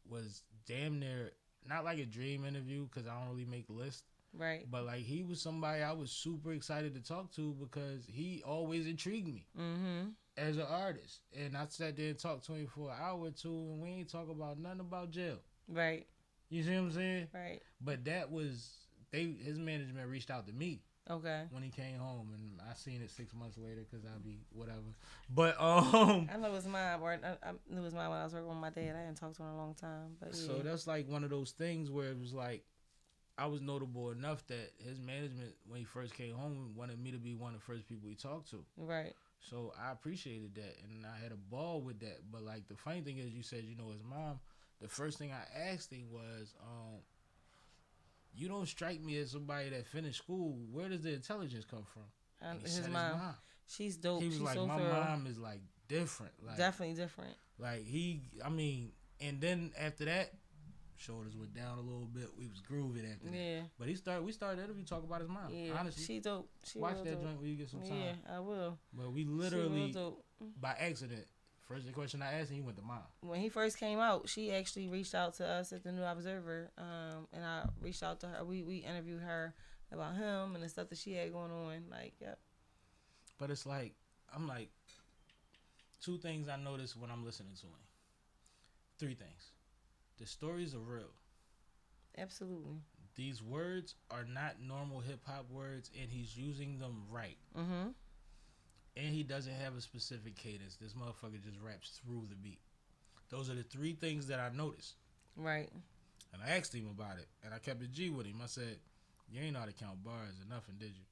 was damn near not like a dream interview, because I don't really make lists. Right. But like, he was somebody I was super excited to talk to, because he always intrigued me as an artist. And I sat there and talked to him for an hour or two, and we ain't talk about nothing about jail. Right. You see what I'm saying? Right. But that was his management reached out to me. Okay. When he came home, and I seen it 6 months later because I'll be whatever. But I know it was mine, or I knew it was mine when I was working with my dad. I hadn't talked to him in a long time, but yeah. So that's like one of those things where it was like I was notable enough that his management, when he first came home, wanted me to be one of the first people he talked to. Right. So I appreciated that, and I had a ball with that. But like the funny thing is, you said you know his mom. The first thing I asked him was, you don't strike me as somebody that finished school. Where does the intelligence come from? And His mom. She's dope. He was She's like, so my thorough. mom is like different. Like, Definitely different. Like and then after that, shoulders went down a little bit. We was grooving after that. Yeah. But we started the interview talking about his mom. Yeah. Honestly, She dope. She watch real that dope. joint when you get some time. Yeah, I will. But we She literally, real dope. by accident, first question I asked him, he went to mom. When he first came out, she actually reached out to us at the New Observer, and I reached out to her. We interviewed her about him and the stuff that she had going on. Like, yep. But it's like, I'm like, two things I noticed when I'm listening to him. Three things. The stories are real. Absolutely. These words are not normal hip hop words, and he's using them right. Mm-hmm. And he doesn't have a specific cadence. This motherfucker just raps through the beat. Those are the three things that I noticed. Right. And I asked him about it, and I kept it G with him. I said, you ain't know how to count bars or nothing, did you?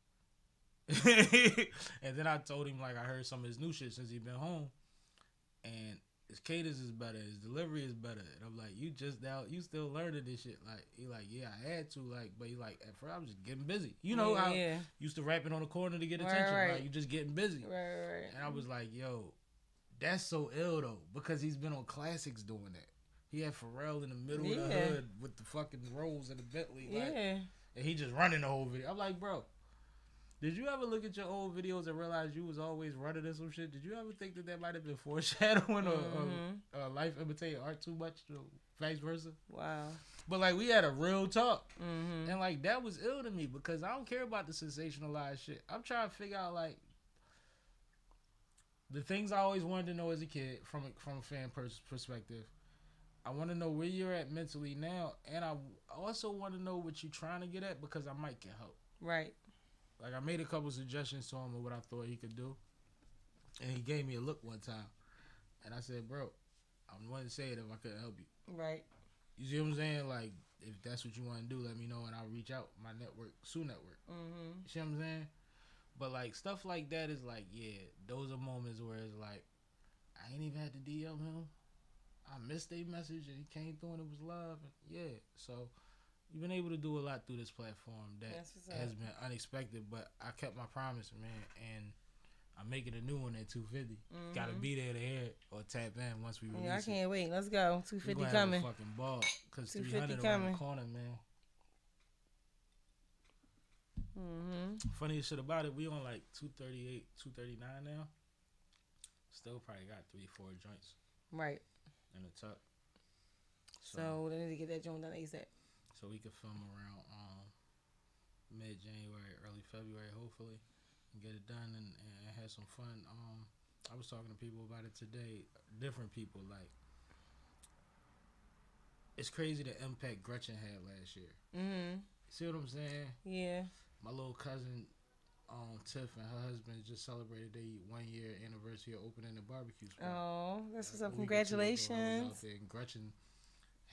And then I told him, like, I heard some of his new shit since he been home. And his cadence is better. His delivery is better. And I'm like, you still learning this shit. Like, he like, yeah, I had to. Like, but he like, at first I was just getting busy. You know, I used to rapping on the corner to get attention. Right. Like, you just getting busy. Right. And I was like, yo, that's so ill, though. Because he's been on classics doing that. He had Pharrell in the middle of the hood with the fucking rolls in the Bentley. Like, and he just running the whole video. I'm like, bro, did you ever look at your old videos and realize you was always running in some shit? Did you ever think that might have been foreshadowing or life imitating art too much, or vice versa? Wow. But like, we had a real talk, and like that was ill to me because I don't care about the sensationalized shit. I'm trying to figure out like the things I always wanted to know as a kid from a fan perspective. I want to know where you're at mentally now, and I also want to know what you're trying to get at because I might get help. Right. Like, I made a couple suggestions to him of what I thought he could do. And he gave me a look one time. And I said, bro, I'm willing to say it if I couldn't help you. Right. You see what I'm saying? Like, if that's what you want to do, let me know and I'll reach out. My network, Sue Network. Mm-hmm. You see what I'm saying? But, like, stuff like that is like, yeah, those are moments where it's like, I ain't even had to DM him. I missed a message and he came through and it was love. And yeah, so you've been able to do a lot through this platform that has been unexpected, but I kept my promise, man, and I'm making a new one at 250. Gotta be there to hear it or tap in once we release it. Yeah, I can't wait. Let's go. 250 coming. Have a fucking ball, cause 250 300 around coming. the corner, man. Funniest shit about it, we on like 238, 239 now. Still probably got 3-4 joints. Right. In the tuck. So they need to get that joint done ASAP. So we could film around mid-January, early February, hopefully, and get it done and have some fun. I was talking to people about it today, different people. Like, it's crazy the impact Gretchen had last year. See what I'm saying? Yeah. My little cousin, Tiff, and her husband just celebrated their 1-year anniversary of opening the barbecue spot. Oh, that's what's up. I was Congratulations. out there, and Gretchen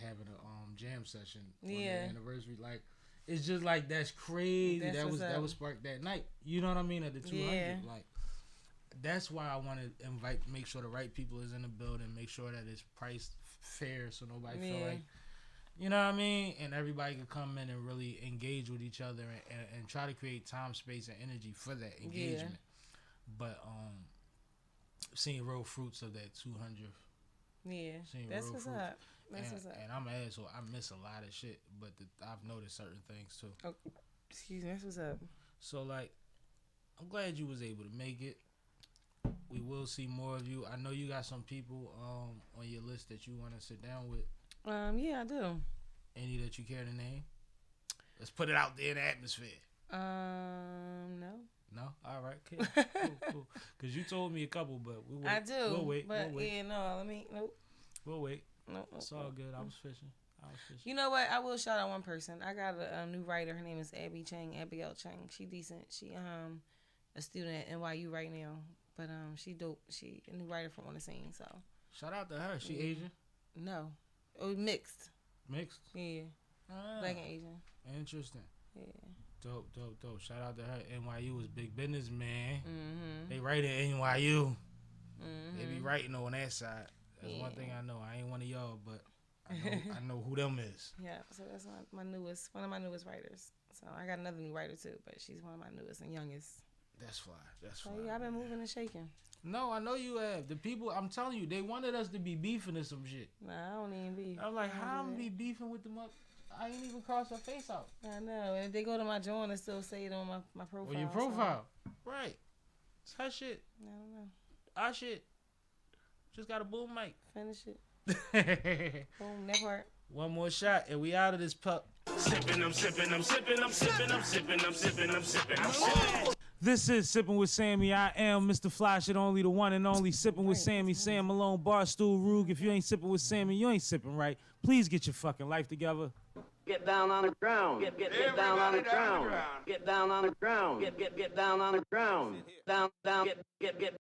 having a jam session on their anniversary. Like, it's just like, that's crazy. That was sparked that night. You know what I mean? At the 200. Yeah. Like, that's why I want to make sure the right people is in the building, make sure that it's priced fair so nobody feel like, you know what I mean? And everybody can come in and really engage with each other and try to create time, space, and energy for that engagement. But seeing real fruits of that 200th. Yeah. That's what's up. That's what's up. And I'm an asshole. I miss a lot of shit, but I've noticed certain things too. Oh, excuse me. That's what's up. So, like, I'm glad you was able to make it. We will see more of you. I know you got some people on your list that you want to sit down with. Yeah, I do. Any that you care to name? Let's put it out there in the atmosphere. No. No? All right. Okay. Cool. Because you told me a couple, but we'll wait. I do. We'll wait. But we'll wait. yeah, no. Let me. Nope. We'll wait. Nope. It's all good. I was fishing. You know what? I will shout out one person. I got a new writer. Her name is Abigail Chang. She decent. She a student at NYU right now. But she dope. She a new writer from on the scene. So shout out to her. She Asian? No, it was mixed. Mixed? Yeah, Black and Asian. Interesting. Yeah. Dope. Shout out to her. NYU is big business, man. Mm-hmm. They write at NYU. Mm-hmm. They be writing on that side. That's one thing I know. I ain't one of y'all, but I know who them is. Yeah, so that's one of my newest writers. So I got another new writer too, but she's one of my newest and youngest. That's fly. So yeah, I've been moving and shaking. No, I know you have. The people, I'm telling you, they wanted us to be beefing or some shit. Nah, I don't even beef. I'm like, how I'm be beefing with them up? I ain't even cross her face out. I know. And if they go to my joint and still say it on my profile. Or your profile. So. Right. It's her shit. I don't know. Our shit. Just got a boom mic. Finish it. Boom, that part. One more shot and we out of this pup. Sipping, I'm sipping, I'm sipping, I'm sipping, I'm sipping, I'm sipping, I'm sipping, I'm sipping. This is Sipping with Sammy. I am Mr. Fly Shit Only, the one and only Sipping with Sammy. Sam Malone, Barstool Rug. If you ain't sipping with Sammy, you ain't sipping right. Please get your fucking life together. Get down on the ground. Get down on the ground. Get down on the ground. Get down on the ground. Down, get